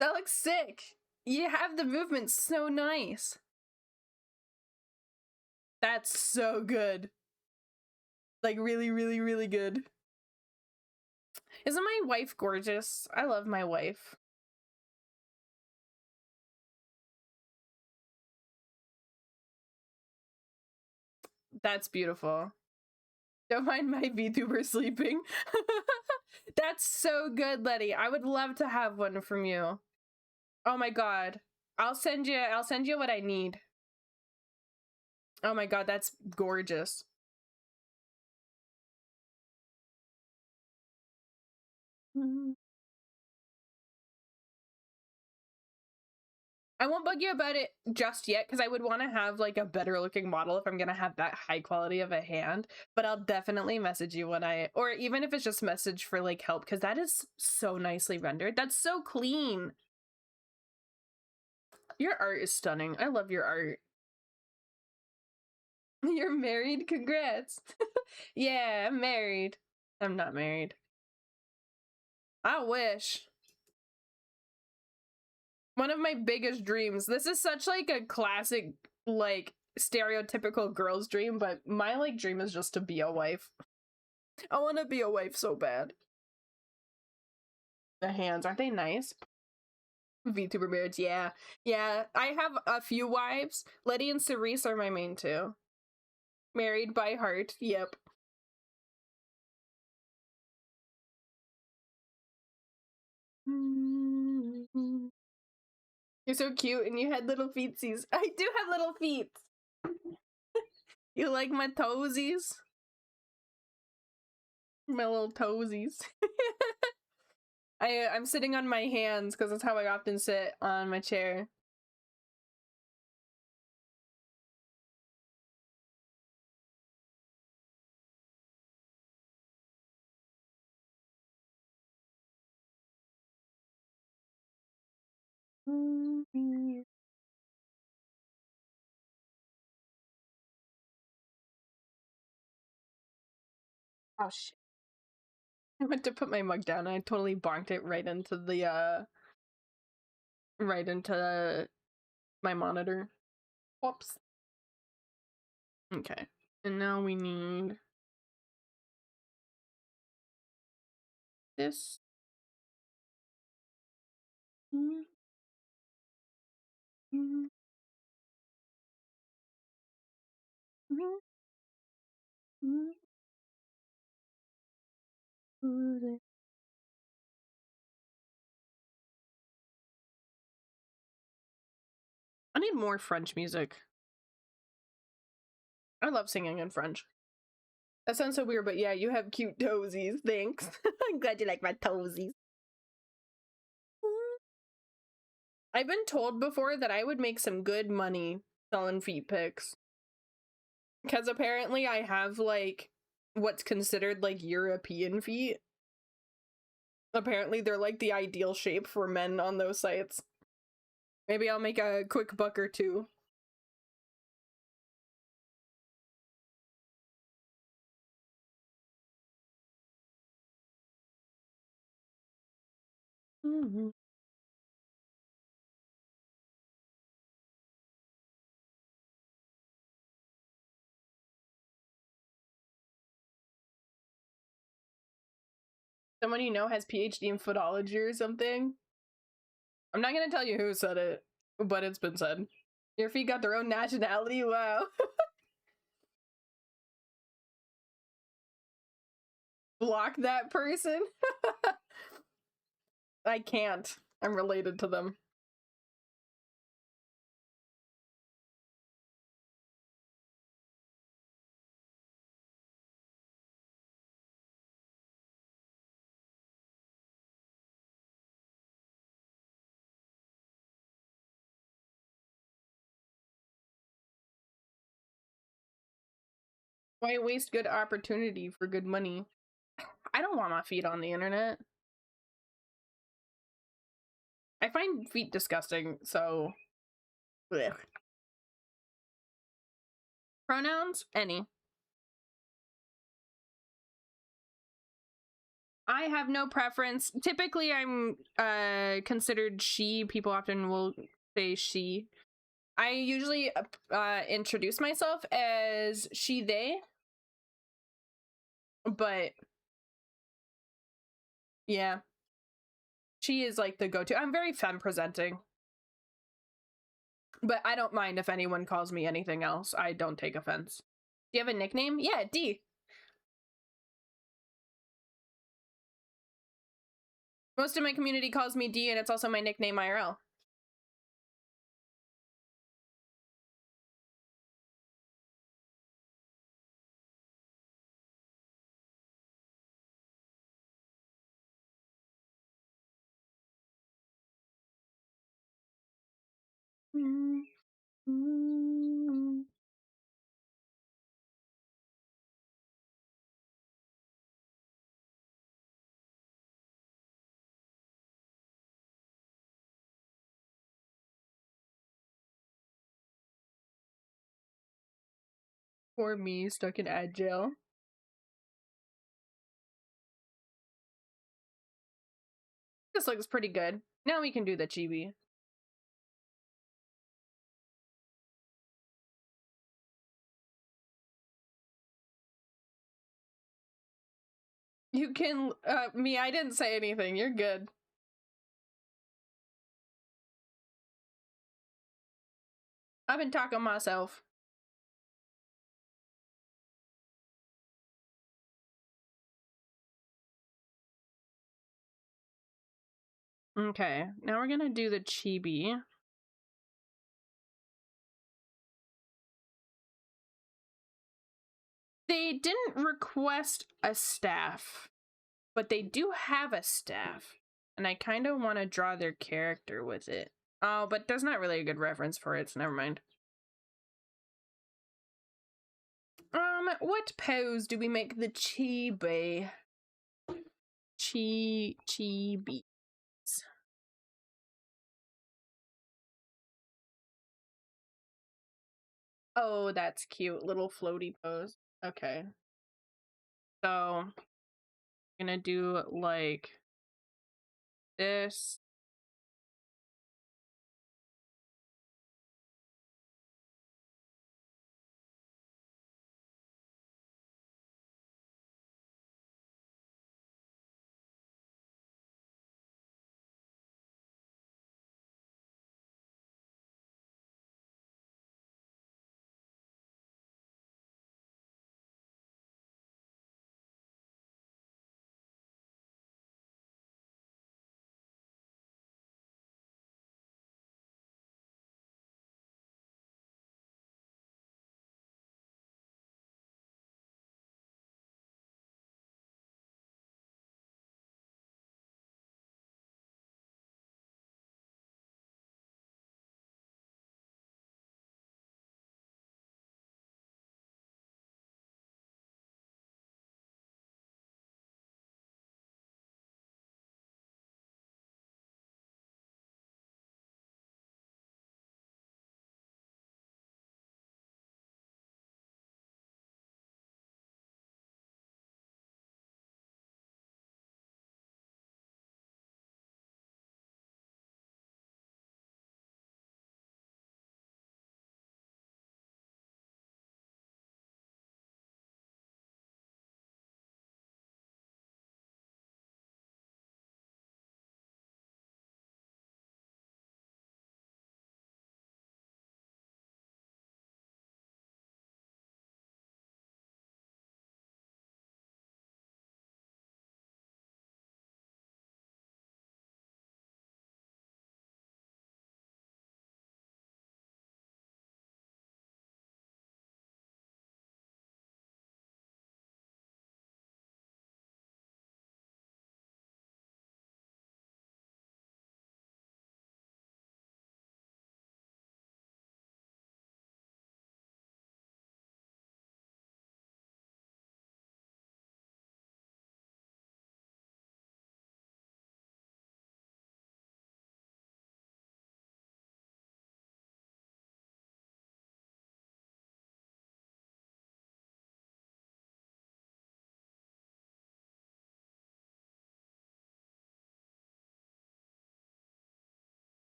That looks sick. You have the movement so nice. That's so good. Like really, really, really good. Isn't my wife gorgeous? I love my wife. That's beautiful. Don't mind my VTuber sleeping. That's so good, Letty. I would love to have one from you. Oh my god. I'll send you what I need. Oh my god, that's gorgeous. I won't bug you about it just yet because I would want to have like a better looking model if I'm gonna have that high quality of a hand, but I'll definitely message you when or even if it's just message for like help, because that is so nicely rendered. That's so clean. Your art is stunning. I love your art. You're married? Congrats. Yeah, I'm married. I'm not married. I wish. One of my biggest dreams. This is such like a classic, like stereotypical girl's dream, but my like dream is just to be a wife. I want to be a wife so bad. The hands, aren't they nice? VTuber marriage, yeah. Yeah, I have a few wives. Letty and Cerise are my main two. Married by heart, yep. You're so cute and you had little feetsies. I do have little feet. You like my toesies? My little toesies. I'm sitting on my hands because that's how I often sit on my chair. Oh shit. I went to put my mug down and I totally bonked it right into the right into my monitor. Whoops. Okay. And now we need this. I need more French music. I love singing in French. That sounds so weird, but yeah, you have cute toesies. Thanks. I'm glad you like my toesies. I've been told before that I would make some good money selling feet pics. Because apparently I have, like, what's considered, like, European feet. Apparently they're, like, the ideal shape for men on those sites. Maybe I'll make a quick buck or two. Someone you know has PhD in footology or something. I'm not gonna tell you who said it, but it's been said. Your feet got their own nationality? Wow. Block that person? I can't. I'm related to them. Why waste good opportunity for good money? I don't want my feet on the internet. I find feet disgusting, so... Blech. Pronouns? Any. I have no preference. Typically, I'm considered she. People often will say she. I usually introduce myself as she, they. But yeah, she is like the go-to. I'm very femme presenting. But I don't mind if anyone calls me anything else. I don't take offense. Do you have a nickname? Yeah, D. Most of my community calls me D, and it's also my nickname IRL. Poor me, stuck in ad jail. This looks pretty good. Now we can do the chibi. You can, me, I didn't say anything. You're good. I've been talking myself. Okay, now we're gonna do the chibi. They didn't request a staff, but they do have a staff. And I kind of want to draw their character with it. Oh, but there's not really a good reference for it, so never mind. What pose do we make the chibi? Chibi. Oh, that's cute. Little floaty pose. Okay. So, I'm gonna do like this.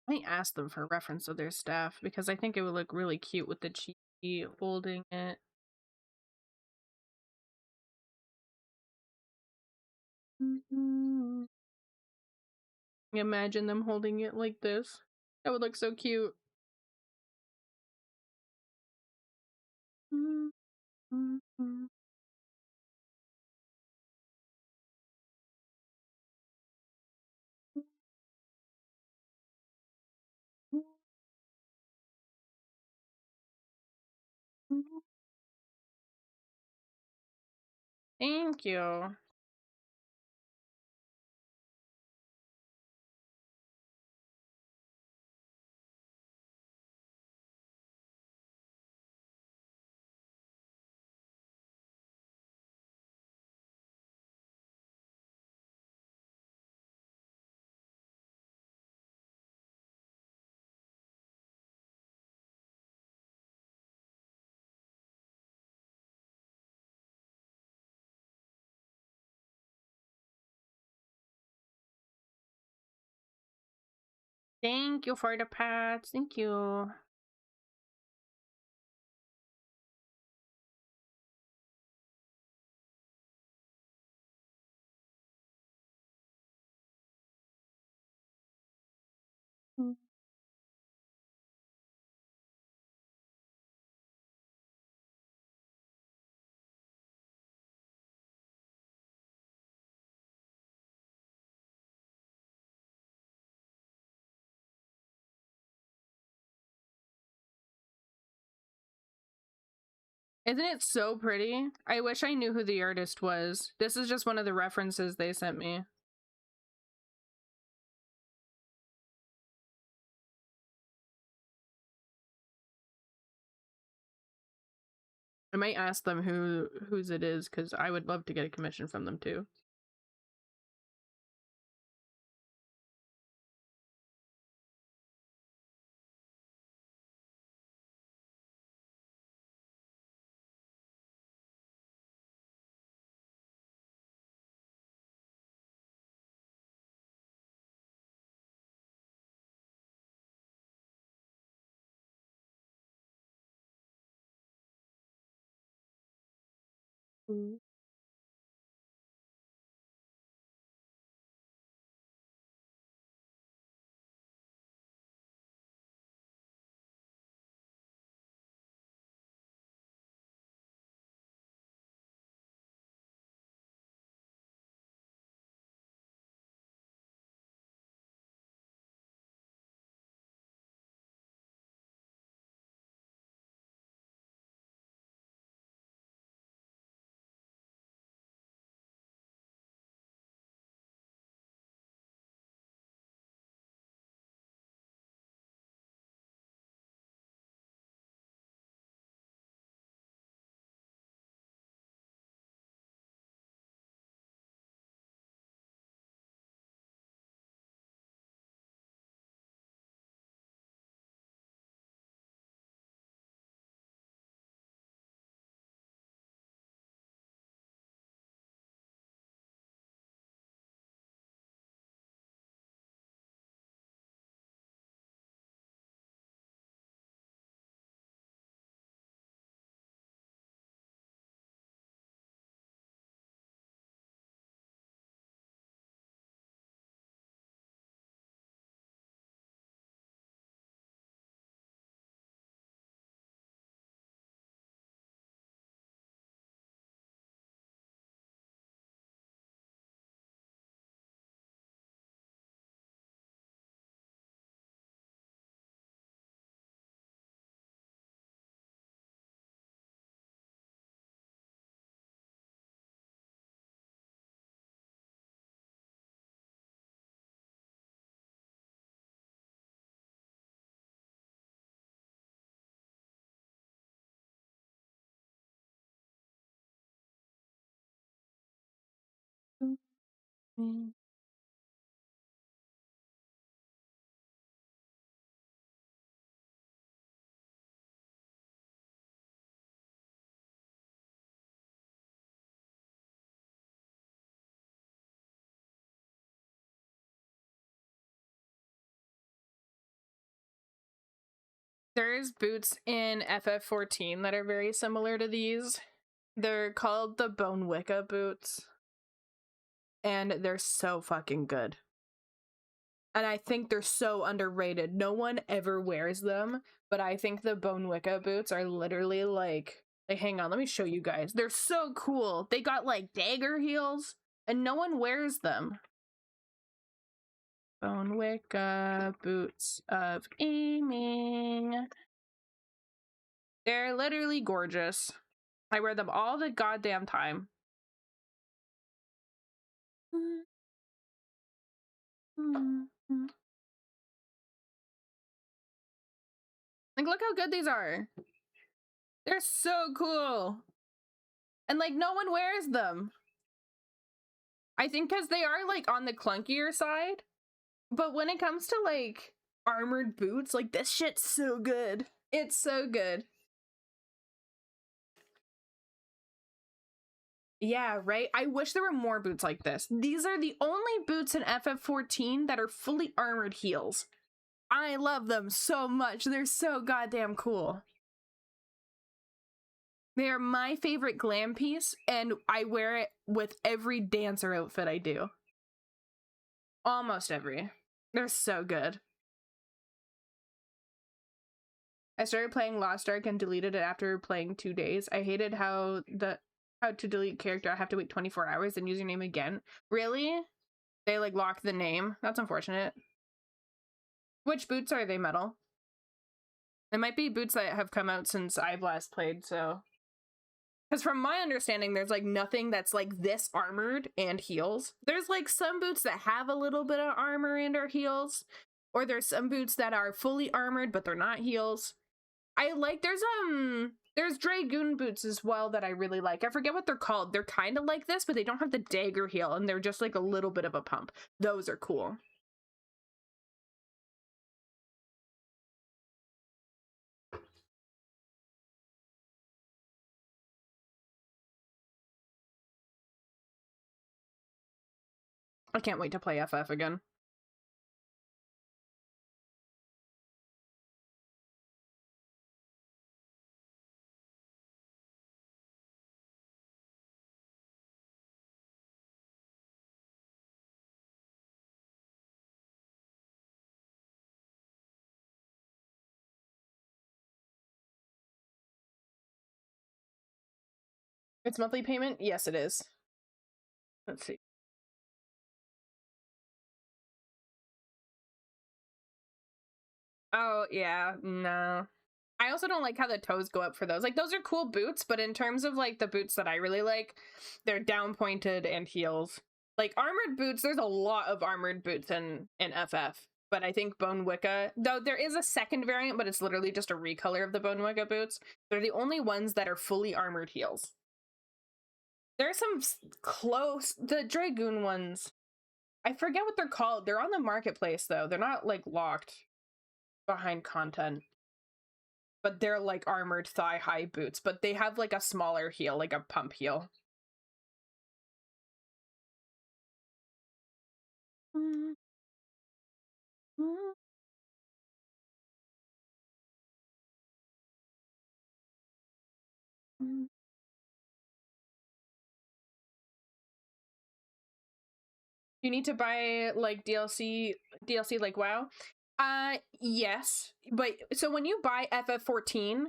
I asked them for a reference of their staff because I think it would look really cute with the chibi holding it. Imagine them holding it like this. That would look so cute. Thank you. Thank you for the pets. Thank you. Mm. Isn't it so pretty? I wish I knew who the artist was. This is just one of the references they sent me. I might ask them whose it is, because I would love to get a commission from them too. Mm. Mm. There's boots in FF14 that are very similar to these. They're called the Bone Wicca boots. And they're so fucking good. And I think they're so underrated. No one ever wears them, but I think the Bone Wicca boots are literally like hang on, let me show you guys. They're so cool. They got like dagger heels and no one wears them. Bone Wicca boots of aiming. They're literally gorgeous. I wear them all the goddamn time. Like, look how good these are. They're so cool. And like, no one wears them. I think because they are like on the clunkier side. But when it comes to like armored boots, like this shit's so good. It's so good. Yeah, right? I wish there were more boots like this. These are the only boots in FF14 that are fully armored heels. I love them so much. They're so goddamn cool. They are my favorite glam piece, and I wear it with every dancer outfit I do. Almost every. They're so good. I started playing Lost Ark and deleted it after playing 2 days. I hated how to delete character. I have to wait 24 hours and username again. Really? They like lock the name? That's unfortunate. Which boots are they, Metal? It might be boots that have come out since I've last played, so. Because from my understanding, there's like nothing that's like this armored and heels. There's like some boots that have a little bit of armor and are heels. Or there's some boots that are fully armored, but they're not heels. I like, there's Dragoon boots as well that I really like. I forget what they're called. They're kind of like this, but they don't have the dagger heel, and they're just like a little bit of a pump. Those are cool. I can't wait to play FF again. It's monthly payment? Yes, it is. Let's see. Oh, yeah, no. I also don't like how the toes go up for those. Like, those are cool boots, but in terms of, like, the boots that I really like, they're down-pointed and heels. Like, armored boots, there's a lot of armored boots in FF. But I think Bone Wicca, though there is a second variant, but it's literally just a recolor of the Bone Wicca boots. They're the only ones that are fully armored heels. There's some close, the Dragoon ones. I forget what they're called. They're on the marketplace, though. They're not, like, locked behind content. But they're, like, armored thigh-high boots. But they have, like, a smaller heel, like a pump heel. You need to buy like DLC like WoW. Yes, but so when you buy FF14,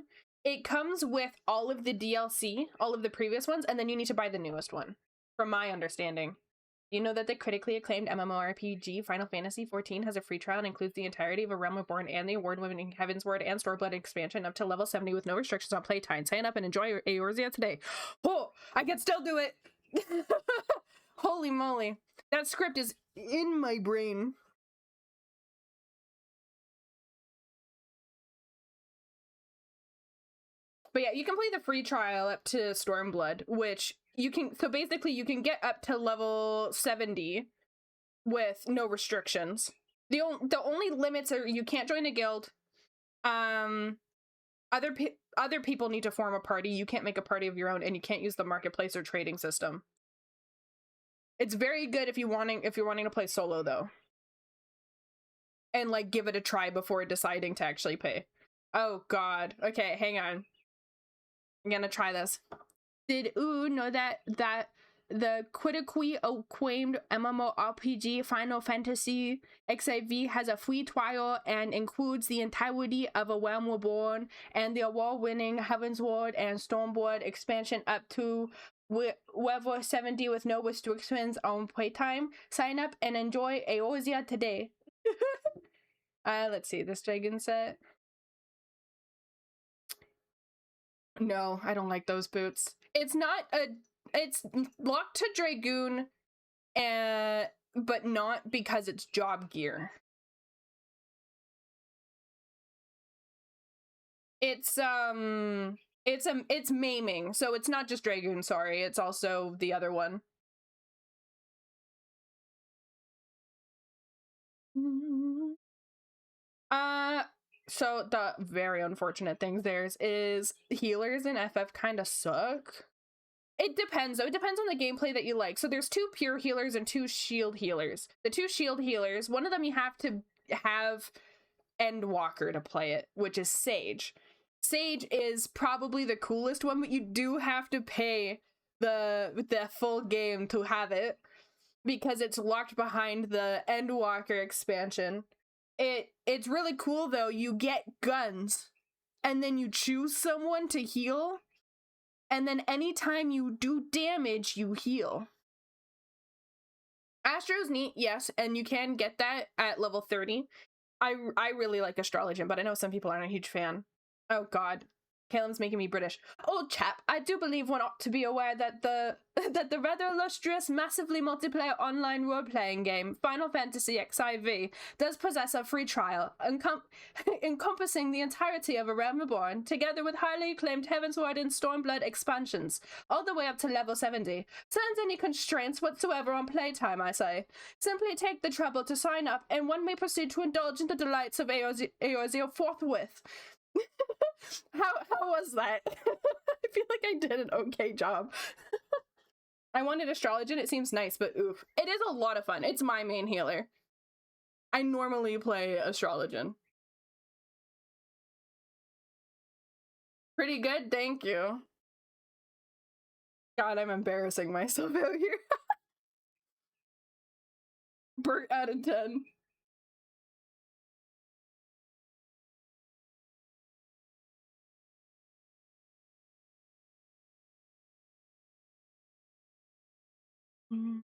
it comes with all of the DLC, all of the previous ones, and then you need to buy the newest one. From my understanding. You know that the critically acclaimed MMORPG Final Fantasy XIV has a free trial and includes the entirety of A Realm Reborn and the award-winning Heavensward and Stormblood expansion up to level 70 with no restrictions on playtime. Sign up and enjoy Eorzea today. Oh, I can still do it! Holy moly. That script is in my brain. But yeah, you can play the free trial up to Stormblood, which you can, so basically you can get up to level 70 with no restrictions. The only limits are you can't join a guild. Other people need to form a party. You can't make a party of your own, and you can't use the marketplace or trading system. It's very good if you're wanting to play solo though. And like give it a try before deciding to actually pay. Oh god. Okay, hang on. I'm gonna try this. Did you know that the critically acclaimed MMORPG Final Fantasy XIV has a free trial and includes the entirety of A Realm Reborn and the award-winning Heavensward and Stormblood expansion up to level 70 with no restrictions on playtime? Sign up and enjoy Eorzea today. Let's see, this dragon set. No, I don't like those boots. It's locked to Dragoon but not because it's job gear. It's maiming, so it's not just Dragoon, sorry, it's also the other one. So the very unfortunate things is healers in FF kind of suck. It depends though. It depends on the gameplay that you like. So there's 2 pure healers and 2 shield healers. The 2 shield healers, one of them you have to have Endwalker to play it, which is Sage. Sage is probably the coolest one, but you do have to pay the full game to have it because it's locked behind the Endwalker expansion. It's really cool though. You get guns and then you choose someone to heal, and then anytime you do damage, you heal. Astro's neat, yes, and you can get that at level 30. I really like Astrologian, but I know some people aren't a huge fan. Oh god. Caleb's making me British. Old chap, I do believe one ought to be aware that the rather illustrious, massively multiplayer online role-playing game, Final Fantasy XIV, does possess a free trial, encompassing the entirety of A Realm Reborn, together with highly acclaimed Heavensward and Stormblood expansions, all the way up to level 70. Sans any constraints whatsoever on playtime, I say. Simply take the trouble to sign up, and one may proceed to indulge in the delights of Eorzea forthwith. How was that? I feel like I did an okay job. I wanted Astrologian. It seems nice, but oof. It is a lot of fun. It's my main healer. I normally play Astrologian. Pretty good, thank you. God, I'm embarrassing myself out here. Bert out of 10. Mm.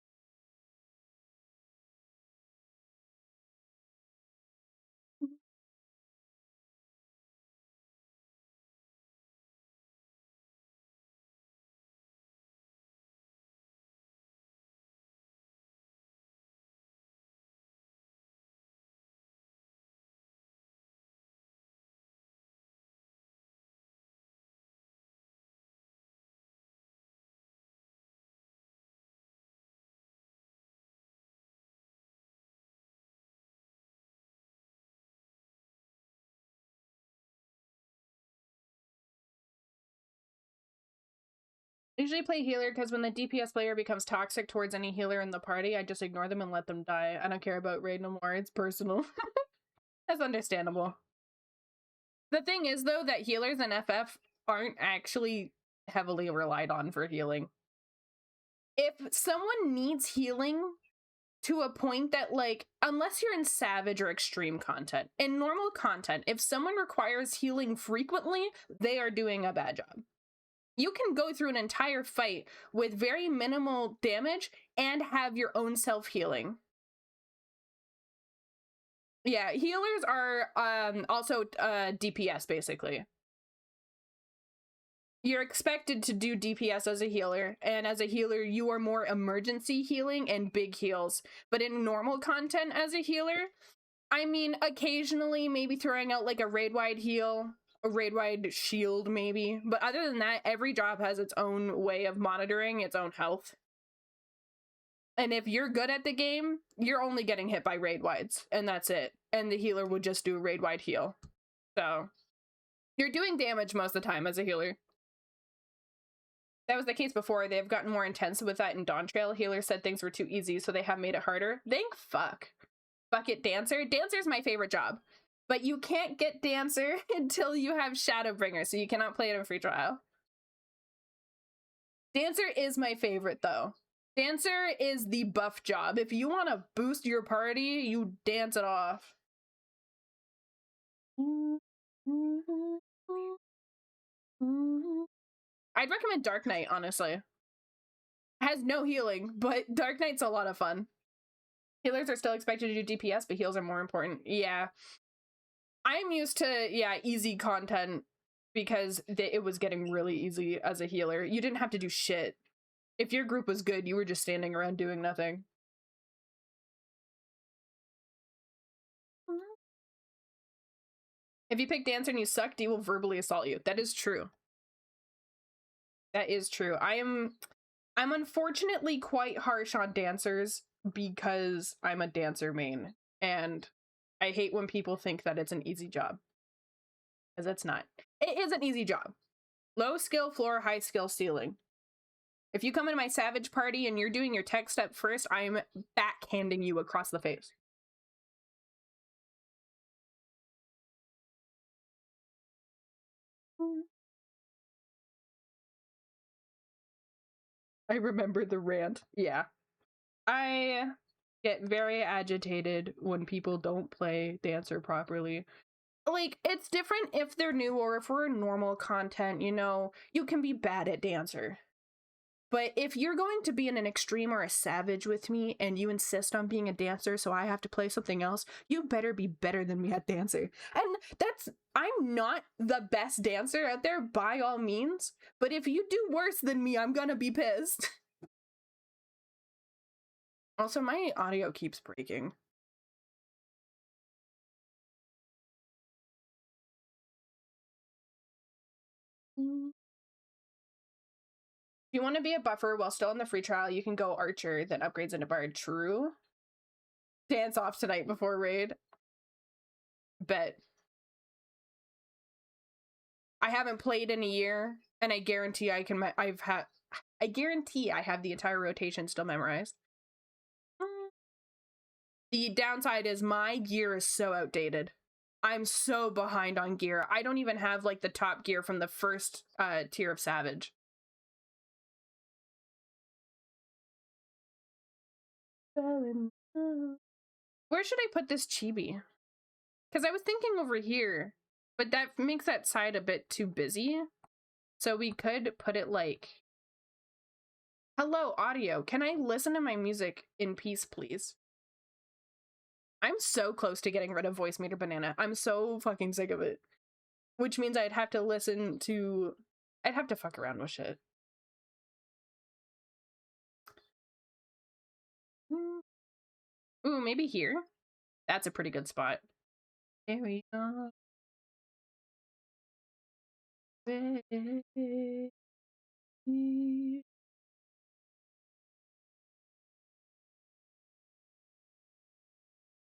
I usually play healer because when the DPS player becomes toxic towards any healer in the party, I just ignore them and let them die. I don't care about raid no more. It's personal. That's understandable. The thing is, though, that healers in FF aren't actually heavily relied on for healing. If someone needs healing to a point that, like, unless you're in Savage or Extreme content, in normal content, if someone requires healing frequently, they are doing a bad job. You can go through an entire fight with very minimal damage and have your own self-healing. Yeah, healers are also DPS, basically. You're expected to do DPS as a healer, and as a healer, you are more emergency healing and big heals. But in normal content as a healer, I mean, occasionally maybe throwing out like a raid-wide heal, a raid-wide shield maybe. But other than that, every job has its own way of monitoring its own health. And if you're good at the game, you're only getting hit by raid-wides, and that's it. And the healer would just do a raid-wide heal. So, you're doing damage most of the time as a healer. That was the case before. They've gotten more intense with that in Dawn Trail. Healers said things were too easy, so they have made it harder. Thank fuck. Fuck it, Dancer. Dancer's my favorite job. But you can't get Dancer until you have Shadowbringer, so you cannot play it in free trial. Dancer is my favorite, though. Dancer is the buff job. If you want to boost your party, you dance it off. I'd recommend Dark Knight, honestly. It has no healing, but Dark Knight's a lot of fun. Healers are still expected to do DPS, but heals are more important. Yeah. I'm used to, yeah, easy content because it was getting really easy as a healer. You didn't have to do shit. If your group was good, you were just standing around doing nothing. If you pick dancer and you suck, D will verbally assault you. That is true. That is true. I'm unfortunately quite harsh on dancers because I'm a dancer main, and I hate when people think that it's an easy job, because it's not. It is an easy job. Low skill floor, high skill ceiling. If you come into my savage party and you're doing your tech step first, I'm backhanding you across the face. I remember the rant. Yeah. I get very agitated when people don't play dancer properly. Like, it's different if they're new or if we're normal content, you know, you can be bad at dancer. But if you're going to be in an extreme or a savage with me and you insist on being a dancer so I have to play something else, you better be better than me at dancer. And I'm not the best dancer out there by all means, but if you do worse than me, I'm gonna be pissed. Also, my audio keeps breaking. If you want to be a buffer while still in the free trial, you can go Archer, then upgrades into Bard. True. Dance off tonight before raid. Bet. I haven't played in a year, and I guarantee I guarantee I have the entire rotation still memorized. The downside is my gear is so outdated. I'm so behind on gear. I don't even have like the top gear from the first tier of Savage. Where should I put this chibi? Because I was thinking over here, but that makes that side a bit too busy. So we could put it like, hello, audio. Can I listen to my music in peace, please? I'm so close to getting rid of voice meter banana. I'm so fucking sick of it. Which means I'd have to fuck around with shit. Ooh, maybe here? That's a pretty good spot. Here we go.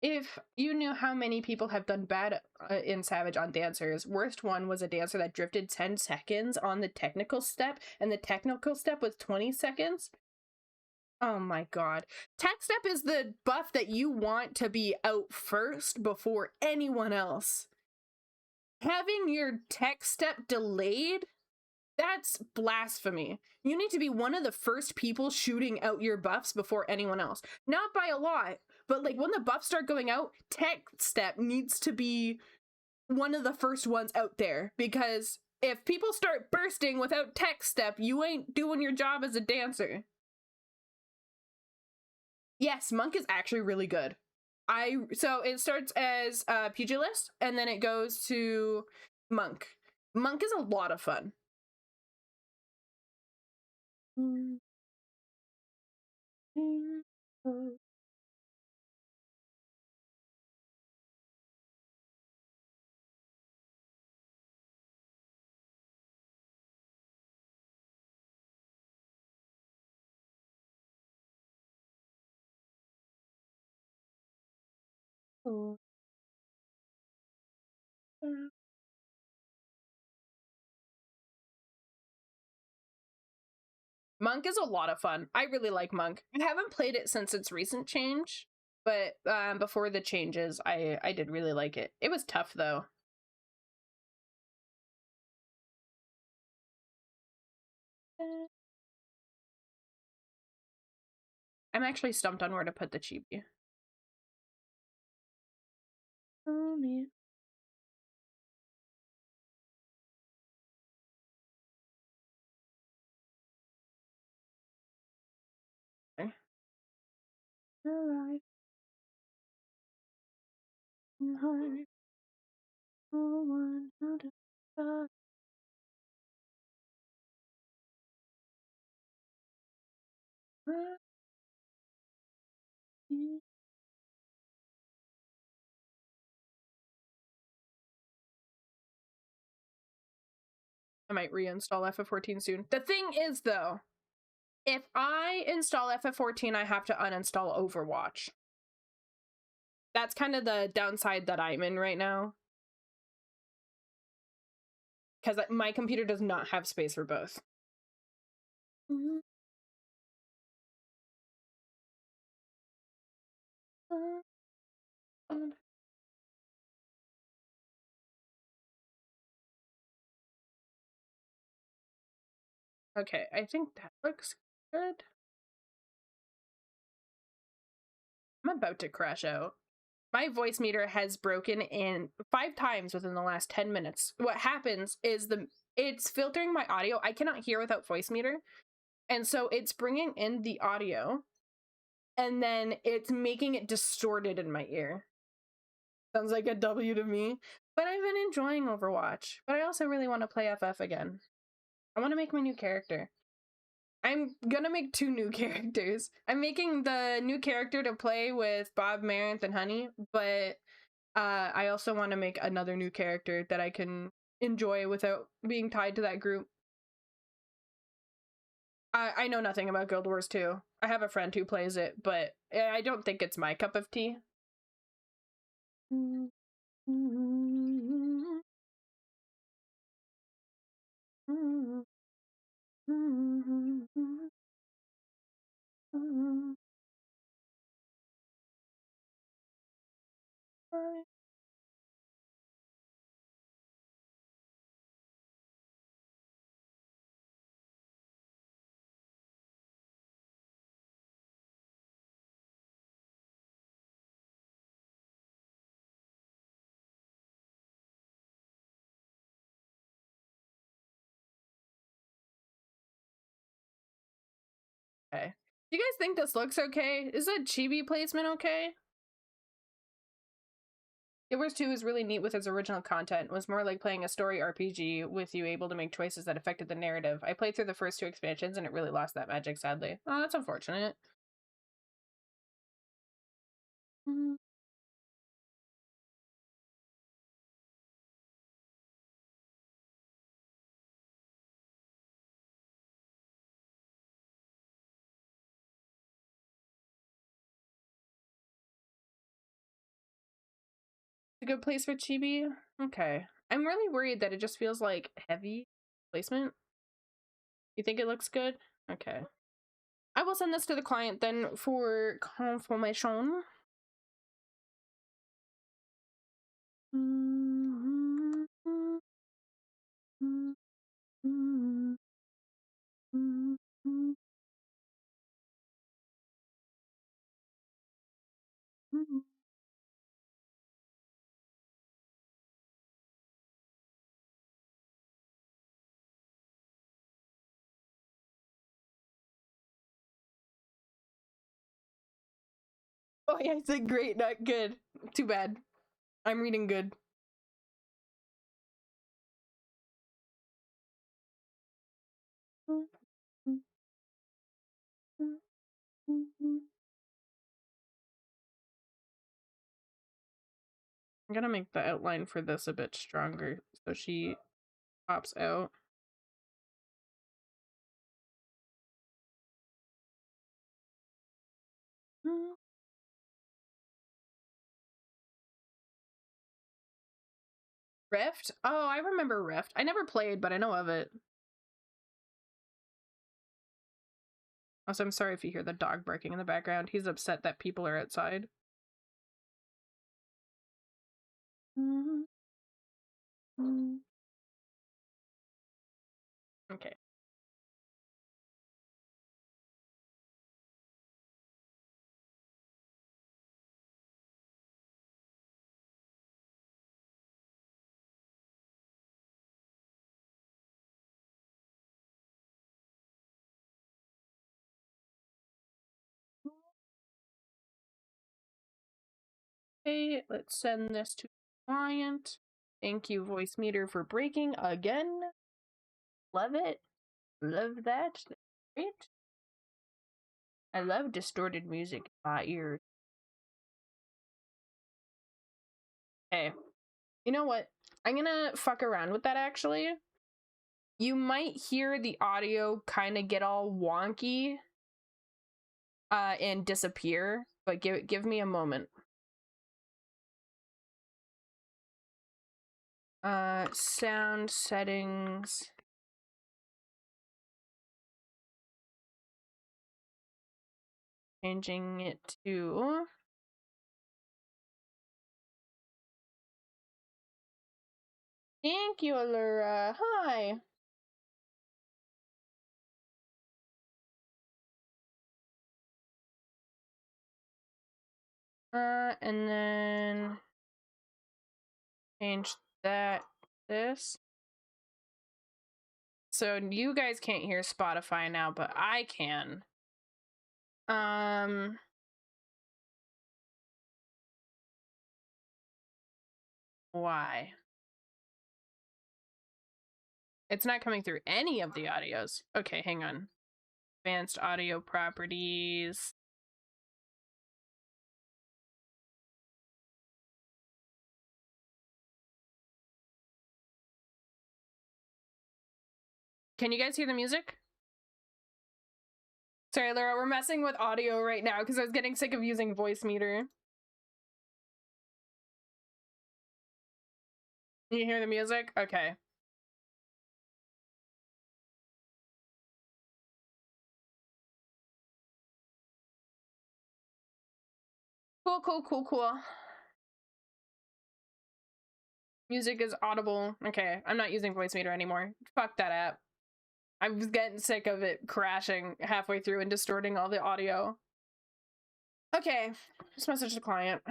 If you knew how many people have done bad in Savage on dancers, worst one was a dancer that drifted 10 seconds on the technical step, and the technical step was 20 seconds. Oh my god. Tech step is the buff that you want to be out first before anyone else. Having your tech step delayed? That's blasphemy. You need to be one of the first people shooting out your buffs before anyone else. Not by a lot, but like when the buffs start going out, tech step needs to be one of the first ones out there, because if people start bursting without tech step, you ain't doing your job as a dancer. Yes, Monk is actually really good. So it starts as Pugilist, and then it goes to Monk. Monk is a lot of fun. Monk is a lot of fun. I really like Monk. I haven't played it since its recent change, but before the changes, I did really like it. It was tough though. I'm actually stumped on where to put the chibi. Oh, man. Okay. Alright. Heart. Oh, one out of five. might reinstall FF14 soon. The thing is, though, if I install FF14, I have to uninstall Overwatch. That's kind of the downside that I'm in right now. Because my computer does not have space for both. Okay, I think that looks good. I'm about to crash out. My voice meter has broken in 5 times within the last 10 minutes. What happens is it's filtering my audio. I cannot hear without voice meter. And so it's bringing in the audio and then it's making it distorted in my ear. Sounds like a W to me. But I've been enjoying Overwatch. But I also really want to play FF again. I want to make my new character. I'm gonna make 2 new characters. I'm making the new character to play with Bob, Marinth, and Honey, but I also want to make another new character that I can enjoy without being tied to that group. I know nothing about Guild Wars 2. I have a friend who plays it, but I don't think it's my cup of tea. Okay. Do you guys think this looks okay? Is that chibi placement okay? Guild Wars 2 is really neat with its original content. It was more like playing a story RPG with you able to make choices that affected the narrative. I played through the first 2 expansions and it really lost that magic, sadly. Oh, that's unfortunate. A good place for chibi? Okay. I'm really worried that it just feels like heavy placement. You think it looks good? Okay. I will send this to the client then for confirmation. Oh yeah, I said great, not good. Too bad. I'm reading good. I'm gonna make the outline for this a bit stronger so she pops out. Rift? Oh, I remember Rift. I never played, but I know of it. Also, I'm sorry if you hear the dog barking in the background. He's upset that people are outside. Okay. Okay, let's send this to the client. Thank you, voice meter, for breaking again. Love it. Love that. Great. I love distorted music in my ears. Okay. You know what? I'm gonna fuck around with that actually. You might hear the audio kind of get all wonky and disappear, but give me a moment. Sound settings. Changing it to thank you, Allura. Hi. And then change this. So you guys can't hear Spotify now, but I can. Why? It's not coming through any of the audios. Okay, hang on. Advanced audio properties. Can you guys hear the music? Sorry, Laura, we're messing with audio right now because I was getting sick of using voice meter. You hear the music? Okay. Cool. Music is audible. Okay, I'm not using voice meter anymore. Fuck that app. I was getting sick of it crashing halfway through and distorting all the audio. Okay, just message the client.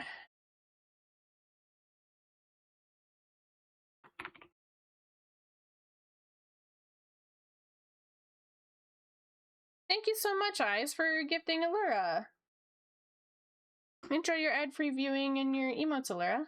Thank you so much, Eyes, for gifting Allura. Enjoy your ad-free viewing and your emotes, Allura.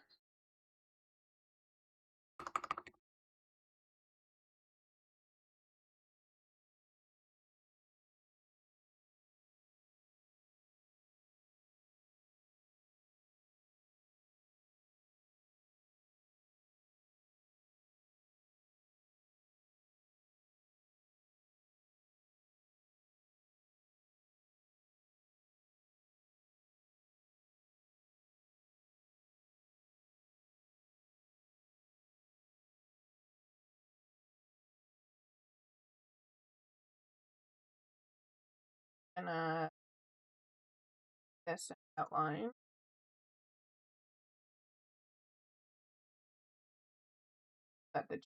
And this outline. The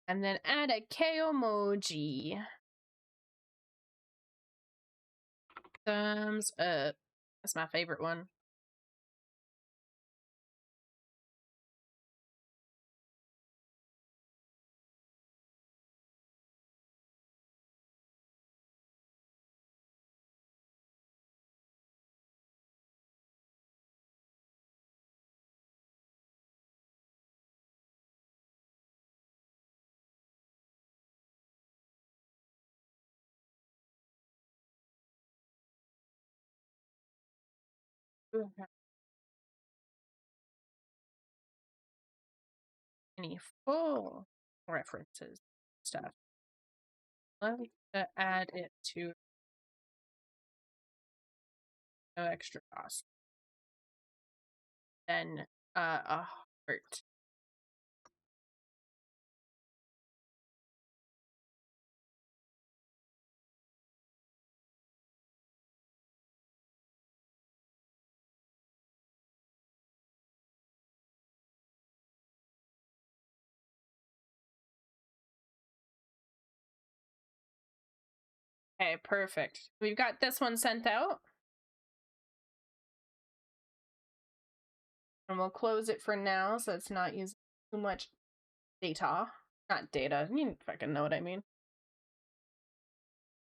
and then add a K emoji. Thumbs up. That's my favorite one. Any full references stuff. Love to add it to no extra cost. Then a heart. Okay, perfect. We've got this one sent out. And we'll close it for now so it's not using too much data. Not data. You fucking know what I mean.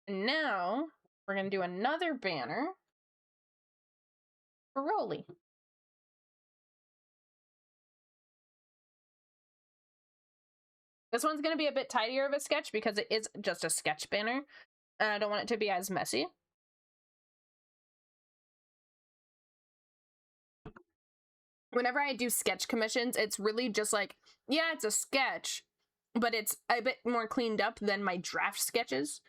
And now we're going to do another banner for Rolly. This one's going to be a bit tidier of a sketch because it is just a sketch banner. And I don't want it to be as messy. Whenever I do sketch commissions, it's really just like, yeah, it's a sketch, but it's a bit more cleaned up than my draft sketches.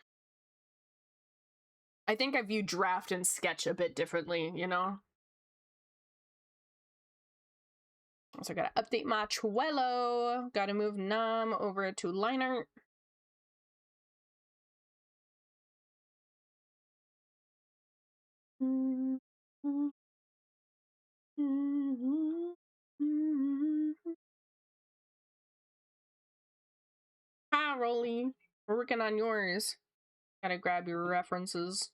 I think I view draft and sketch a bit differently, you know? So I gotta update my Trello. Gotta move Num over to line art. Hi, Rolly. We're working on yours. Gotta grab your references.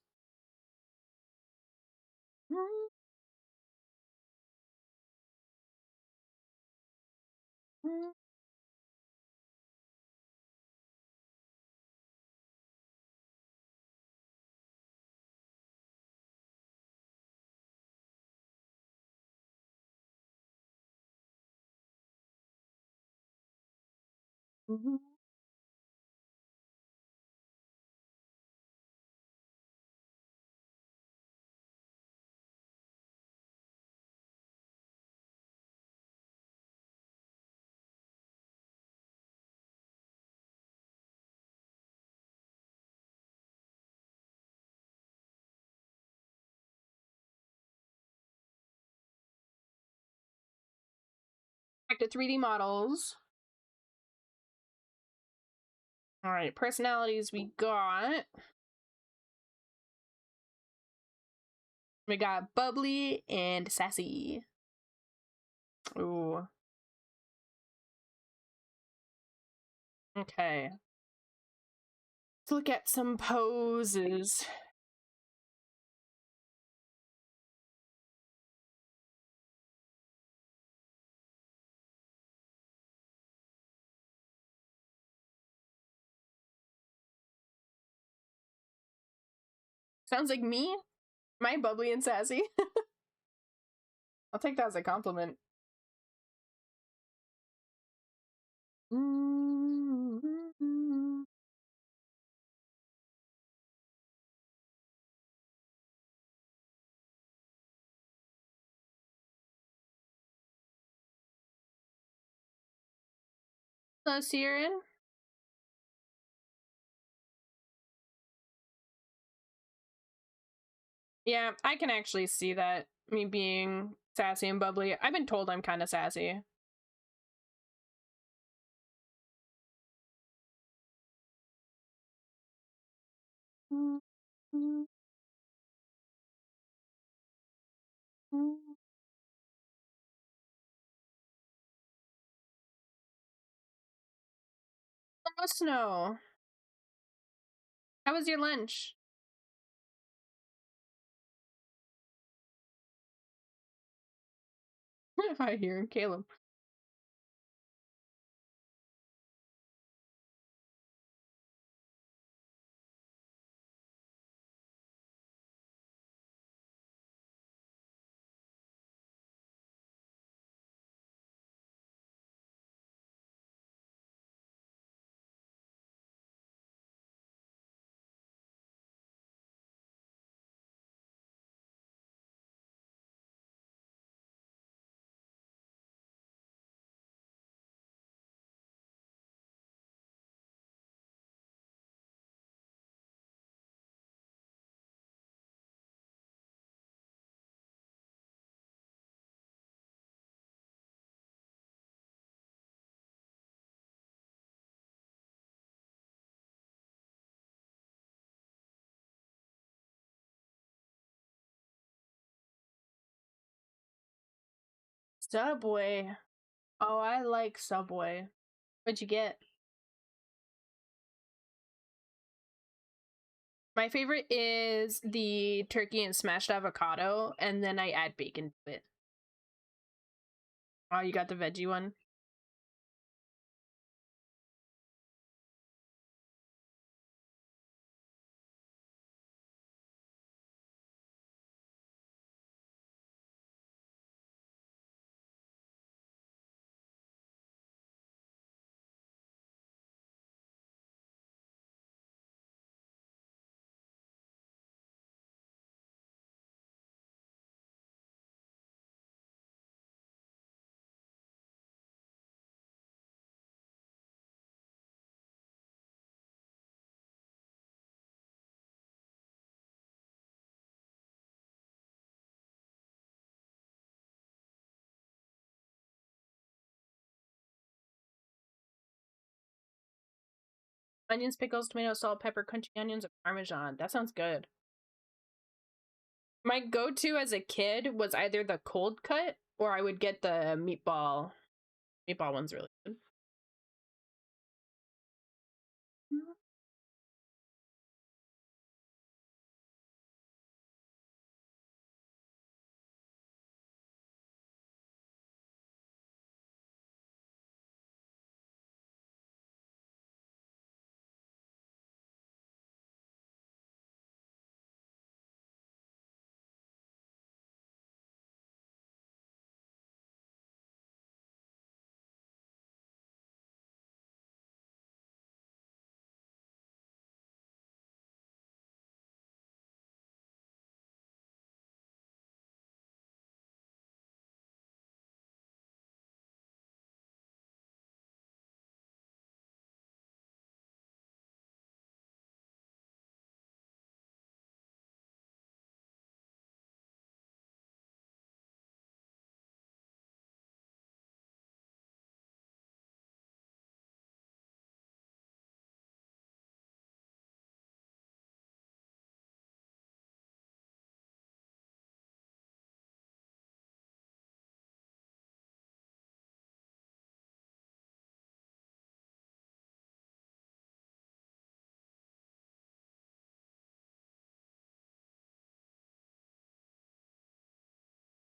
Back to 3D models. All right, personalities we got. We got bubbly and sassy. Ooh. Okay. Let's look at some poses. Sounds like me? My bubbly and sassy? I'll take that as a compliment. Hello, Siren. Yeah, I can actually see that. Me being sassy and bubbly. I've been told I'm kind of sassy. Hello, Snow. How was your lunch? I hear Caleb. Subway. Oh, I like Subway. What'd you get? My favorite is the turkey and smashed avocado, and then I add bacon to it. Oh, you got the veggie one? Onions, pickles, tomatoes, salt, pepper, crunchy onions, and Parmesan. That sounds good. My go-to as a kid was either the cold cut or I would get the meatball. Meatball one's really good.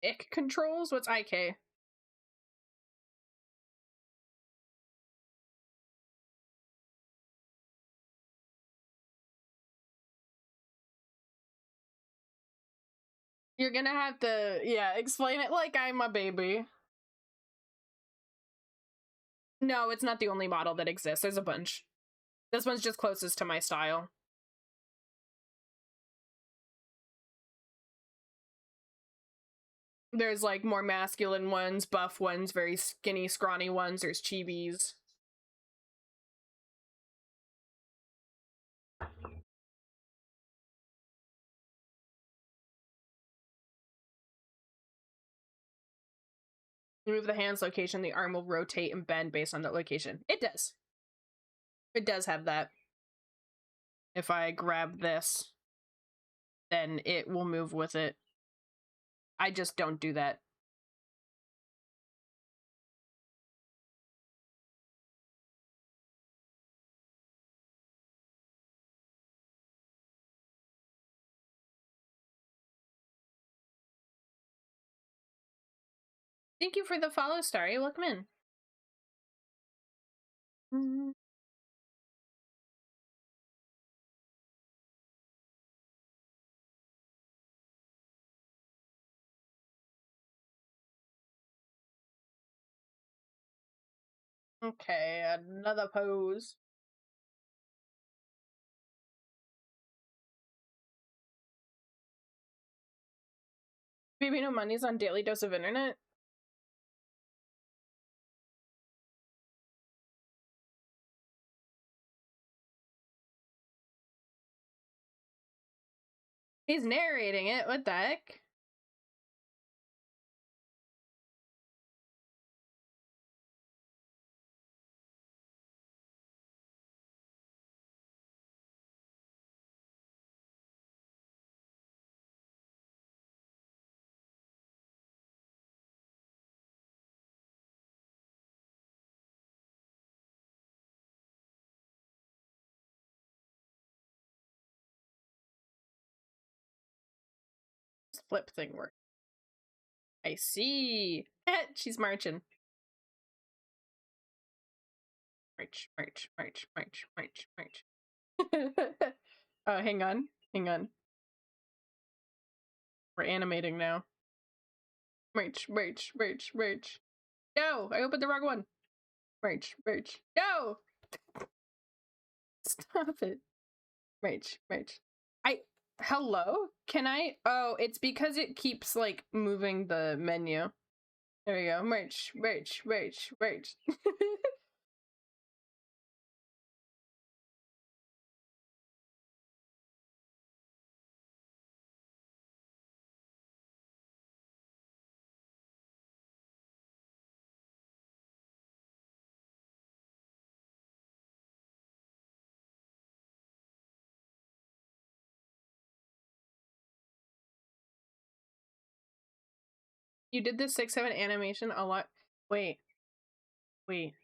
Ick controls? What's IK? You're gonna have to, yeah, explain it like I'm a baby. No, it's not the only model that exists. There's a bunch. This one's just closest to my style. There's like more masculine ones, buff ones, very skinny, scrawny ones. There's chibis. You move the hand's location, the arm will rotate and bend based on that location. It does. It does have that. If I grab this, then it will move with it. I just don't do that. Thank you for the follow, Starry. Welcome in. Okay, another pose. Baby No Money's on Daily Dose of Internet. He's narrating it. What the heck? This flip thing works. I see. She's marching. March, march, march, march, march, march. Oh, hang on. Hang on. We're animating now. March, march, march, march. No, I opened the wrong one. March, march. No! Stop it. March, march. Hello? Can I? Oh, it's because it keeps, like, moving the menu. There we go. March, march, march, march. You did the 6-7 animation a lot. Wait. Wait.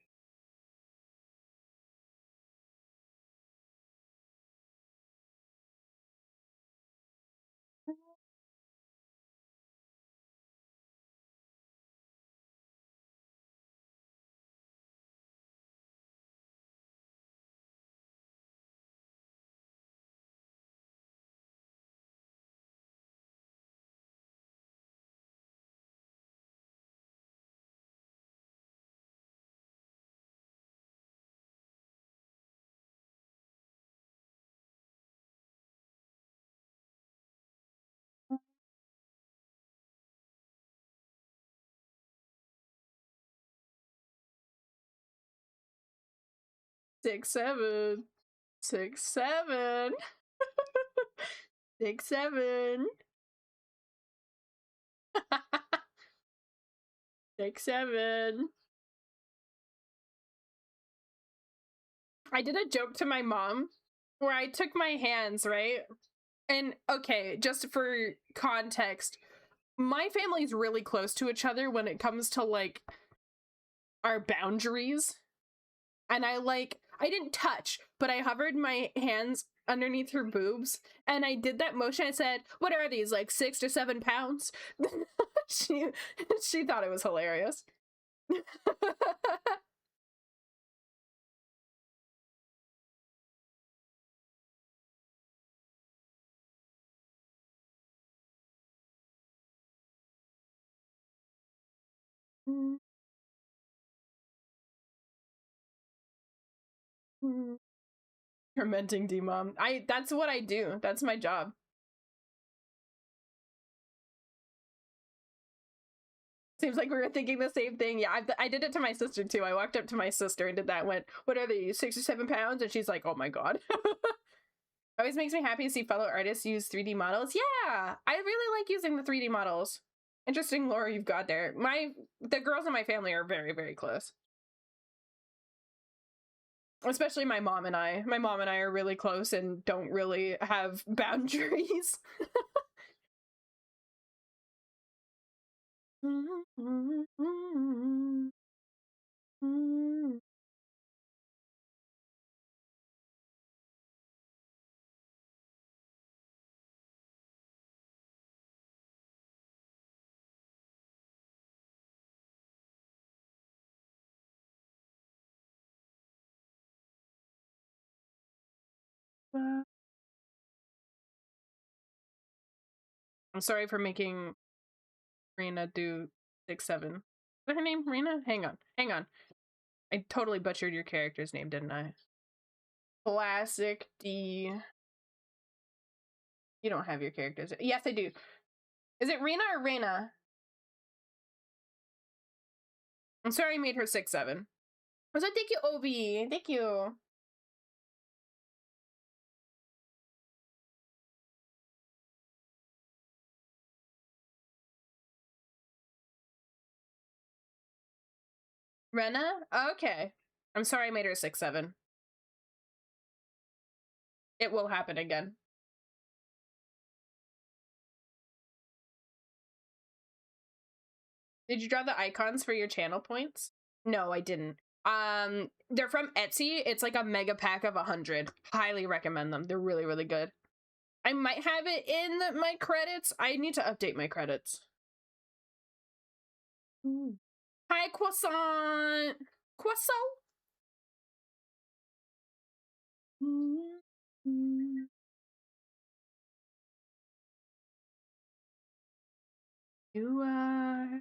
Six, seven. 6-7. 6-7. 6-7. I did a joke to my mom where I took my hands, right? And okay, just for context, my family's really close to each other when it comes to like our boundaries. And I didn't touch, but I hovered my hands underneath her boobs and I did that motion. I said, "What are these, like 6 to 7 pounds?" she she thought it was hilarious. 'Tormenting D-mom. That's what I do. That's my job. Seems like we were thinking the same thing. Yeah, I did it to my sister too. I walked up to my sister and did that. Went, "What are these, 6 or 7 pounds?" And she's like, "Oh my god." Always makes me happy to see fellow artists use 3D models. Yeah, I really like using the 3D models. Interesting lore you've got there. The girls in my family are very, very close. Especially my mom and I. My mom and I are really close and don't really have boundaries. I'm sorry for making Rena do 6-7. Is that her name? Rena? Hang on. Hang on. I totally butchered your character's name, didn't I? Classic D. You don't have your characters. Yes, I do. Is it Rena or Rena? I'm sorry I made her 6-7. I was like, thank you, Obi. Thank you. Rena? Okay. I'm sorry I made her 6-7. It will happen again. Did you draw the icons for your channel points? No, I didn't. They're from Etsy. It's like a mega pack of 100. Highly recommend them. They're really, really good. I might have it in my credits. I need to update my credits. Hi, croissant. Croissant. You are.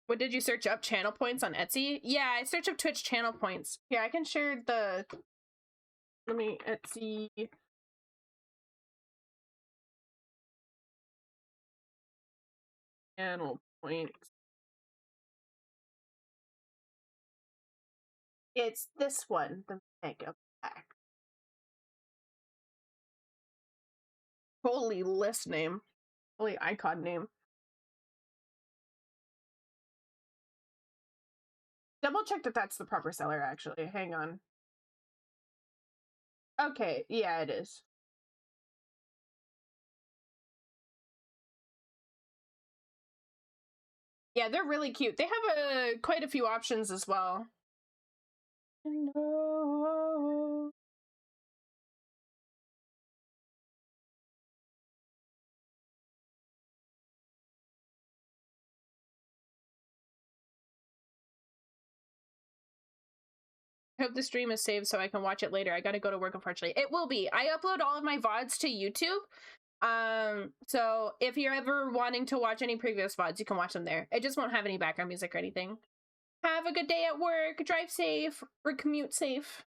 What did you search up? Channel points on Etsy? Yeah, I searched up Twitch channel points. Yeah, I can share the. Let me Etsy. Channel points. It's this one, the mega pack. Holy list name. Holy icon name. Double check that that's the proper seller, actually. Hang on. Okay, yeah, it is. Yeah, they're really cute. They have quite a few options as well. No. I hope the stream is saved so I can watch it later. I gotta go to work, unfortunately. It will be. I upload all of my VODs to YouTube. So if you're ever wanting to watch any previous VODs, you can watch them there. It just won't have any background music or anything. Have a good day at work. Drive safe or commute safe.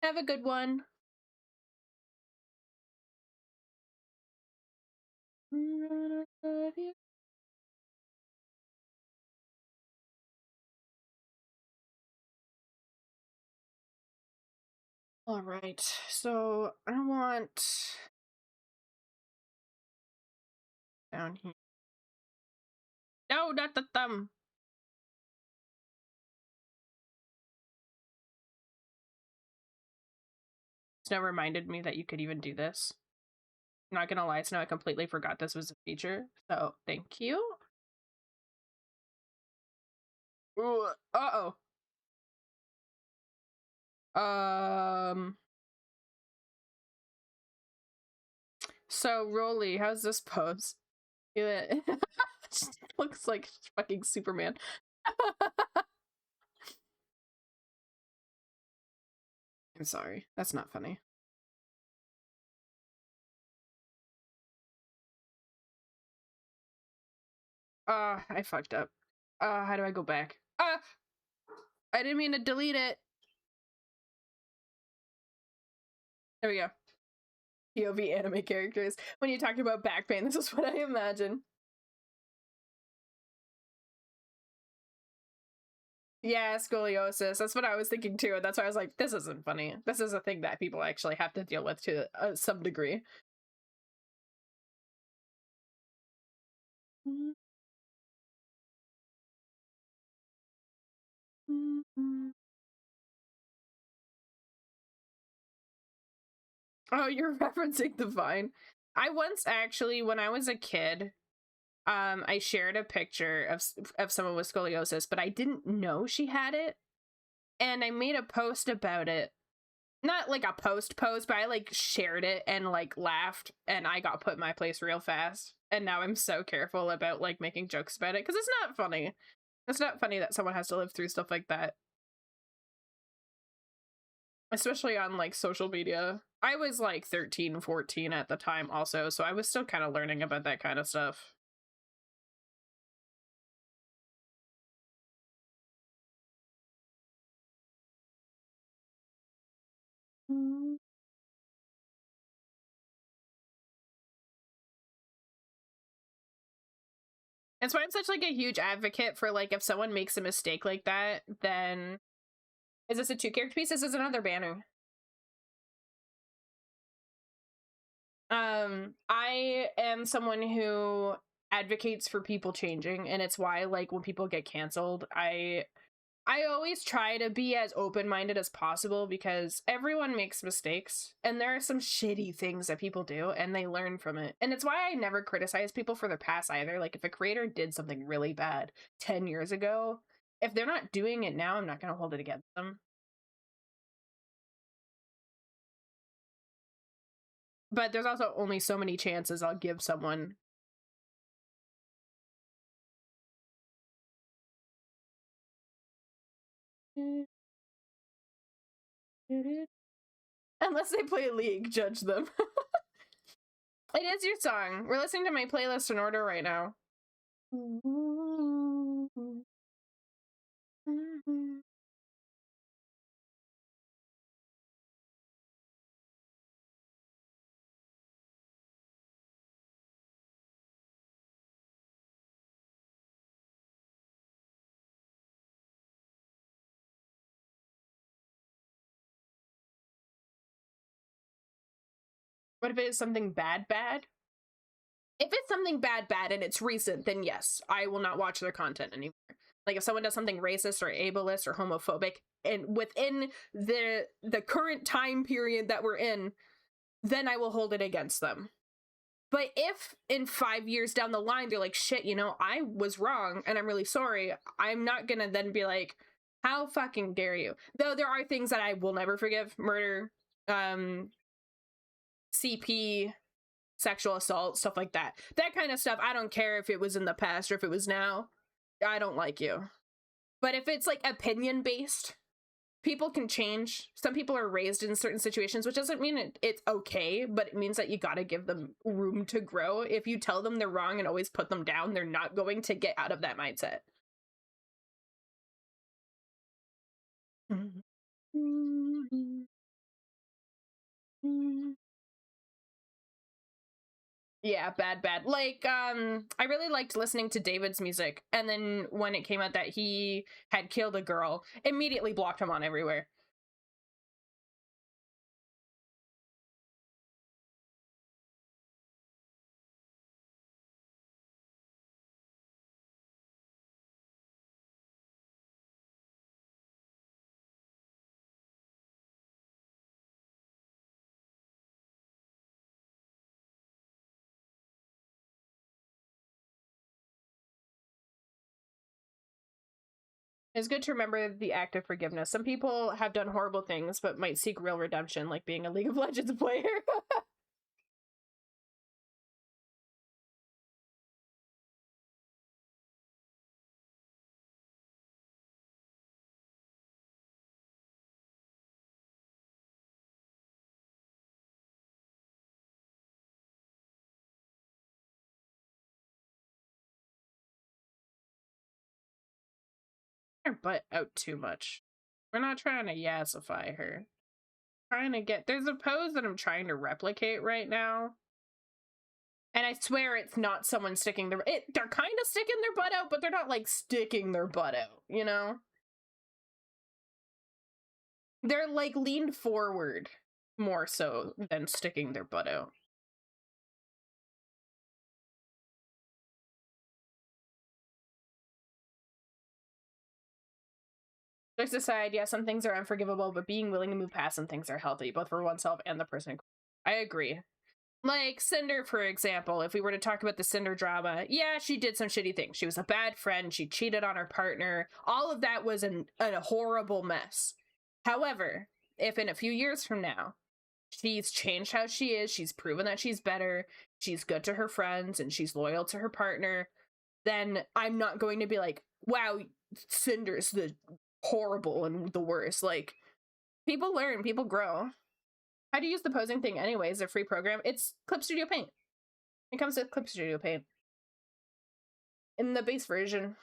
Have a good one. All right, so I want down here. No, not the thumb. Snow reminded me that you could even do this. I'm not gonna lie, Snow, I completely forgot this was a feature, so thank you. Ooh, uh-oh. So Rolly, how's this pose? It looks like fucking Superman. I'm sorry, that's not funny. I fucked up. How do I go back? I didn't mean to delete it. There we go. POV anime characters. When you talk about back pain, this is what I imagine. Yeah, scoliosis. That's what I was thinking too. That's why I was like, this isn't funny. This is a thing that people actually have to deal with to some degree. Oh, you're referencing the Vine. I once actually, when I was a kid, I shared a picture of someone with scoliosis, but I didn't know she had it. And I made a post about it. Not like a post, but I like shared it and like laughed, and I got put in my place real fast. And now I'm so careful about like making jokes about it because it's not funny. It's not funny that someone has to live through stuff like that. Especially on like social media. I was like 13, 14 at the time also, so I was still kind of learning about that kind of stuff. That's why I'm such like a huge advocate for like if someone makes a mistake like that, then is this a 2-character piece? This is another banner. I am someone who advocates for people changing, and it's why like when people get canceled, I always try to be as open-minded as possible because everyone makes mistakes and there are some shitty things that people do and they learn from it. And it's why I never criticize people for their past either. Like if a creator did something really bad 10 years ago, if they're not doing it now, I'm not going to hold it against them. But there's also only so many chances I'll give someone. Unless they play a league, judge them. It is your song. We're listening to my playlist in order right now. What if it is something bad? If it's something bad and it's recent, then yes, I will not watch their content anymore. Like if someone does something racist or ableist or homophobic and within the current time period that we're in, then I will hold it against them. But if in 5 years down the line they're like, shit, you know, I was wrong and I'm really sorry, I'm not gonna then be like, how fucking dare you? Though there are things that I will never forgive: murder, CP, sexual assault, stuff like that. That kind of stuff, I don't care if it was in the past or if it was now. I don't like you. But if it's like opinion based, people can change. Some people are raised in certain situations, which doesn't mean it's okay, but it means that you gotta give them room to grow. If you tell them they're wrong and always put them down, they're not going to get out of that mindset. Yeah, bad. Like, I really liked listening to David's music, and then when it came out that he had killed a girl, immediately blocked him on everywhere. It's good to remember the act of forgiveness. Some people have done horrible things, but might seek real redemption, like being a League of Legends player. Her butt out too much. We're not trying to yassify her. Trying to get, there's a pose that I'm trying to replicate right now, and I swear it's not someone sticking their they're kind of sticking their butt out, but they're not like sticking their butt out, you know? They're like leaned forward more so than sticking their butt out. There's this idea, some things are unforgivable, but being willing to move past some things are healthy, both for oneself and the person. I agree. Like Cinder, for example, if we were to talk about the Cinder drama, yeah, she did some shitty things. She was a bad friend. She cheated on her partner. All of that was a horrible mess. However, if in a few years from now, she's changed how she is, she's proven that she's better, she's good to her friends, and she's loyal to her partner, then I'm not going to be like, wow, Cinder's the horrible and the worst. Like, people learn, people grow. How do you use the posing thing anyways? A free program? It's Clip Studio Paint. It comes with Clip Studio Paint in the base version.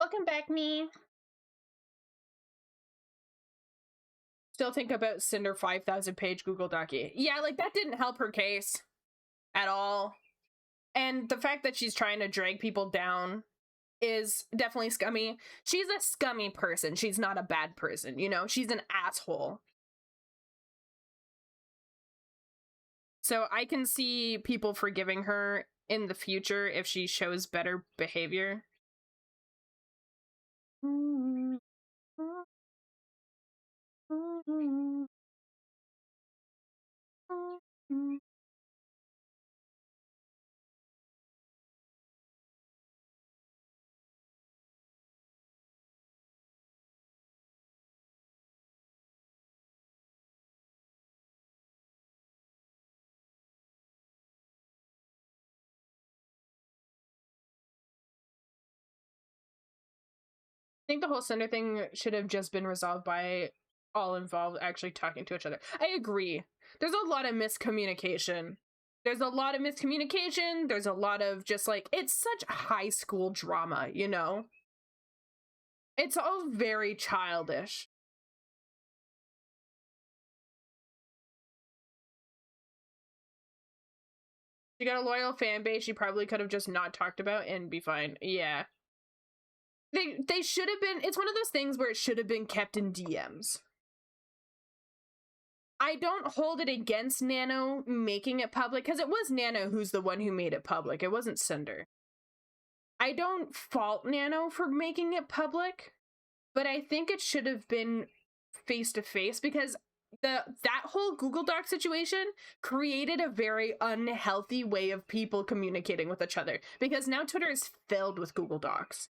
Welcome back, me. Still think about Cinder 5,000 page Google Document. Yeah, like that didn't help her case at all. And the fact that she's trying to drag people down is definitely scummy. She's a scummy person. She's not a bad person, you know? She's an asshole. So I can see people forgiving her in the future if she shows better behavior. I think the whole Cinder thing should have just been resolved by all involved actually talking to each other. I agree. There's a lot of miscommunication. There's a lot of miscommunication. There's a lot of just like, it's such high school drama, you know? It's all very childish. She got a loyal fan base she probably could have just not talked about and be fine. Yeah. They should have been, it's one of those things where it should have been kept in DMs. I don't hold it against Nano making it public, because it was Nano who's the one who made it public. It wasn't Cinder. I don't fault Nano for making it public, but I think it should have been face-to-face, because that whole Google Doc situation created a very unhealthy way of people communicating with each other, because now Twitter is filled with Google Docs.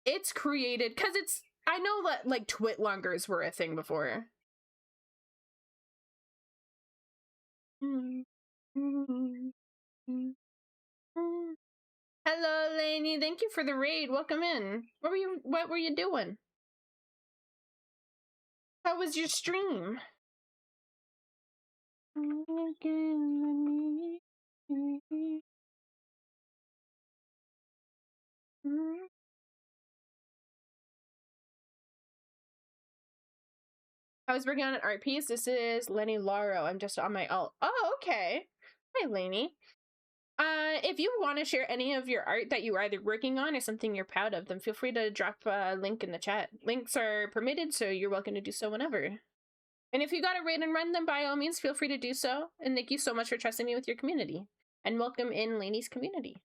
It's created, because it's, I know that like Twitlongers were a thing before. Hello, Lainey. Thank you for the raid. Welcome in. What were you doing? How was your stream? I was working on an art piece. This is Lenny Laro. I'm just on my alt. Oh, okay. Hi, Lainey. If you want to share any of your art that you are either working on or something you're proud of, then feel free to drop a link in the chat. Links are permitted, so you're welcome to do so whenever. And if you got to raid and run, then by all means, feel free to do so. And thank you so much for trusting me with your community. And welcome in Lainey's community.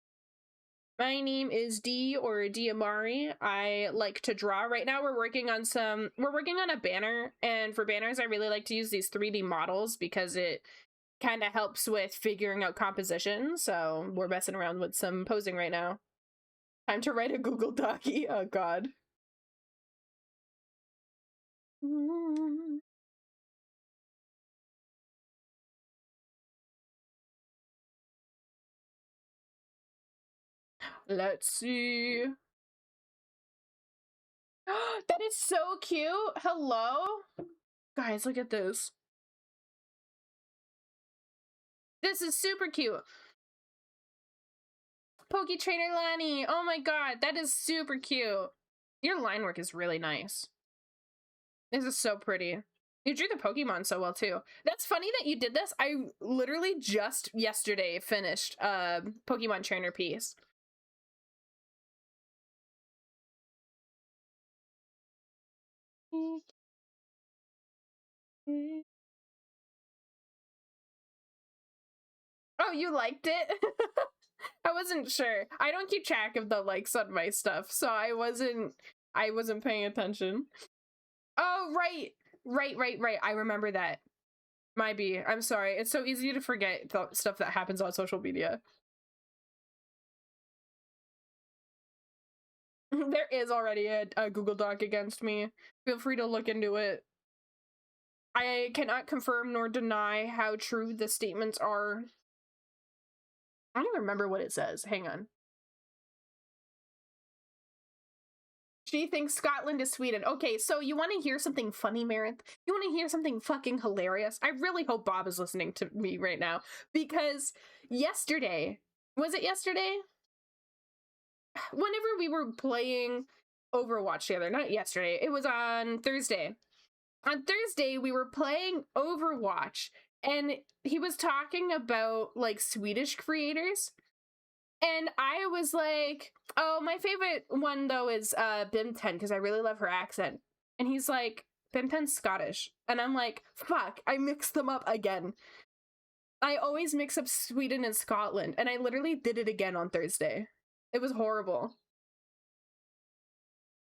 My name is D or Diamari. I like to draw. Right now we're working on a banner, and for banners I really like to use these 3D models because it kind of helps with figuring out composition. So we're messing around with some posing right now. Time to write a Google Docie. Oh god. Let's see. That is so cute. Hello? Guys, look at this. This is super cute. Poke Trainer Lani. Oh my god, that is super cute. Your line work is really nice. This is so pretty. You drew the Pokemon so well too. That's funny that you did this. I literally just yesterday finished a Pokemon Trainer piece. Oh, you liked it? I wasn't sure. I don't keep track of the likes on my stuff, so I wasn't paying attention. Oh, right. Right. I remember that. Might be. I'm sorry. It's so easy to forget the stuff that happens on social media. There is already a Google Doc against me. Feel free to look into it. I cannot confirm nor deny how true the statements are. I don't even remember what it says. Hang on. She thinks Scotland is Sweden. Okay, so you want to hear something funny, Meredith? You want to hear something fucking hilarious? I really hope Bob is listening to me right now, because yesterday, was it yesterday? Whenever we were playing Overwatch together, not yesterday, it was on Thursday. On Thursday, we were playing Overwatch, and he was talking about, like, Swedish creators. And I was like, oh, my favorite one, though, is Bim10, because I really love her accent. And he's like, Bim10's Scottish. And I'm like, fuck, I mixed them up again. I always mix up Sweden and Scotland, and I literally did it again on Thursday. It was horrible.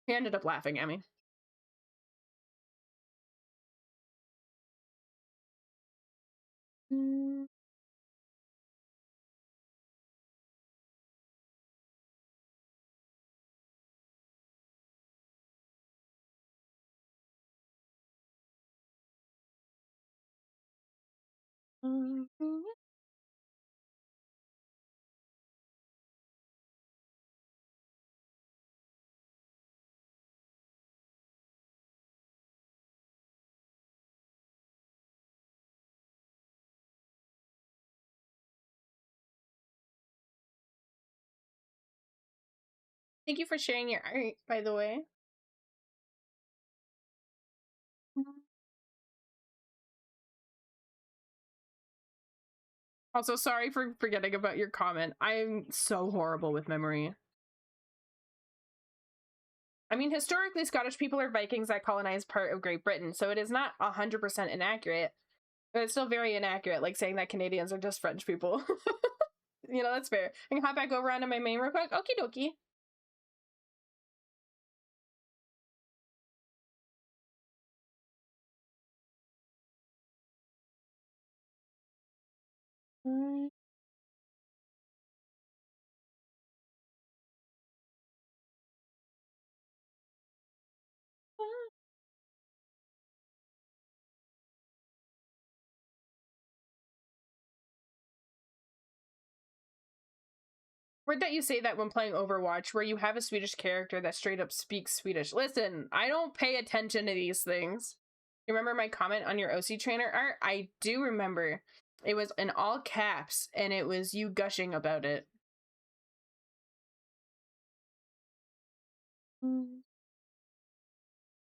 He ended up laughing at me. Thank you for sharing your art, by the way. Also, sorry for forgetting about your comment. I'm so horrible with memory. I mean, historically, Scottish people are Vikings that colonized part of Great Britain, so it is not 100% inaccurate, but it's still very inaccurate, like saying that Canadians are just French people. You know, that's fair. I can hop back over onto my main real quick. Okie dokie. Weird that you say that when playing Overwatch, where you have a Swedish character that straight up speaks Swedish. Listen, I don't pay attention to these things. You remember my comment on your OC trainer art? I do remember. It was in all caps, and it was you gushing about it.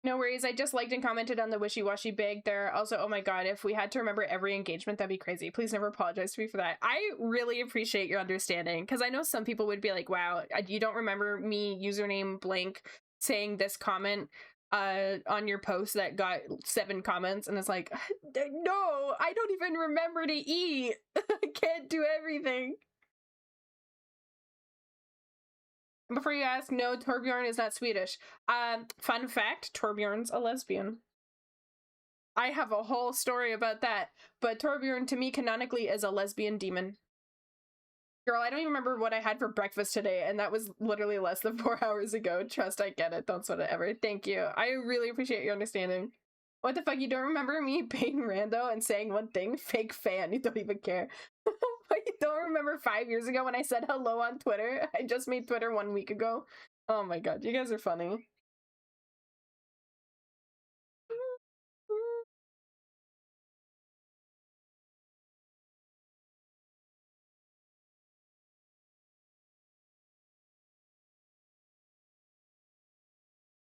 No worries. I just liked and commented on the wishy-washy bag there. Also, oh my god, if we had to remember every engagement, that'd be crazy. Please never apologize to me for that. I really appreciate your understanding, because I know some people would be like, wow, you don't remember me, username blank, saying this comment on your post that got 7 comments, and it's like, no, I don't even remember to eat. I can't do everything. Before you ask, no, Torbjorn is not Swedish. Fun fact, Torbjorn's a lesbian. I have a whole story about that, but Torbjorn to me canonically is a lesbian demon. Girl, I don't even remember what I had for breakfast today, and that was literally less than 4 hours ago. Trust, I get it. Don't sweat it ever. Thank you. I really appreciate your understanding. What the fuck? You don't remember me being rando and saying one thing? Fake fan. You don't even care. But you don't remember 5 years ago when I said hello on Twitter? I just made Twitter 1 week ago. Oh my god, you guys are funny.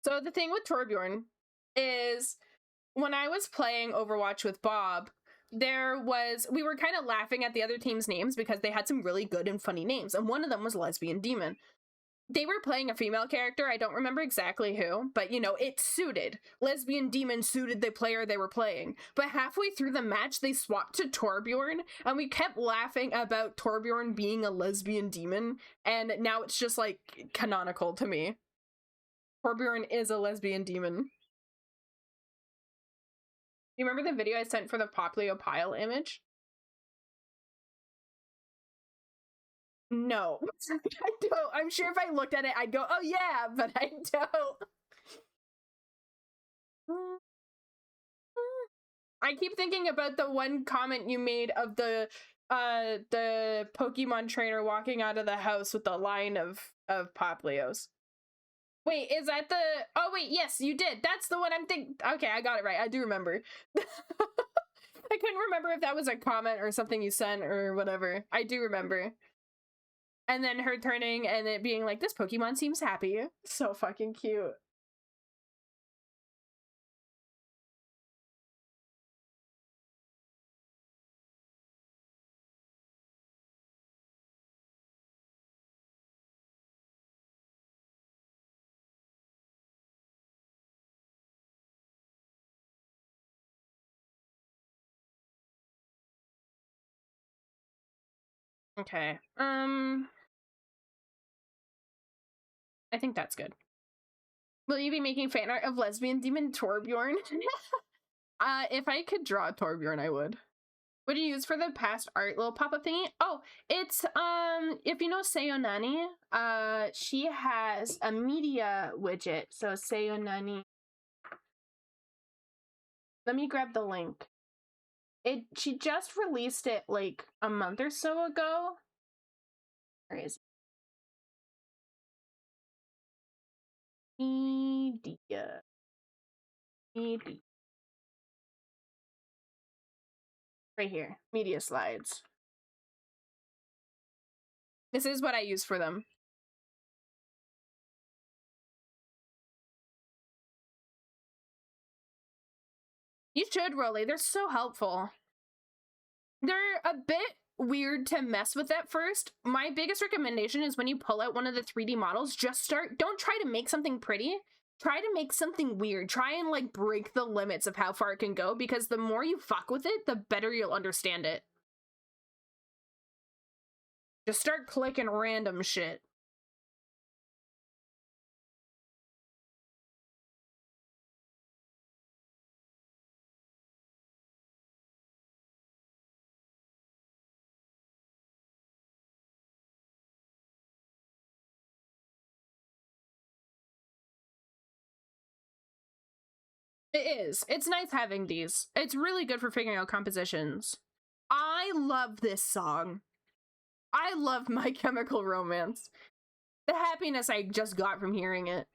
So the thing with Torbjorn is when I was playing Overwatch with Bob, we were kind of laughing at the other team's names because they had some really good and funny names, and one of them was Lesbian Demon. They were playing a female character, I don't remember exactly who, but you know, it suited. Lesbian Demon suited the player they were playing. But halfway through the match, they swapped to Torbjorn, and we kept laughing about Torbjorn being a lesbian demon, and now it's just like canonical to me. Torbjorn is a lesbian demon. You remember the video I sent for the Poplio pile image? No. I don't. I'm sure if I looked at it, I'd go, oh yeah, but I don't. I keep thinking about the one comment you made of the Pokemon trainer walking out of the house with the line of Poplios. Wait, is that the... Oh, wait, yes, you did. That's the one I'm thinking... Okay, I got it right. I do remember. I couldn't remember if that was a comment or something you sent or whatever. I do remember. And then her turning and it being like, this Pokemon seems happy. So fucking cute. Okay. I think that's good. Will you be making fan art of lesbian demon Torbjorn? If I could draw Torbjorn, I would. What do you use for the past art little pop-up thingy? Oh, it's if you know Sayonani, she has a media widget. So Sayonani. Let me grab the link. She just released it like a month or so ago. Where is it? Media. Right here. Media slides. This is what I use for them. You should, Rolly. They're so helpful. They're a bit weird to mess with at first. My biggest recommendation is when you pull out one of the 3D models, don't try to make something pretty. Try to make something weird. Try and like break the limits of how far it can go, because the more you fuck with it, the better you'll understand it. Just start clicking random shit. It is. It's nice having these. It's really good for figuring out compositions. I love this song. I love My Chemical Romance. The happiness I just got from hearing it.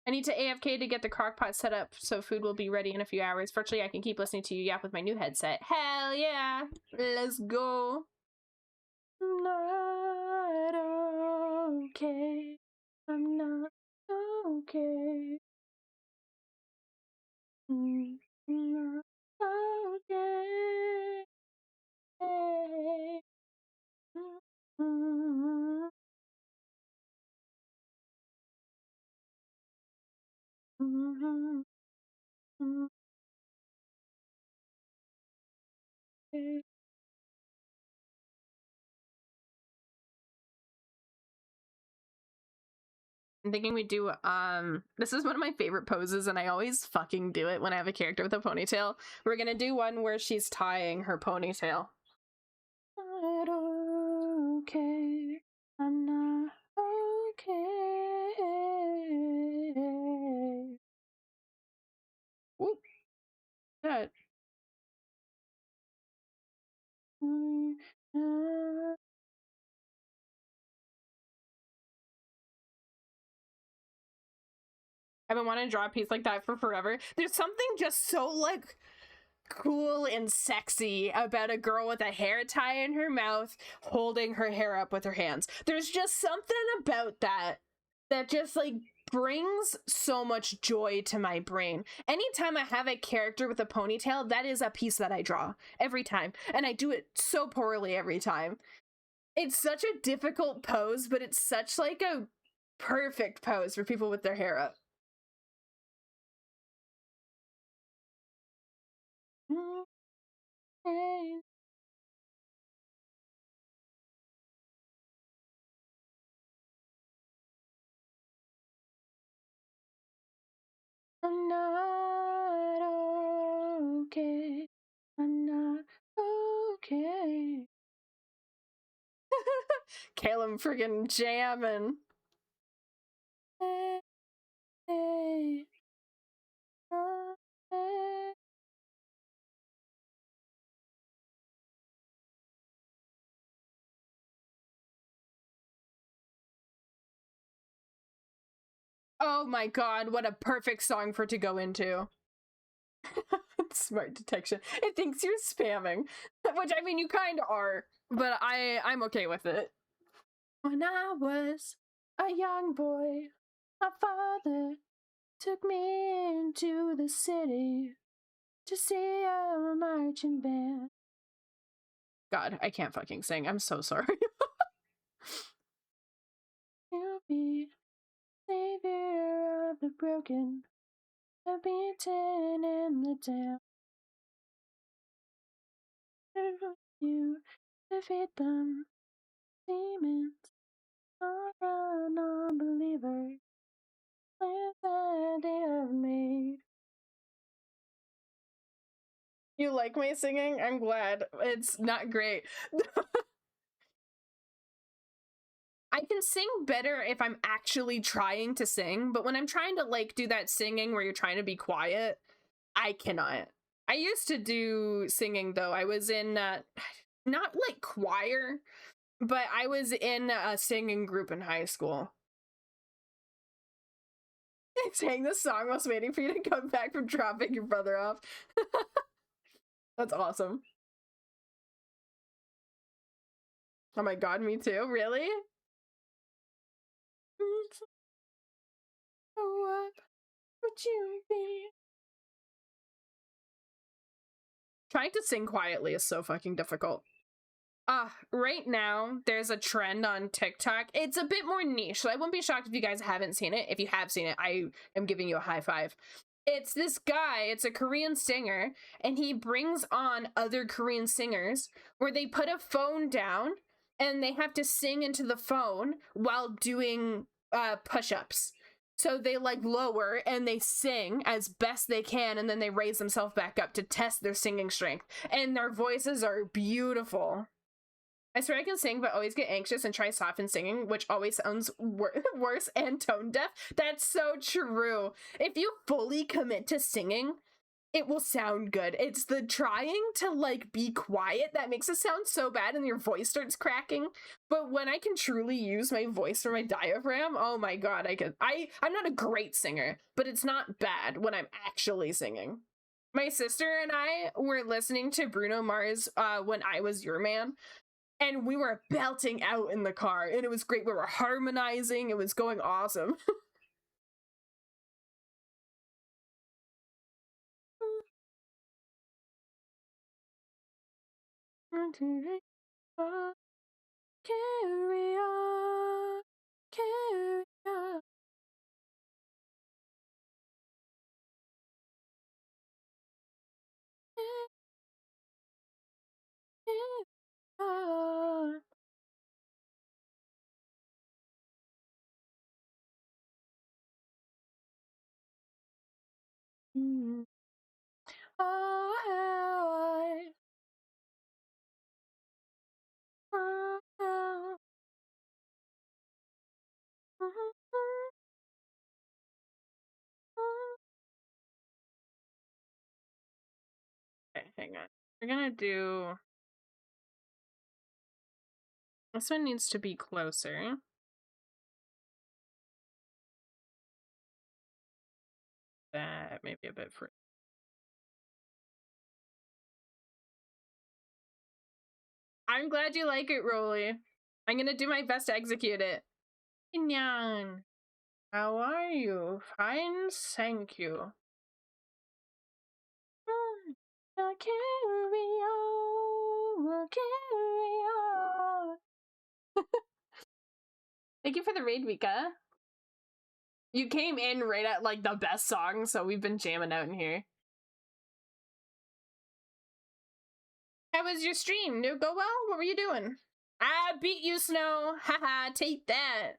I need to AFK to get the crockpot set up so food will be ready in a few hours. Fortunately, I can keep listening to you yap with my new headset. Hell yeah! Let's go! I'm not okay. I'm not okay. I'm not okay. I'm thinking we do, this is one of my favorite poses and I always fucking do it when I have a character with a ponytail. We're gonna do one where she's tying her ponytail. Not okay. I'm not okay. Whoop. Good. I've been wanting to draw a piece like that for forever. There's something just so like cool and sexy about a girl with a hair tie in her mouth holding her hair up with her hands. There's just something about that just like brings so much joy to my brain. Anytime I have a character with a ponytail, that is a piece that I draw every time, and I do it so poorly every time. It's such a difficult pose, but it's such like a perfect pose for people with their hair up. I'm not okay. I'm not okay. Caleb friggin' jamming. Oh my god, what a perfect song for it to go into. Smart detection. It thinks you're spamming. Which, I mean, you kind of are. But I'm okay with it. When I was a young boy, my father took me into the city to see a marching band. God, I can't fucking sing. I'm so sorry. You be savior of the broken, the beaten and the down. You defeat them, demons, are a non-believer. Plans that they have made. You like my singing? I'm glad. It's not great. I can sing better if I'm actually trying to sing, but when I'm trying to like do that singing where you're trying to be quiet, I cannot. I used to do singing though. I was in not like choir, but I was in a singing group in high school. Sang the song whilst waiting for you to come back from dropping your brother off. That's awesome. Oh my god, me too. Really? What would you be? Trying to sing quietly is so fucking difficult. Right now, there's a trend on TikTok. It's a bit more niche, so I wouldn't be shocked if you guys haven't seen it. If you have seen it, I am giving you a high five. It's this guy, it's a Korean singer, and he brings on other Korean singers where they put a phone down and they have to sing into the phone while doing push-ups. So they like lower and they sing as best they can, and then they raise themselves back up to test their singing strength. And their voices are beautiful. I swear I can sing, but always get anxious and try soften singing, which always sounds worse and tone deaf. That's so true. If you fully commit to singing, it will sound good. It's the trying to like be quiet that makes it sound so bad and your voice starts cracking. But when I can truly use my voice for my diaphragm, oh my god, I'm not a great singer, but it's not bad when I'm actually singing. My sister and I were listening to Bruno Mars When I Was Your Man, and we were belting out in the car, and it was great. We were harmonizing. It was going awesome. Carry on, carry on, carry on. Oh, how I Okay, hang on. We're gonna do... This one needs to be closer. That may be a bit free. I'm glad you like it, Rolly. I'm gonna do my best to execute it. Nyan, how are you? Fine, thank you. I'll carry on, we'll carry on. Thank you for the raid, Vika. You came in right at like the best song, so we've been jamming out in here. How was your stream? Did it go well? What were you doing? I beat you, Snow. Haha, take that.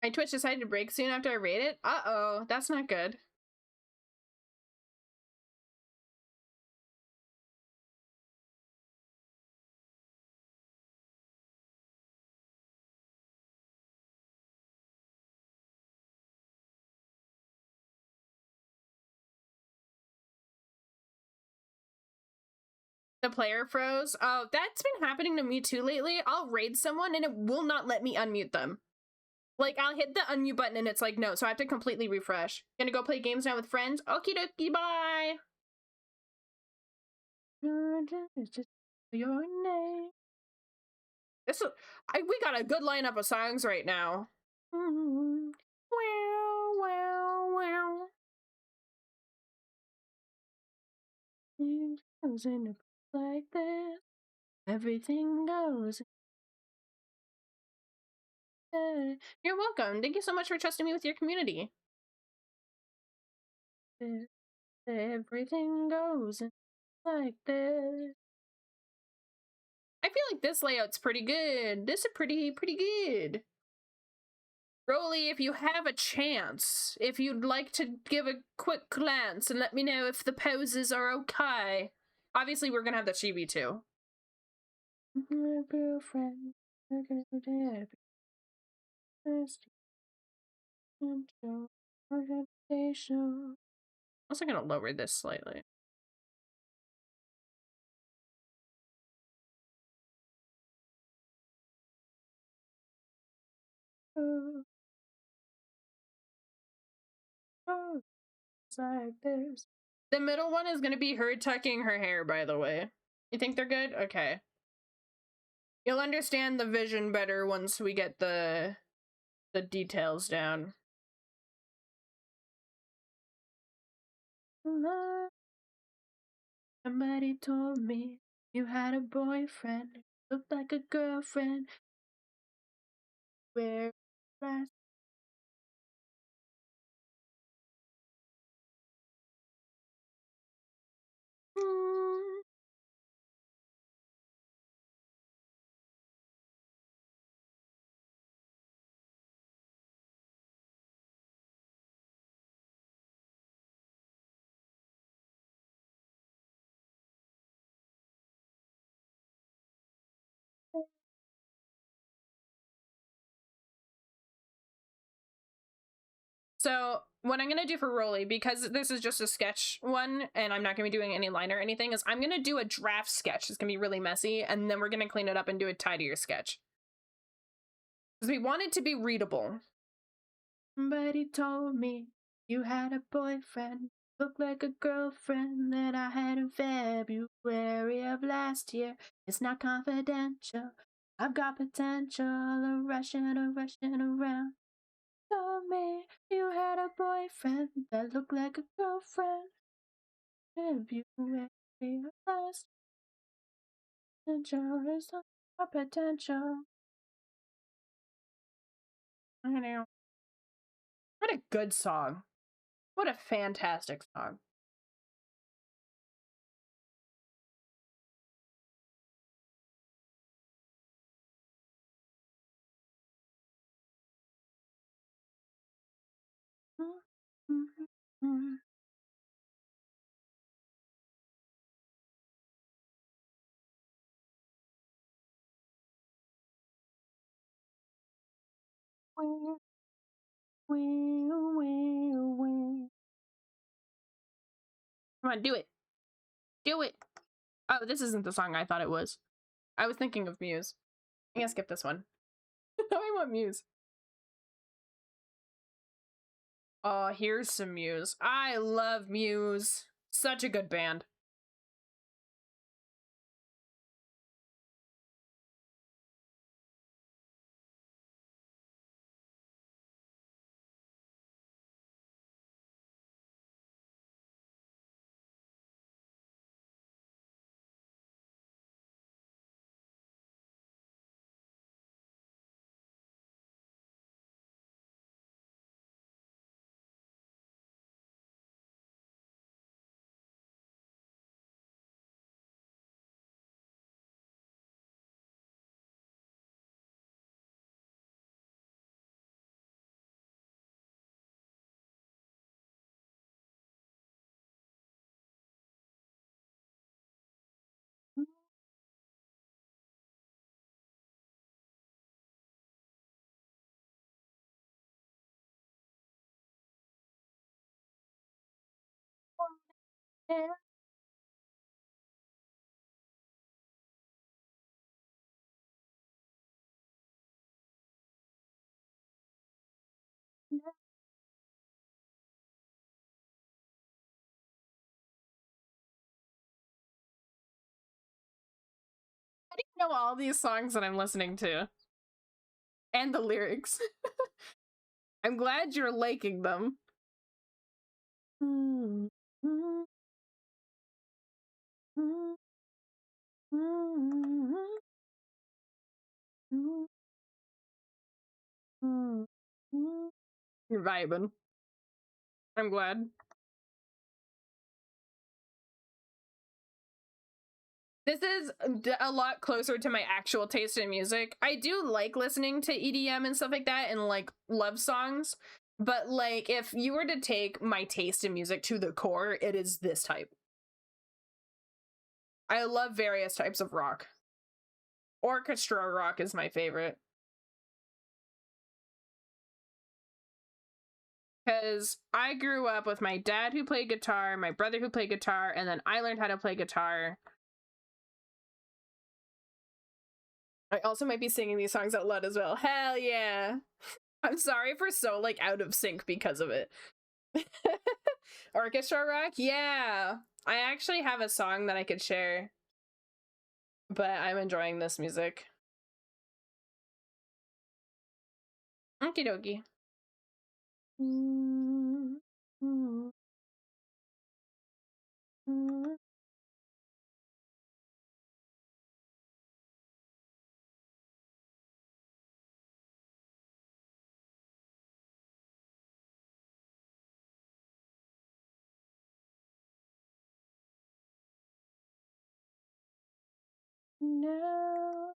My Twitch decided to break soon after I raided. Uh-oh, that's not good. The player froze. Oh, that's been happening to me too lately. I'll raid someone and it will not let me unmute them. Like, I'll hit the unmute button and it's like, no, so I have to completely refresh. Gonna go play games now with friends? Okie dokie, bye! It's just your name. This is, we got a good lineup of songs right now. Wow, wow, wow. It goes in like this. Everything goes. You're welcome. Thank you so much for trusting me with your community. Everything goes like this. I feel like this layout's pretty good. This is pretty good. Rolly, if you have a chance, if you'd like to give a quick glance and let me know if the poses are okay. Obviously, we're gonna have the chibi too. My girlfriend, I'm also gonna lower this slightly. Like this. The middle one is gonna be her tucking her hair, by the way. You think they're good? Okay. You'll understand the vision better once we get the details down. Somebody told me you had a boyfriend, looked like a girlfriend. Where last? So what I'm gonna do for Rolly, because this is just a sketch one and I'm not gonna be doing any line or anything, is I'm gonna do a draft sketch. It's gonna be really messy, and then we're gonna clean it up and do a tidier sketch. Because we want it to be readable. Somebody told me you had a boyfriend, looked like a girlfriend that I had in February of last year. It's not confidential. I've got potential, a rushing around. Told me you had a boyfriend that looked like a girlfriend. February of last year. Potential is not potential. I know. What a good song. What a fantastic song. Come on, do it. Do it. Oh, this isn't the song I thought it was. I was thinking of Muse. I'm gonna skip this one. I want Muse. Oh, here's some Muse. I love Muse. Such a good band. know all these songs that I'm listening to and the lyrics. I'm glad you're liking them. You're vibing. I'm glad. This is a lot closer to my actual taste in music. I do like listening to EDM and stuff like that and like love songs. But like if you were to take my taste in music to the core, it is this type. I love various types of rock. Orchestra rock is my favorite. Because I grew up with my dad who played guitar, my brother who played guitar, and then I learned how to play guitar. I also might be singing these songs out loud as well. Hell yeah. I'm sorry if we're so like out of sync because of it. Orchestra rock? Yeah. I actually have a song that I could share. But I'm enjoying this music. Okie dokie. No.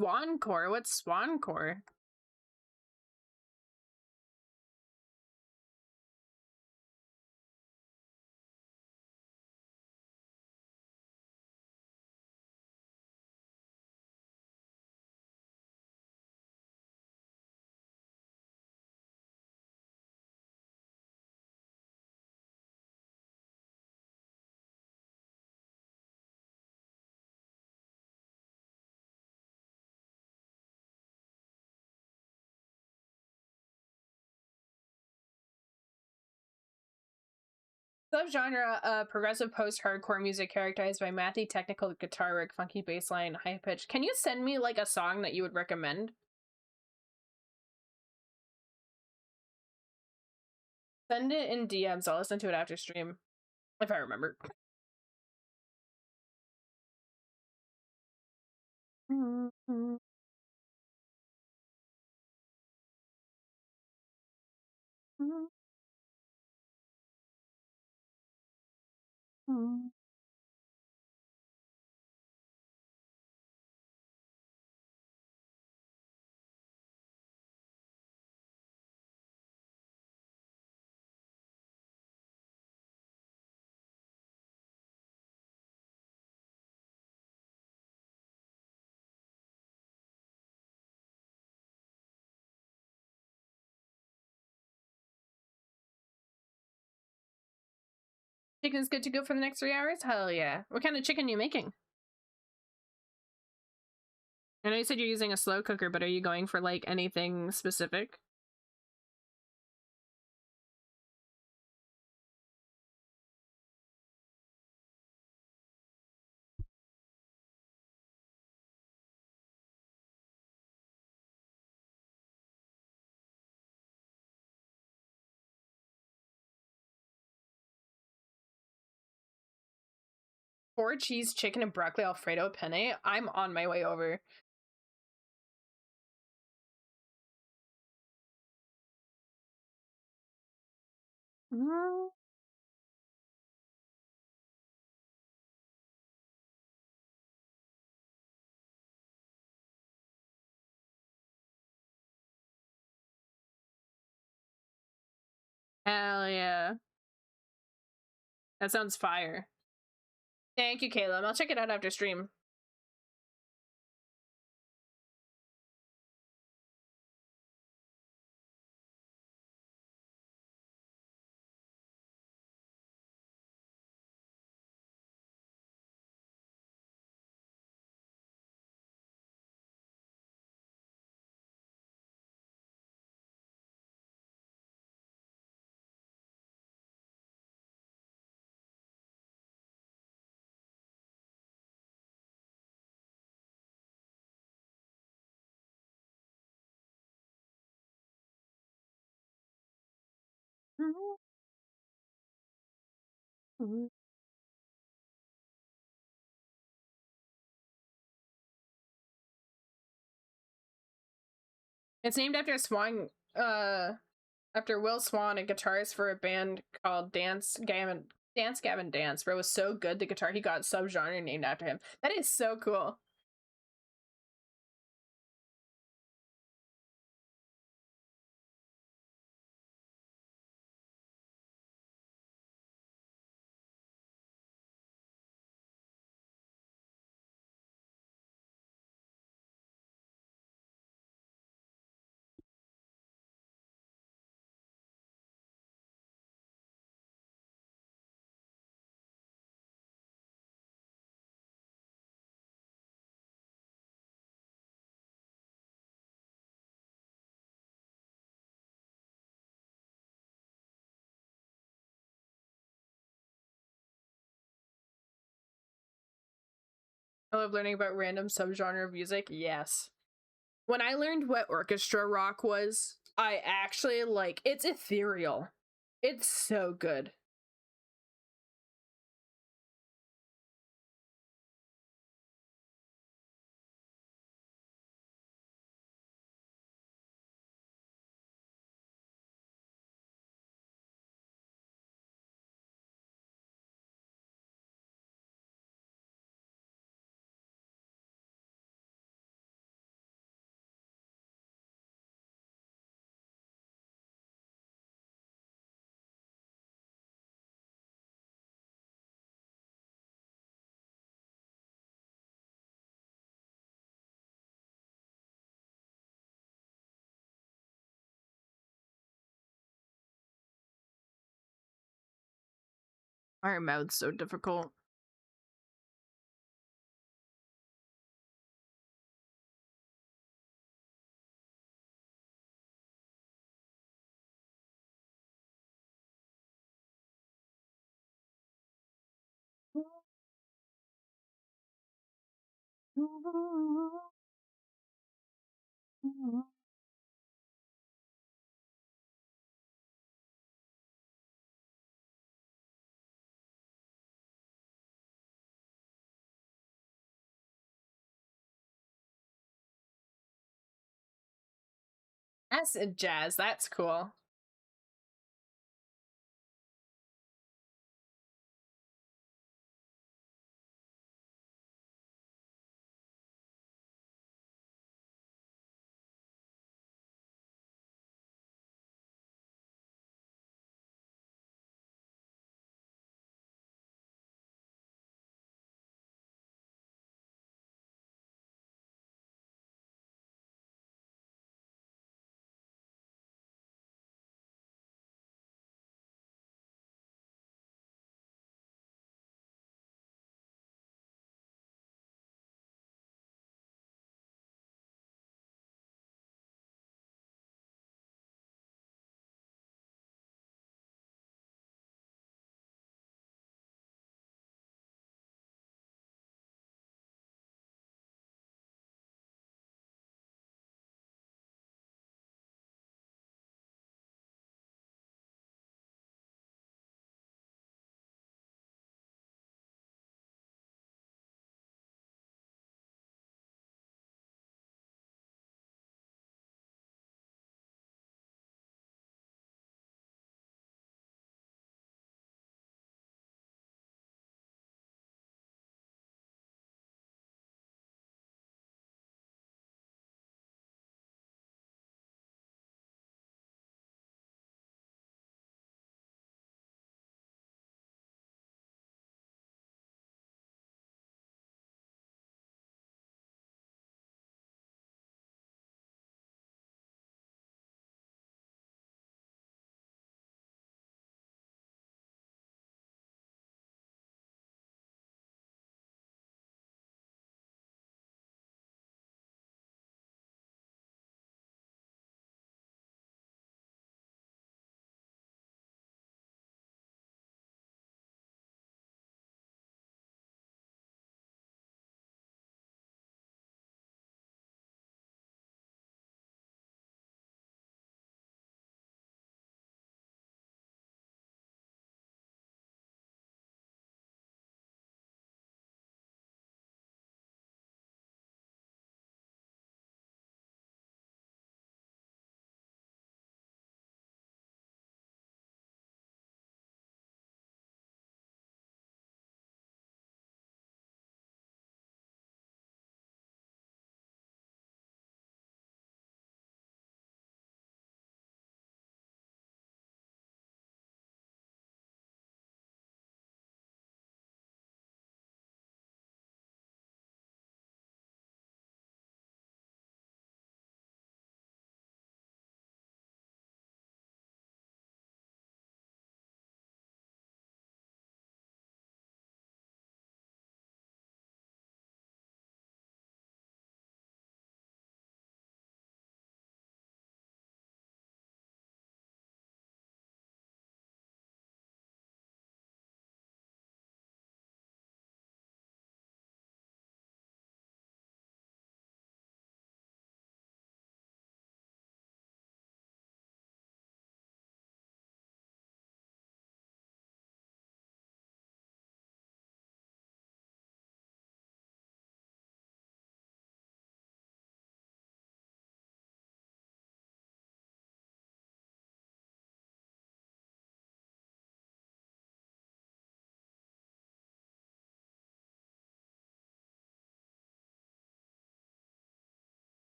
Swancore? What's Swancore? Subgenre, progressive post-hardcore music characterized by mathy technical guitar work, funky bass line, high pitch. Can you send me like a song that you would recommend? Send it in DMs. I'll listen to it after stream. If I remember. Chicken's good to go for the next 3 hours? Hell yeah. What kind of chicken are you making? I know you said you're using a slow cooker, but are you going for like anything specific? Four cheese, chicken, and broccoli Alfredo penne? I'm on my way over. Hell yeah. That sounds fire. Thank you, Caleb. I'll check it out after stream. Mhm. It's named after Swan, after Will Swan, a guitarist for a band called Dance Gavin Dance, bro. It was so good. The guitar he got subgenre named after him. That is so cool. I love learning about random subgenre of music. Yes. When I learned what orchestra rock was, I actually like it's ethereal. It's so good. Iron Mouth's so difficult. Acid jazz, that's cool.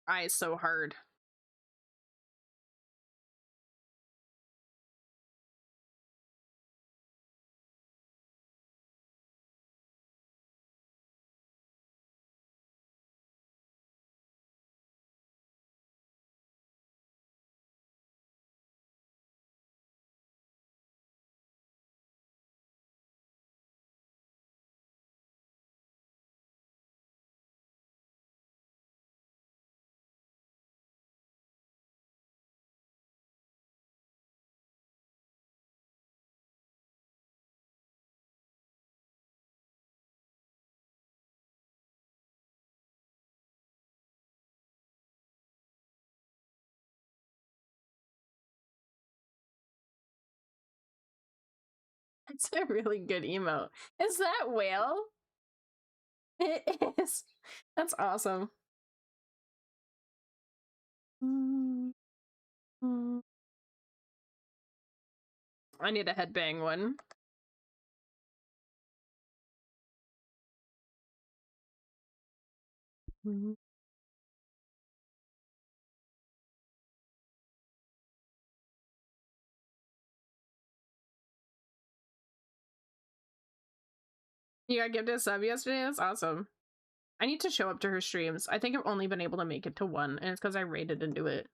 eyes so hard. It's a really good emote. Is that whale? It is. That's awesome. I need a headbang one. You got gifted a sub yesterday? That's awesome. I need to show up to her streams. I think I've only been able to make it to one, and it's because I raided into it.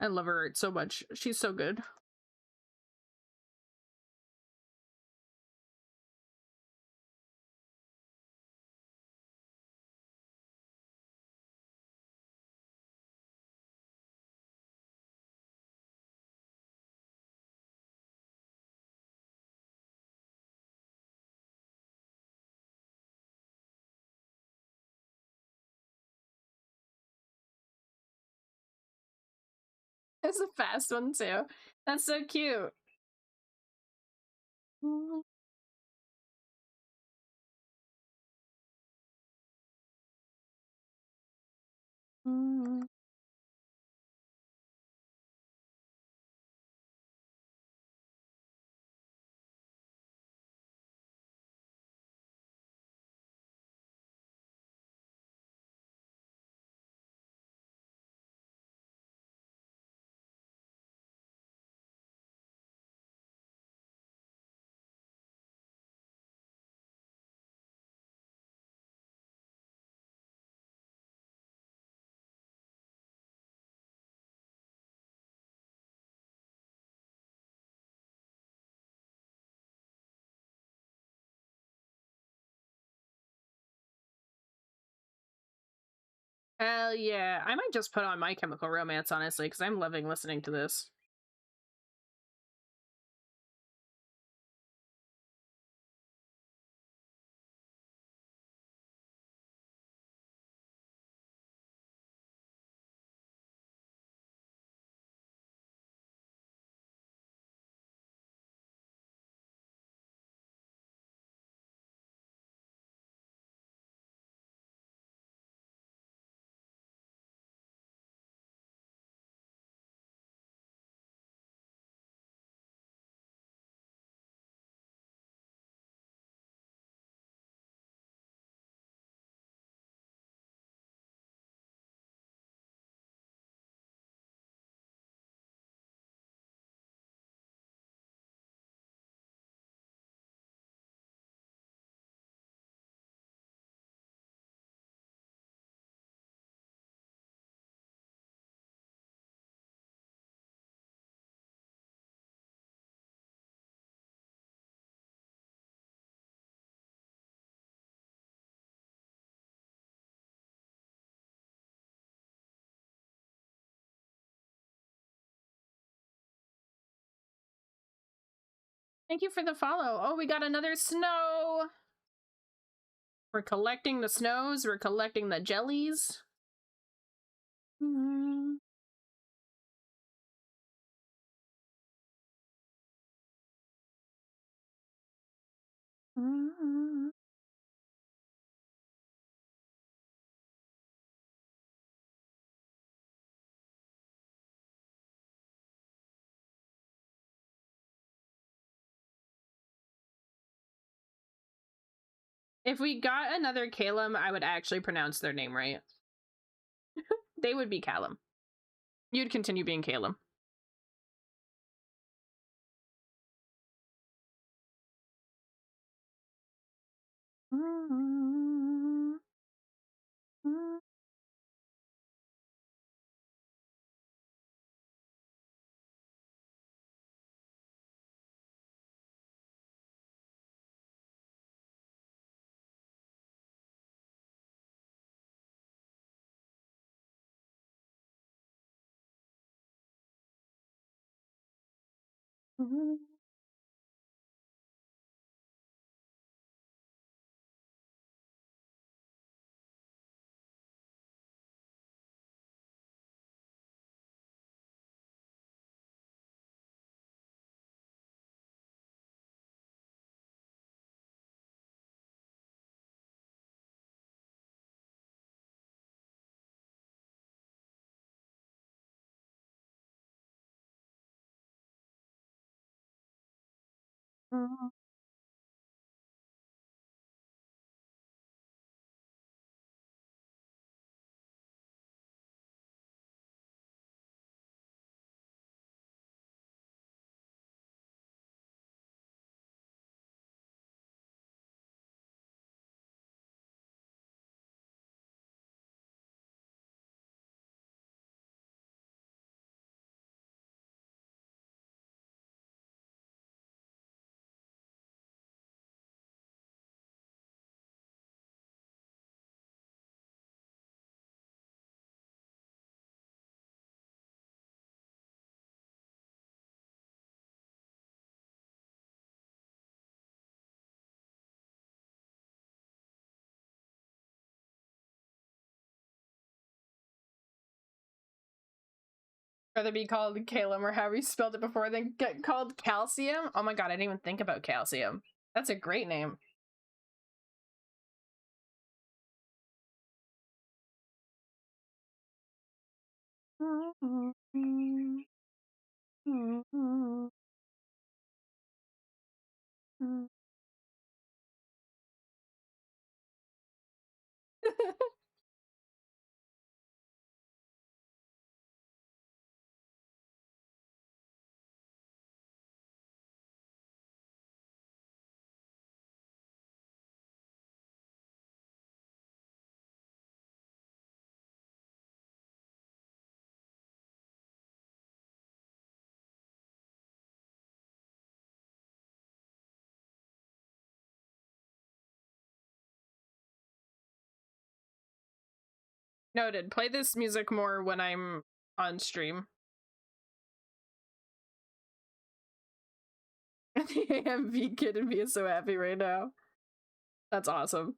I love her art so much. She's so good. It's a fast one too. That's so cute. Hell yeah. I might just put on My Chemical Romance, honestly, because I'm loving listening to this. Thank you for the follow. Oh, we got another snow. We're collecting the snows. We're collecting the jellies. If we got another Calum, I would actually pronounce their name right. They would be Callum. You'd continue being Calum. Rather be called Calum or however you spelled it before than get called Calcium? Oh my god, I didn't even think about Calcium. That's a great name. Noted. Play this music more when I'm on stream. The AMV kid and me is so happy right now. That's awesome.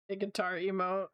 The guitar emote.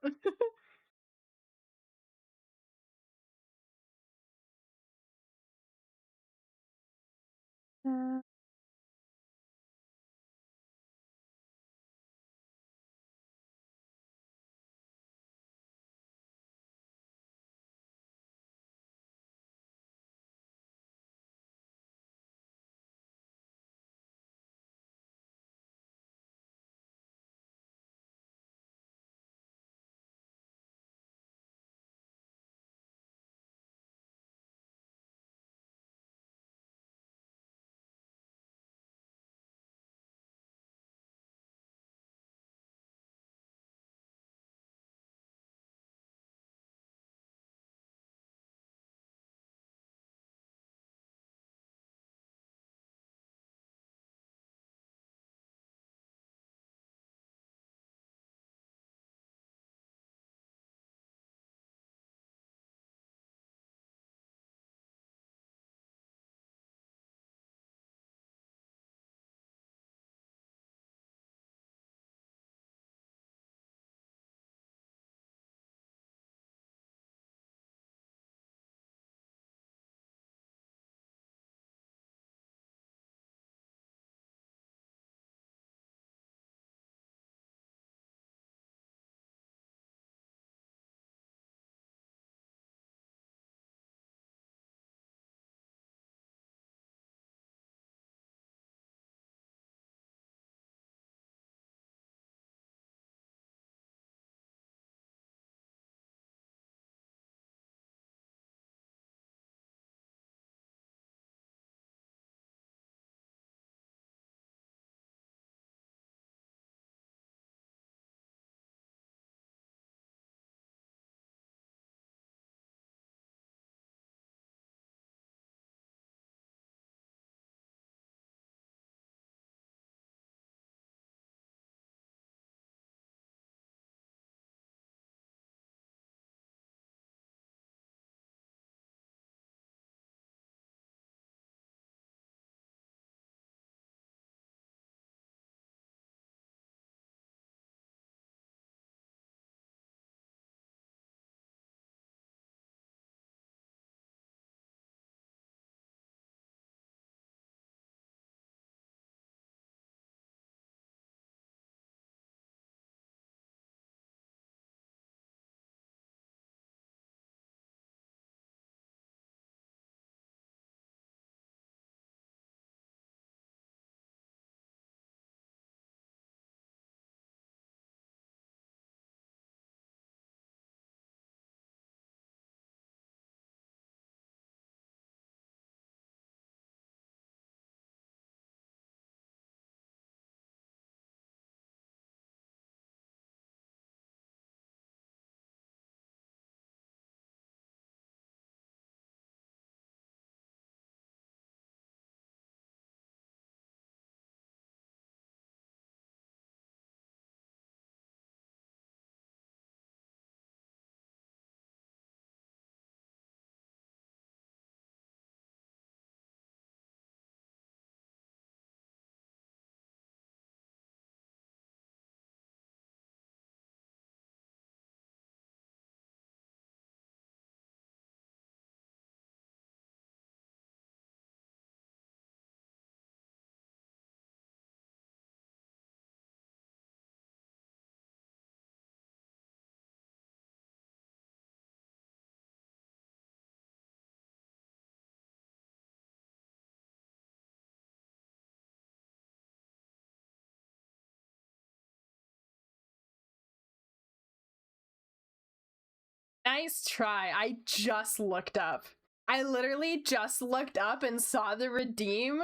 Nice try. I just looked up. I literally just looked up and saw the redeem.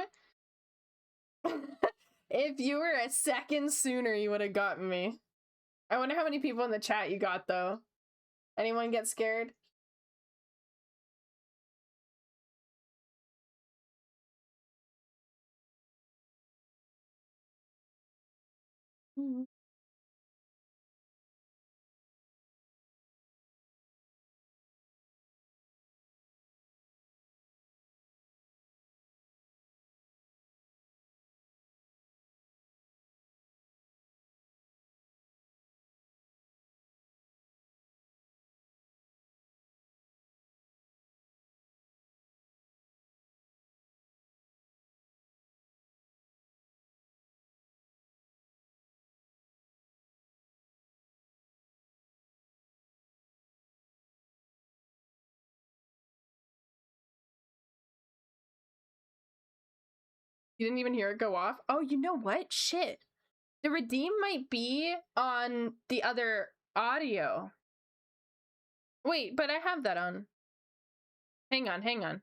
If you were a second sooner, you would have gotten me. I wonder how many people in the chat you got, though. Anyone get scared? You didn't even hear it go off? Oh, you know what? Shit. The redeem might be on the other audio. Wait, but I have that on. Hang on, hang on.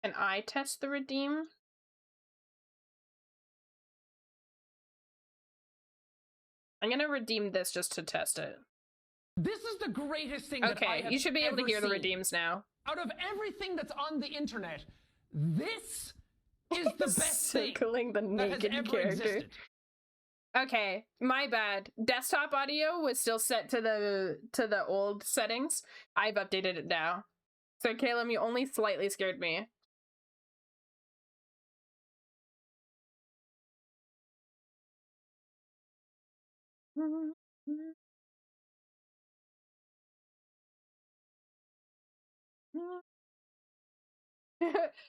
Can I test the redeem? I'm gonna redeem this just to test it. This is the greatest thing that I have Okay, you should be able to hear the seen. redeems now. Out of everything that's on the internet, this is the best thing Circling the naked that has ever character. existed. Okay, my bad. Desktop audio was still set to the old settings. I've updated it now. So Caleb, you only slightly scared me.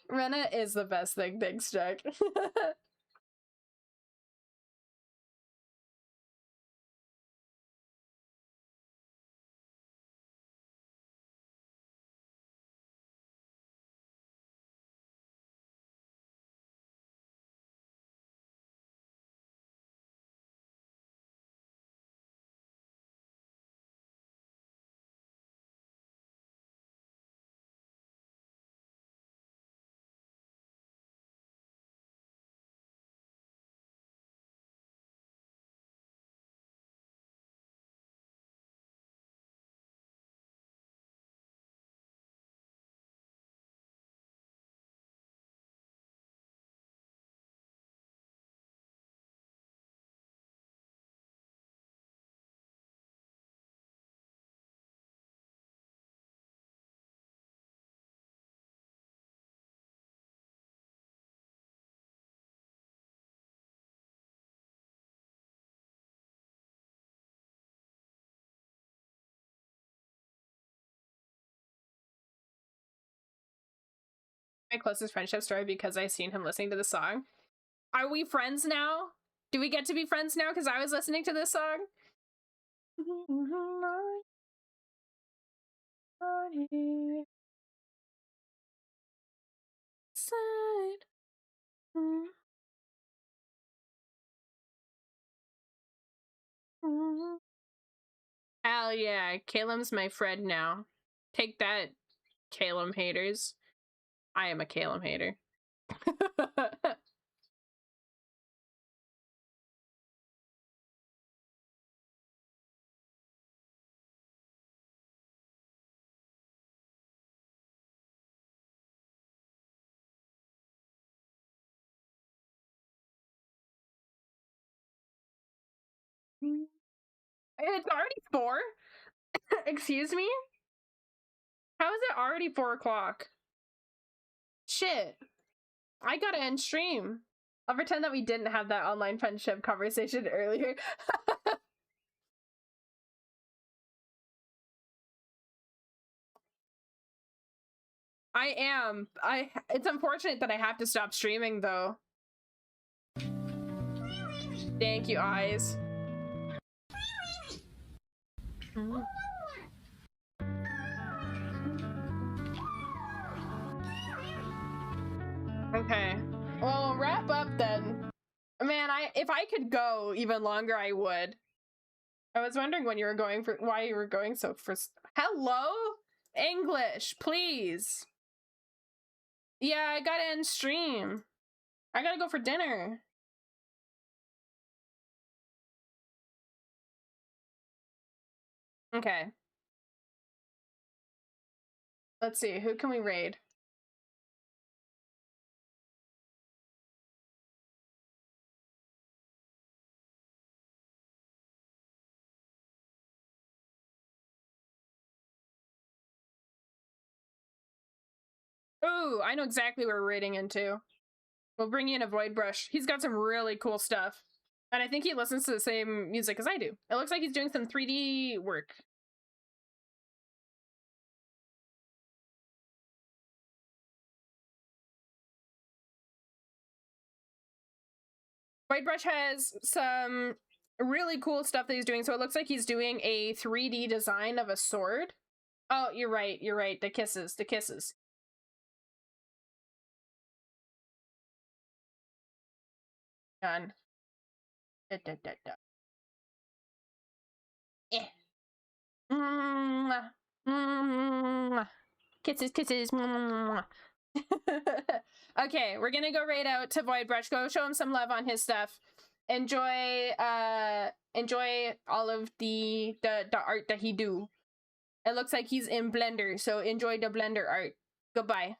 Rena is the best thing, thanks, Jack. My closest friendship story because I seen him listening to the song. Are we friends now? Do we get to be friends now because I was listening to this song? Hell yeah, Caleb's my friend now. Take that, Caleb haters. I am a Caleb hater. It's already 4? Excuse me? How is it already 4 o'clock? Shit. I gotta end stream. I'll pretend that we didn't have that online friendship conversation earlier. I am. It's unfortunate that I have to stop streaming though. Thank you, eyes. Okay. Well, wrap up then. Man, if I could go even longer, I would. I was wondering when you were going for why you were going so first. Hello? English, please. Yeah, I gotta end stream. I gotta go for dinner. Okay. Let's see, who can we raid? Ooh, I know exactly where we're raiding into. We'll bring in a Void Brush. He's got some really cool stuff. And I think he listens to the same music as I do. It looks like he's doing some 3D work. Void Brush has some really cool stuff that he's doing. So it looks like he's doing a 3D design of a sword. Oh, you're right. You're right. The kisses. The kisses. Done. Da, da, da, da. Eh. Mwah. Mwah. Kisses, kisses. Mwah. Okay, we're gonna go raid out to Void Brush. Go show him some love on his stuff. Enjoy all of the art that he do. It looks like he's in Blender, so enjoy the Blender art. Goodbye.